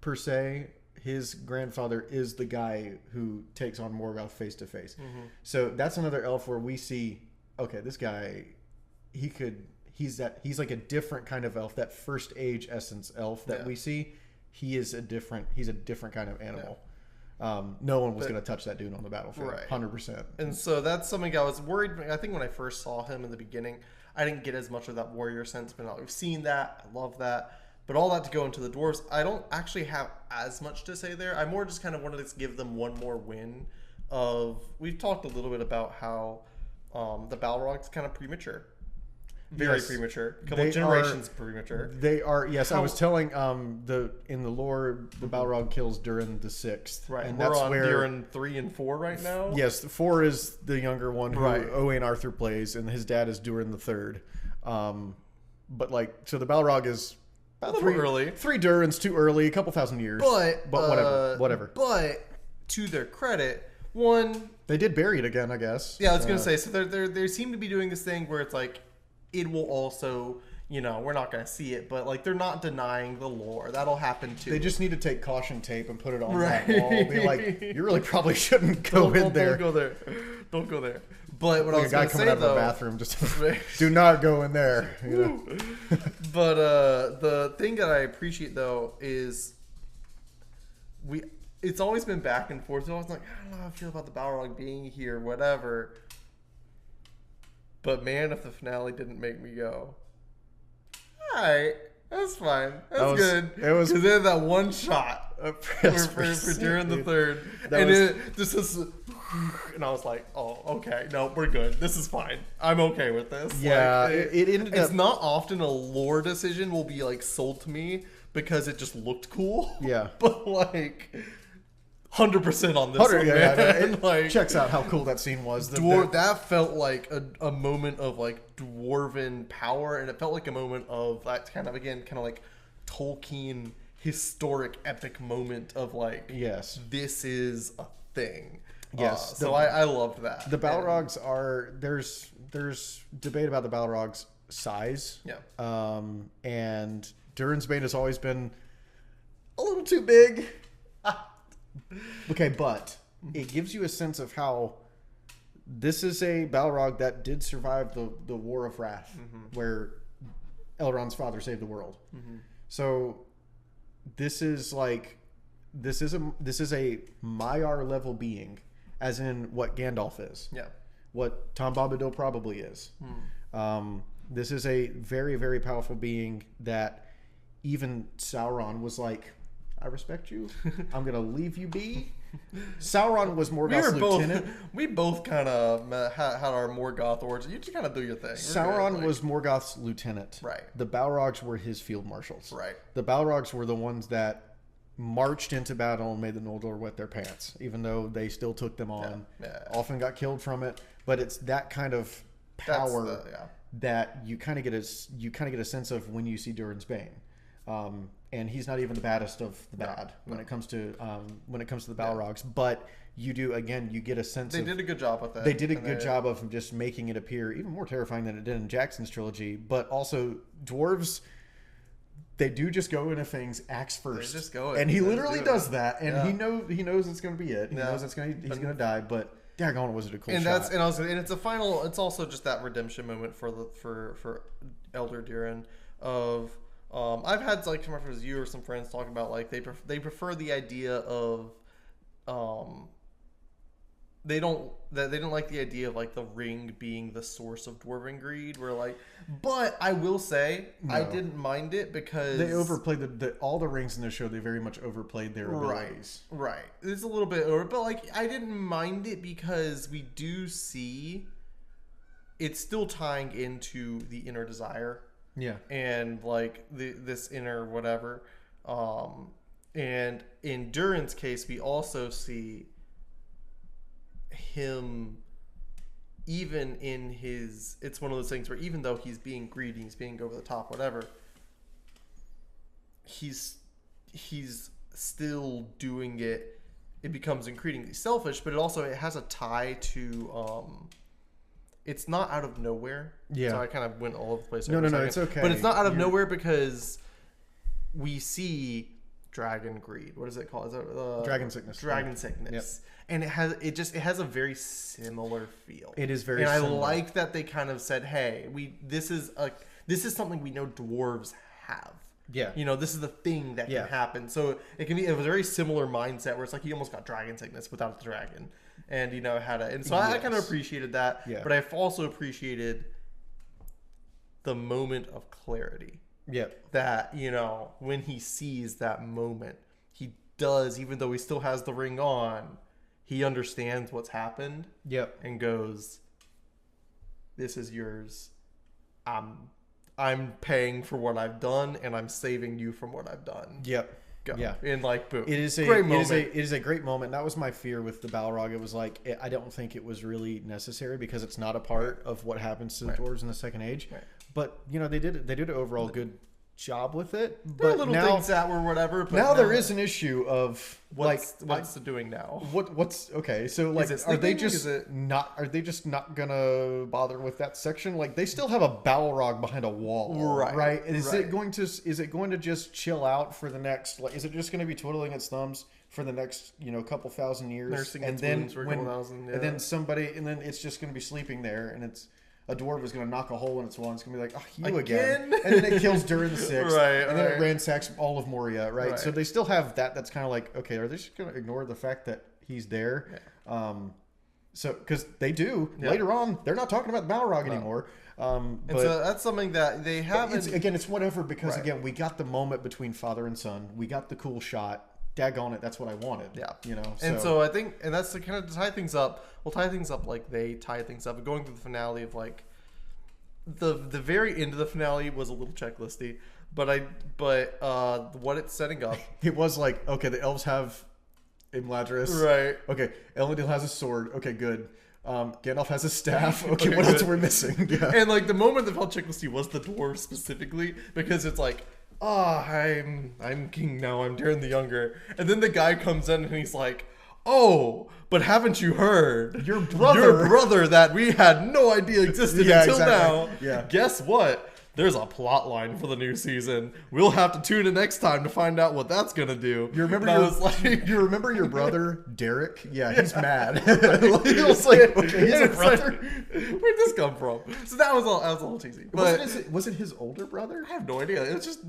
[SPEAKER 2] per se, his grandfather is the guy who takes on Morgoth face to face. So that's another elf where we see, okay, this guy, he's like a different kind of elf. That first age essence elf that we see, he's a different kind of animal. No one was going to touch that dude on the battlefield, 100%.
[SPEAKER 1] And so that's something I was worried. I think when I first saw him in the beginning, I didn't get as much of that warrior sense, but now we've seen that. I love that. But all that to go into the dwarves, I don't actually have as much to say there. I more just kind of wanted to give them one more win. We've talked a little bit about how the Balrog's kind of premature. Very premature. A couple generations premature.
[SPEAKER 2] They are, yes. I was telling in the lore, the Balrog kills Durin the Sixth.
[SPEAKER 1] Right. And we're on Durin 3 and 4 right now.
[SPEAKER 2] Yes, 4 is the younger one who Owain Arthur plays, and his dad is Durin the Third. But like, so the Balrog is about
[SPEAKER 1] early.
[SPEAKER 2] 3 Durins, too early, a couple thousand years. But whatever.
[SPEAKER 1] But to their credit, one,
[SPEAKER 2] they did bury it again, I guess.
[SPEAKER 1] Yeah, I was gonna say. So they seem to be doing this thing where it's like, it will also, you know, we're not going to see it, but like they're not denying the lore. That'll happen too.
[SPEAKER 2] They just need to take caution tape and put it on that wall. Be like, you really probably shouldn't go in there.
[SPEAKER 1] Don't go there. Don't go there. But what I
[SPEAKER 2] like a
[SPEAKER 1] was
[SPEAKER 2] guy
[SPEAKER 1] going to
[SPEAKER 2] coming
[SPEAKER 1] say,
[SPEAKER 2] out of
[SPEAKER 1] though,
[SPEAKER 2] a bathroom, just do not go in there. You know?
[SPEAKER 1] But the thing that I appreciate, though, is it's always been back and forth. It's always like, I don't know how I feel about the Balrog being here, whatever. But man, if the finale didn't make me go, all right, that's fine. That's good.
[SPEAKER 2] It was
[SPEAKER 1] because they had that one shot for during the third, and it just was, and I was like, oh, okay, no, we're good. This is fine. I'm okay with this.
[SPEAKER 2] Yeah,
[SPEAKER 1] like,
[SPEAKER 2] it ended
[SPEAKER 1] it's
[SPEAKER 2] up.
[SPEAKER 1] not often a lore decision will be like sold to me because it just looked cool.
[SPEAKER 2] Yeah,
[SPEAKER 1] but like. 100% on this one, man.
[SPEAKER 2] It
[SPEAKER 1] like,
[SPEAKER 2] checks out how cool that scene was.
[SPEAKER 1] That felt like a moment of like dwarven power, and it felt like a moment of that kind of like Tolkien historic epic moment of like,
[SPEAKER 2] yes,
[SPEAKER 1] this is a thing.
[SPEAKER 2] Yes,
[SPEAKER 1] so I loved that.
[SPEAKER 2] The Balrogs are there's debate about the Balrogs' size.
[SPEAKER 1] Yeah.
[SPEAKER 2] And Durin's Bane has always been a little too big. Okay, but it gives you a sense of how this is a Balrog that did survive the War of Wrath, where Elrond's father saved the world. So this is a Maiar level being, as in what Gandalf is.
[SPEAKER 1] Yeah.
[SPEAKER 2] What Tom Bombadil probably is. This is a very, very powerful being that even Sauron was like, I respect you. I'm going to leave you be. Sauron was Morgoth's lieutenant.
[SPEAKER 1] We both kind of had our Morgoth origin. You just kind of do your thing.
[SPEAKER 2] Sauron was Morgoth's lieutenant.
[SPEAKER 1] Right.
[SPEAKER 2] The Balrogs were his field marshals.
[SPEAKER 1] Right.
[SPEAKER 2] The Balrogs were the ones that marched into battle and made the Noldor wet their pants, even though they still took them on.
[SPEAKER 1] Yeah.
[SPEAKER 2] Often got killed from it. But it's that kind of power that you kind of get a sense of when you see Durin's Bane. And he's not even the baddest of the bad when it comes to the Balrogs. But you get a sense.
[SPEAKER 1] They did a good job with that.
[SPEAKER 2] They did a good job of just making it appear even more terrifying than it did in Jackson's trilogy. But also dwarves, they do just go into things axe first.
[SPEAKER 1] They just go,
[SPEAKER 2] and he literally does that, and he knows it's going to be it. He knows he's going to die, but. Daggone, was it a cool shot?
[SPEAKER 1] And it's a final. It's also just that redemption moment for Elder Durin of. I've had like some of you or some friends talk about like they prefer the idea of they don't like the idea of like the ring being the source of dwarven greed. Where like, but I will say I didn't mind it because
[SPEAKER 2] they overplayed all the rings in the show. They very much overplayed their abilities.
[SPEAKER 1] Right. It's a little bit over, but like I didn't mind it because we do see it's still tying into the inner desire.
[SPEAKER 2] Yeah. And
[SPEAKER 1] like this inner whatever. And in Durin's case, we also see him even in his, it's one of those things where even though he's being greedy, he's being over the top, whatever, he's still doing it. It becomes increasingly selfish, but it has a tie to, it's not out of nowhere.
[SPEAKER 2] Yeah.
[SPEAKER 1] So I kind of went all over the place.
[SPEAKER 2] No, it's okay.
[SPEAKER 1] But it's not out of nowhere because we see dragon greed. What is it called? Is it,
[SPEAKER 2] dragon sickness.
[SPEAKER 1] Dragon sickness. Yep. And it has a very similar feel.
[SPEAKER 2] It is very
[SPEAKER 1] similar.
[SPEAKER 2] And
[SPEAKER 1] I like that they kind of said, "Hey, this is something we know dwarves have."
[SPEAKER 2] Yeah.
[SPEAKER 1] You know, this is the thing that can happen. So it can be a very similar mindset where it's like he almost got dragon sickness without the dragon. And, you know, I kind of appreciated that. Yeah. But I've also appreciated the moment of clarity.
[SPEAKER 2] Yep.
[SPEAKER 1] That, you know, when he sees that moment, he does, even though he still has the ring on, he understands what's happened.
[SPEAKER 2] Yep.
[SPEAKER 1] And goes, this is yours. I'm paying for what I've done, and I'm saving you from what I've done.
[SPEAKER 2] Yep.
[SPEAKER 1] Go.
[SPEAKER 2] Yeah.
[SPEAKER 1] And like, boom.
[SPEAKER 2] It is a great moment. It is a great moment. That was my fear with the Balrog. It was like, I don't think it was really necessary because it's not a part of what happens to the dwarves in the Second Age. Right. But, you know, they did an overall good job with it.
[SPEAKER 1] There are
[SPEAKER 2] But
[SPEAKER 1] little things that were whatever. But
[SPEAKER 2] now there is an issue of
[SPEAKER 1] what's doing now?
[SPEAKER 2] What's okay? So like, are they just not gonna bother with that section? Like they still have a Balrog behind a wall, right? Is it going to just chill out for the next? Like, is it just going to be twiddling its thumbs for the next couple thousand years, and then and then it's just going to be sleeping there, and it's. A dwarf is going to knock a hole in its wall. It's going to be like, oh, you again. And then it kills Durin the Sixth. And then it ransacks all of Moria, right? So they still have that. That's kind of like, okay, are they just going to ignore the fact that he's there? Yeah. So, because they do. Yeah. Later on, they're not talking about the Balrog anymore.
[SPEAKER 1] And so that's something that they haven't...
[SPEAKER 2] It's whatever, because, again, we got the moment between father and son. We got the cool shot. Daggone it, that's what I wanted. Yeah.
[SPEAKER 1] And so I think, and that's the kind of to tie things up. We'll tie things up like they tie things up. Going through the finale of like the very end of the finale was a little checklisty, but what it's setting up.
[SPEAKER 2] It was like, okay, the elves have Imladris.
[SPEAKER 1] Right.
[SPEAKER 2] Okay, Elendil has a sword. Okay, good. Gandalf has a staff. Okay, what else are we missing? Yeah.
[SPEAKER 1] And like the moment that felt checklisty was the dwarves specifically, because it's like, I'm king now. I'm Durin the Younger. And then the guy comes in and he's like, oh, but haven't you heard? Your brother that we had no idea existed until now. Yeah. Guess what? There's a plot line for the new season. We'll have to tune in next time to find out what that's gonna do.
[SPEAKER 2] You remember your brother Derek? Yeah, he's mad. He was like, okay, he's a brother.
[SPEAKER 1] Where'd this come from? So that was a little cheesy. But
[SPEAKER 2] was it his older brother?
[SPEAKER 1] I have no idea. It was just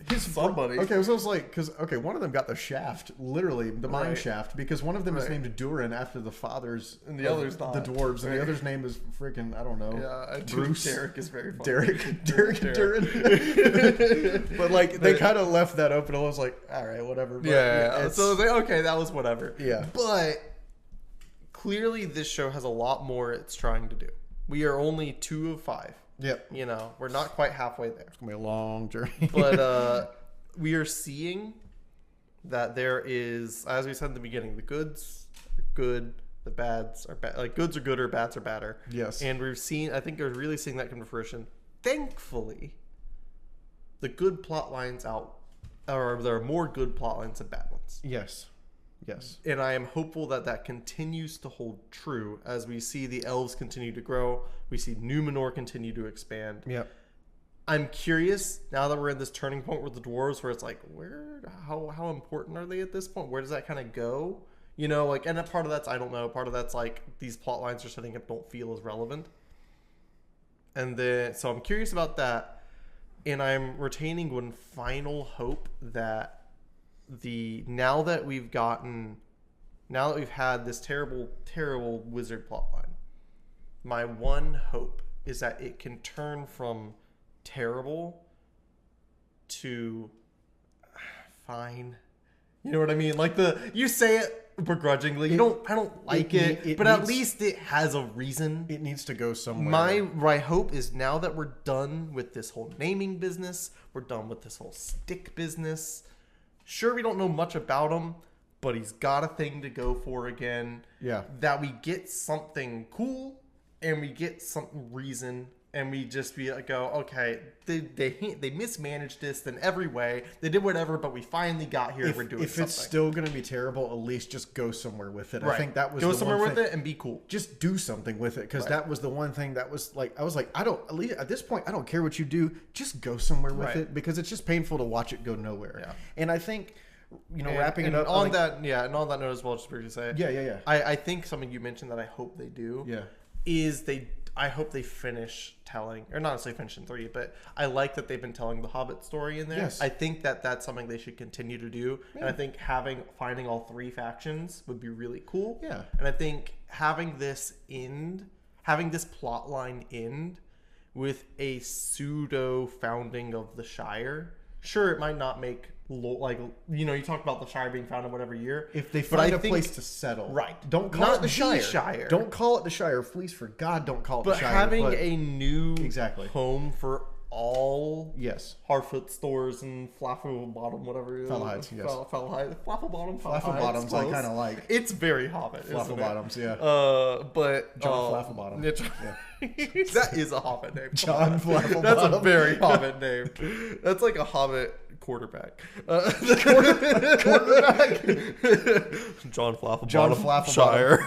[SPEAKER 1] his somebody.
[SPEAKER 2] Okay, so it was like, because one of them got the shaft, literally the mine shaft, because one of them is named Durin after the fathers,
[SPEAKER 1] and the other's not.
[SPEAKER 2] The dwarves, and the other's name is freaking, I don't know.
[SPEAKER 1] Yeah, Bruce. Derek is very funny.
[SPEAKER 2] Derek. Durin. But like they kind of left that open. I was like, all right, whatever. But
[SPEAKER 1] so okay, that was whatever.
[SPEAKER 2] Yeah.
[SPEAKER 1] But clearly this show has a lot more it's trying to do. We are only 2 of 5.
[SPEAKER 2] Yep.
[SPEAKER 1] We're not quite halfway there.
[SPEAKER 2] It's gonna be a long journey.
[SPEAKER 1] But we are seeing that there is, as we said in the beginning, the goods are good, the bads are bad. Like goods are gooder, bads are badder.
[SPEAKER 2] Yes.
[SPEAKER 1] And I think we're really seeing that come to fruition. Thankfully, the good plot lines there are more good plot lines than bad ones.
[SPEAKER 2] Yes.
[SPEAKER 1] And I am hopeful that continues to hold true as we see the elves continue to grow. We see Numenor continue to expand.
[SPEAKER 2] Yep.
[SPEAKER 1] I'm curious now that we're in this turning point with the dwarves, where it's like, how important are they at this point? Where does that kind of go? And a part of that's I don't know. Part of that's like these plot lines are setting up don't feel as relevant. And then, so I'm curious about that, and I'm retaining one final hope that now that we've had this terrible, terrible wizard plotline, my one hope is that it can turn from terrible to fine. You know what I mean? Like you say it begrudgingly. I don't like it, but at least it has a reason.
[SPEAKER 2] It needs to go somewhere.
[SPEAKER 1] My hope is now that we're done with this whole naming business, we're done with this whole stick business. Sure, we don't know much about him, but he's got a thing to go for again.
[SPEAKER 2] Yeah.
[SPEAKER 1] That we get something cool and we get some reason. And we just go, okay, they mismanaged this in every way. They did whatever, but we finally got here. We're doing something. If
[SPEAKER 2] it's still going to be terrible, at least just go somewhere with it. Right. I think that was
[SPEAKER 1] go somewhere with it and be cool.
[SPEAKER 2] Just do something with it, because that was the one thing that was like, I was like, at least at this point, I don't care what you do. Just go somewhere with it, because it's just painful to watch it go nowhere. Yeah. And I think, wrapping it up
[SPEAKER 1] on that, and on that note as well, just briefly say,
[SPEAKER 2] yeah.
[SPEAKER 1] I think something you mentioned that I hope they do, is I hope they finish telling, or not necessarily finish in 3, but I like that they've been telling the Hobbit story in there.
[SPEAKER 2] Yes.
[SPEAKER 1] I think that's something they should continue to do. Yeah. And I think finding all 3 factions would be really cool.
[SPEAKER 2] Yeah.
[SPEAKER 1] And I think having this plot line end with a pseudo founding of the Shire. Sure, it might not make you talk about the Shire being founded whatever year.
[SPEAKER 2] If they find a place to settle,
[SPEAKER 1] right?
[SPEAKER 2] Don't call it the Shire. Don't call it the Shire, please. For God, don't call it the Shire.
[SPEAKER 1] But having a new
[SPEAKER 2] exactly
[SPEAKER 1] home for all
[SPEAKER 2] Yes.
[SPEAKER 1] Harfoot stores and Flaffle Bottom, whatever it is.
[SPEAKER 2] Fallhides, yes.
[SPEAKER 1] Flaffle Bottom.
[SPEAKER 2] Flaffle Bottoms, I kind of like.
[SPEAKER 1] It's very Hobbit,
[SPEAKER 2] Flaffle
[SPEAKER 1] isn't
[SPEAKER 2] Bottoms,
[SPEAKER 1] it?
[SPEAKER 2] yeah.
[SPEAKER 1] But
[SPEAKER 2] John Flaffle Bottom.
[SPEAKER 1] Yeah, that is a Hobbit name.
[SPEAKER 2] John Flaffle
[SPEAKER 1] That's
[SPEAKER 2] Bottom.
[SPEAKER 1] a very Hobbit name. That's like a Hobbit quarterback.
[SPEAKER 2] Quarterback?
[SPEAKER 1] John Flaffle
[SPEAKER 2] John
[SPEAKER 1] Bottom.
[SPEAKER 2] Flaffle
[SPEAKER 1] Shire.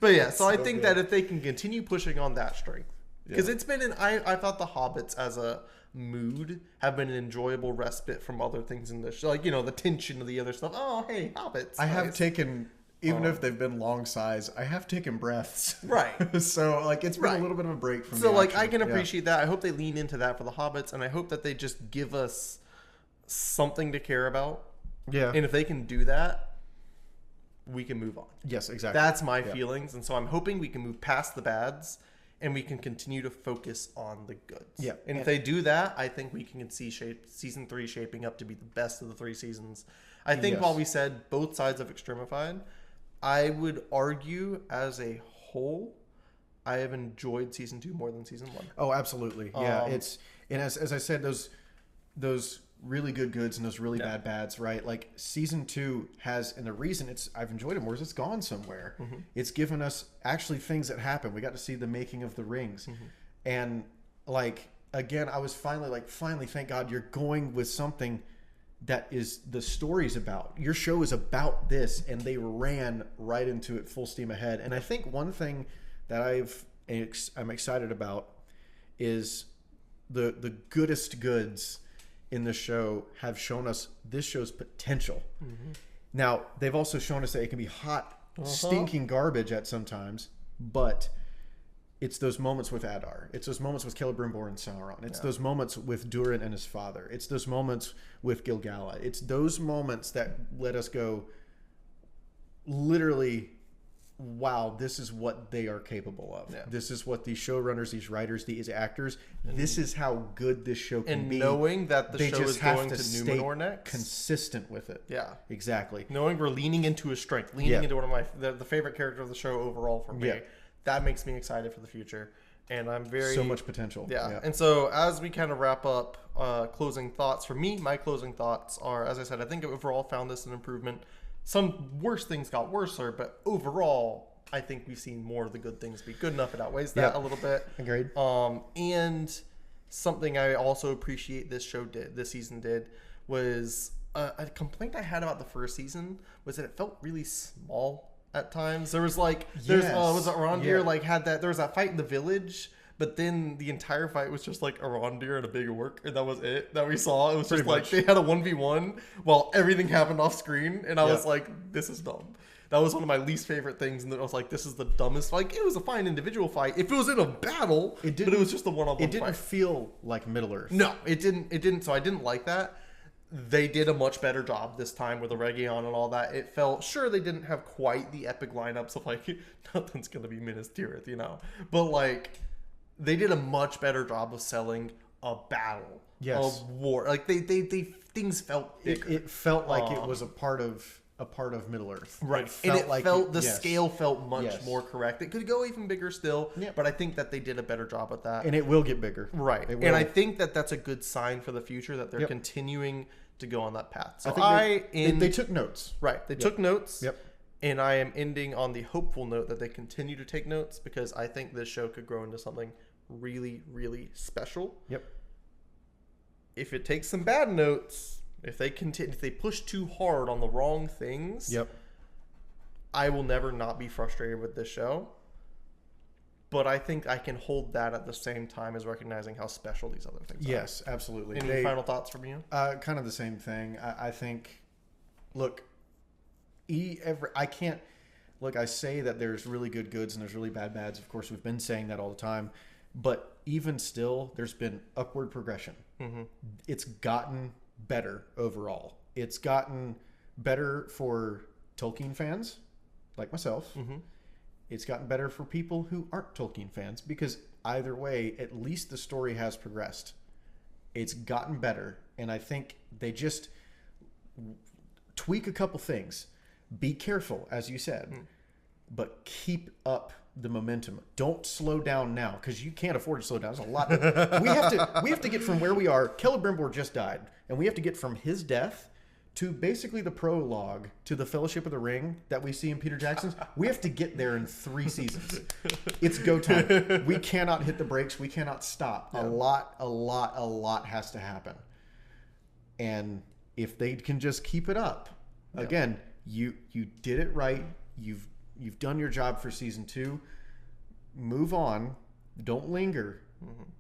[SPEAKER 1] But yeah, so I think that if they can continue pushing on that strength, because it's been I thought the Hobbits as a mood have been an enjoyable respite from other things in the show, like the tension of the other stuff. Oh, hey, Hobbits!
[SPEAKER 2] I have taken, even if they've been long size, I have taken breaths.
[SPEAKER 1] Right.
[SPEAKER 2] So like it's been a little bit of a break from.
[SPEAKER 1] So
[SPEAKER 2] the
[SPEAKER 1] like
[SPEAKER 2] action.
[SPEAKER 1] I can appreciate that. I hope they lean into that for the Hobbits, and I hope that they just give us something to care about.
[SPEAKER 2] Yeah.
[SPEAKER 1] And if they can do that, we can move on.
[SPEAKER 2] Yes, exactly.
[SPEAKER 1] That's my feelings, and so I'm hoping we can move past the bads and we can continue to focus on the goods.
[SPEAKER 2] Yeah.
[SPEAKER 1] And if they do that, I think we can see season 3 shaping up to be the best of the 3 seasons. I think while we said both sides have extremified, I would argue as a whole, I have enjoyed season 2 more than season 1.
[SPEAKER 2] Oh, absolutely. Yeah. It's, and as I said, those really good goods and those really bad bads, right? Like season 2 has, and the reason I've enjoyed it more is it's gone somewhere. Mm-hmm. It's given us actually things that happen. We got to see the making of the rings. Mm-hmm. And like, again, I was finally, thank God you're going with something that is the story's about. Your show is about this, and they ran right into it full steam ahead. And I think one thing that I'm excited about is the goodest goods in the show have shown us this show's potential. Mm-hmm. Now, they've also shown us that it can be hot, stinking garbage at sometimes, but it's those moments with Adar. It's those moments with Celebrimbor and Sauron. It's those moments with Durin and his father. It's those moments with Gil-galad. It's those moments that let us go, literally, wow, this is what they are capable of. Yeah. This is what these showrunners, these writers, these actors, this is how good this show can be.
[SPEAKER 1] And knowing that the show is going to Numenor next.
[SPEAKER 2] Consistent with it.
[SPEAKER 1] Yeah.
[SPEAKER 2] Exactly.
[SPEAKER 1] Knowing we're leaning into his strength, leaning into one of the favorite character of the show overall for me. Yeah. That makes me excited for the future. And I'm very...
[SPEAKER 2] So much potential.
[SPEAKER 1] Yeah. And so as we kind of wrap up closing thoughts, for me, my closing thoughts are, as I said, I think overall found this an improvement. Some worse things got worser, but overall, I think we've seen more of the good things be good enough. It outweighs that a little bit.
[SPEAKER 2] Agreed.
[SPEAKER 1] And something I also appreciate this season did, was a complaint I had about the first season was that it felt really small at times. There was was it Arondir had that? There was that fight in the village. But then the entire fight was just like Arondir and a big orc, and that was it that we saw. It was just like they had a 1v1 while everything happened off screen, and I was like, this is dumb. That was one of my least favorite things, and I was like, this is the dumbest. Like, it was a fine individual fight. If it was in a battle, but it was just a one-on-one fight.
[SPEAKER 2] It didn't feel like Middle-earth.
[SPEAKER 1] No, it didn't. So I didn't like that. They did a much better job this time with Eregion and all that. It felt, sure, they didn't have quite the epic lineups of like, nothing's going to be Minas Tirith, But like... They did a much better job of selling a battle, of war. Like they things felt bigger.
[SPEAKER 2] It felt like it was a part of Middle-earth,
[SPEAKER 1] right? The scale felt much more correct. It could go even bigger still, but I think that they did a better job at that,
[SPEAKER 2] and it will get bigger,
[SPEAKER 1] right? And I think that that's a good sign for the future that they're continuing to go on that path. So
[SPEAKER 2] they took notes,
[SPEAKER 1] right? They took notes. Yep. And I am ending on the hopeful note that they continue to take notes, because I think this show could grow into something really, really special.
[SPEAKER 2] Yep.
[SPEAKER 1] If it takes some bad notes, if they push too hard on the wrong things, I will never not be frustrated with this show. But I think I can hold that at the same time as recognizing how special these other things are.
[SPEAKER 2] Yes, absolutely.
[SPEAKER 1] Any final thoughts from you?
[SPEAKER 2] Kind of the same thing. I think, look, I say that there's really good goods and there's really bad bads. Of course, we've been saying that all the time. But even still, there's been upward progression. Mm-hmm. It's gotten better overall. It's gotten better for Tolkien fans like myself. Mm-hmm. It's gotten better for people who aren't Tolkien fans, because either way, at least the story has progressed. It's gotten better. And I think they just tweak a couple things. Be careful, as you said, but keep up the momentum. Don't slow down now, because you can't afford to slow down. There's a lot. We have to get from where we are. Celebrimbor just died, and we have to get from his death to basically the prologue to the Fellowship of the Ring that we see in Peter Jackson's. We have to get there in 3 seasons. It's go time. We cannot hit the brakes. We cannot stop. Yeah. A lot has to happen. And if they can just keep it up, again, you did it right. You've done your job for season 2. Move on. Don't linger,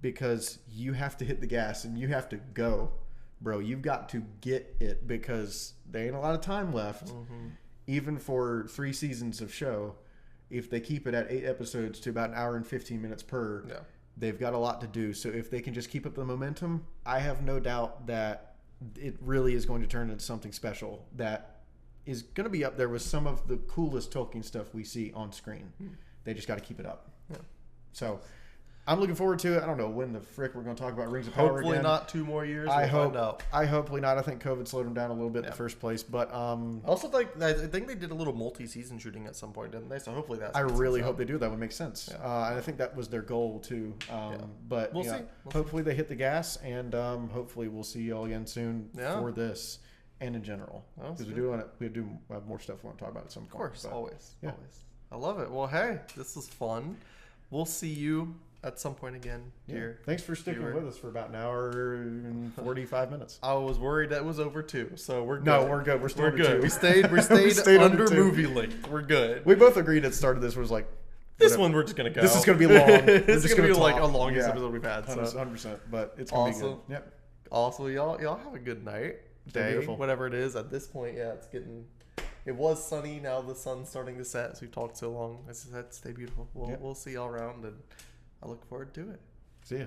[SPEAKER 2] because you have to hit the gas and you have to go. Bro, you've got to get it, because there ain't a lot of time left. Even for 3 seasons of show, if they keep it at 8 episodes to about an hour and 15 minutes per, they've got a lot to do. So if they can just keep up the momentum, I have no doubt that it really is going to turn into something special that is going to be up there with some of the coolest Tolkien stuff we see on screen. They just got to keep it up. So I'm looking forward to it. I don't know when the frick we're going to talk about Rings of Power
[SPEAKER 1] Hopefully
[SPEAKER 2] again.
[SPEAKER 1] not 2 more years.
[SPEAKER 2] I hopefully not. I think COVID slowed them down a little bit in the first place. But
[SPEAKER 1] I think they did a little multi-season shooting at some point, didn't they? So hopefully that's.
[SPEAKER 2] I really hope they do. That would make sense. And I think that was their goal too. But we'll see. Hopefully they hit the gas, and hopefully we'll see you all again soon for this and in general, because we do have more stuff we want to talk about at some point.
[SPEAKER 1] Of course, always. I love it. Well, hey, this was fun. We'll see you at some point again here.
[SPEAKER 2] Thanks for sticking with us for about an hour and 45 minutes.
[SPEAKER 1] I was worried that was over 2, so we're good.
[SPEAKER 2] No, we're good. We're still
[SPEAKER 1] we're good.
[SPEAKER 2] 2.
[SPEAKER 1] We stayed under movie length. We're good.
[SPEAKER 2] We both agreed at the start of this was like,
[SPEAKER 1] this one we're just gonna go.
[SPEAKER 2] This is gonna be long.
[SPEAKER 1] It's just gonna be like a longest episode we've had.
[SPEAKER 2] 100%. But it's gonna be good. Yep.
[SPEAKER 1] Also, y'all have a good night, day, whatever it is. At this point, it's getting. It was sunny. Now the sun's starting to set. So we've talked so long. Stay beautiful. We'll see y'all around, and I look forward to it.
[SPEAKER 2] See ya.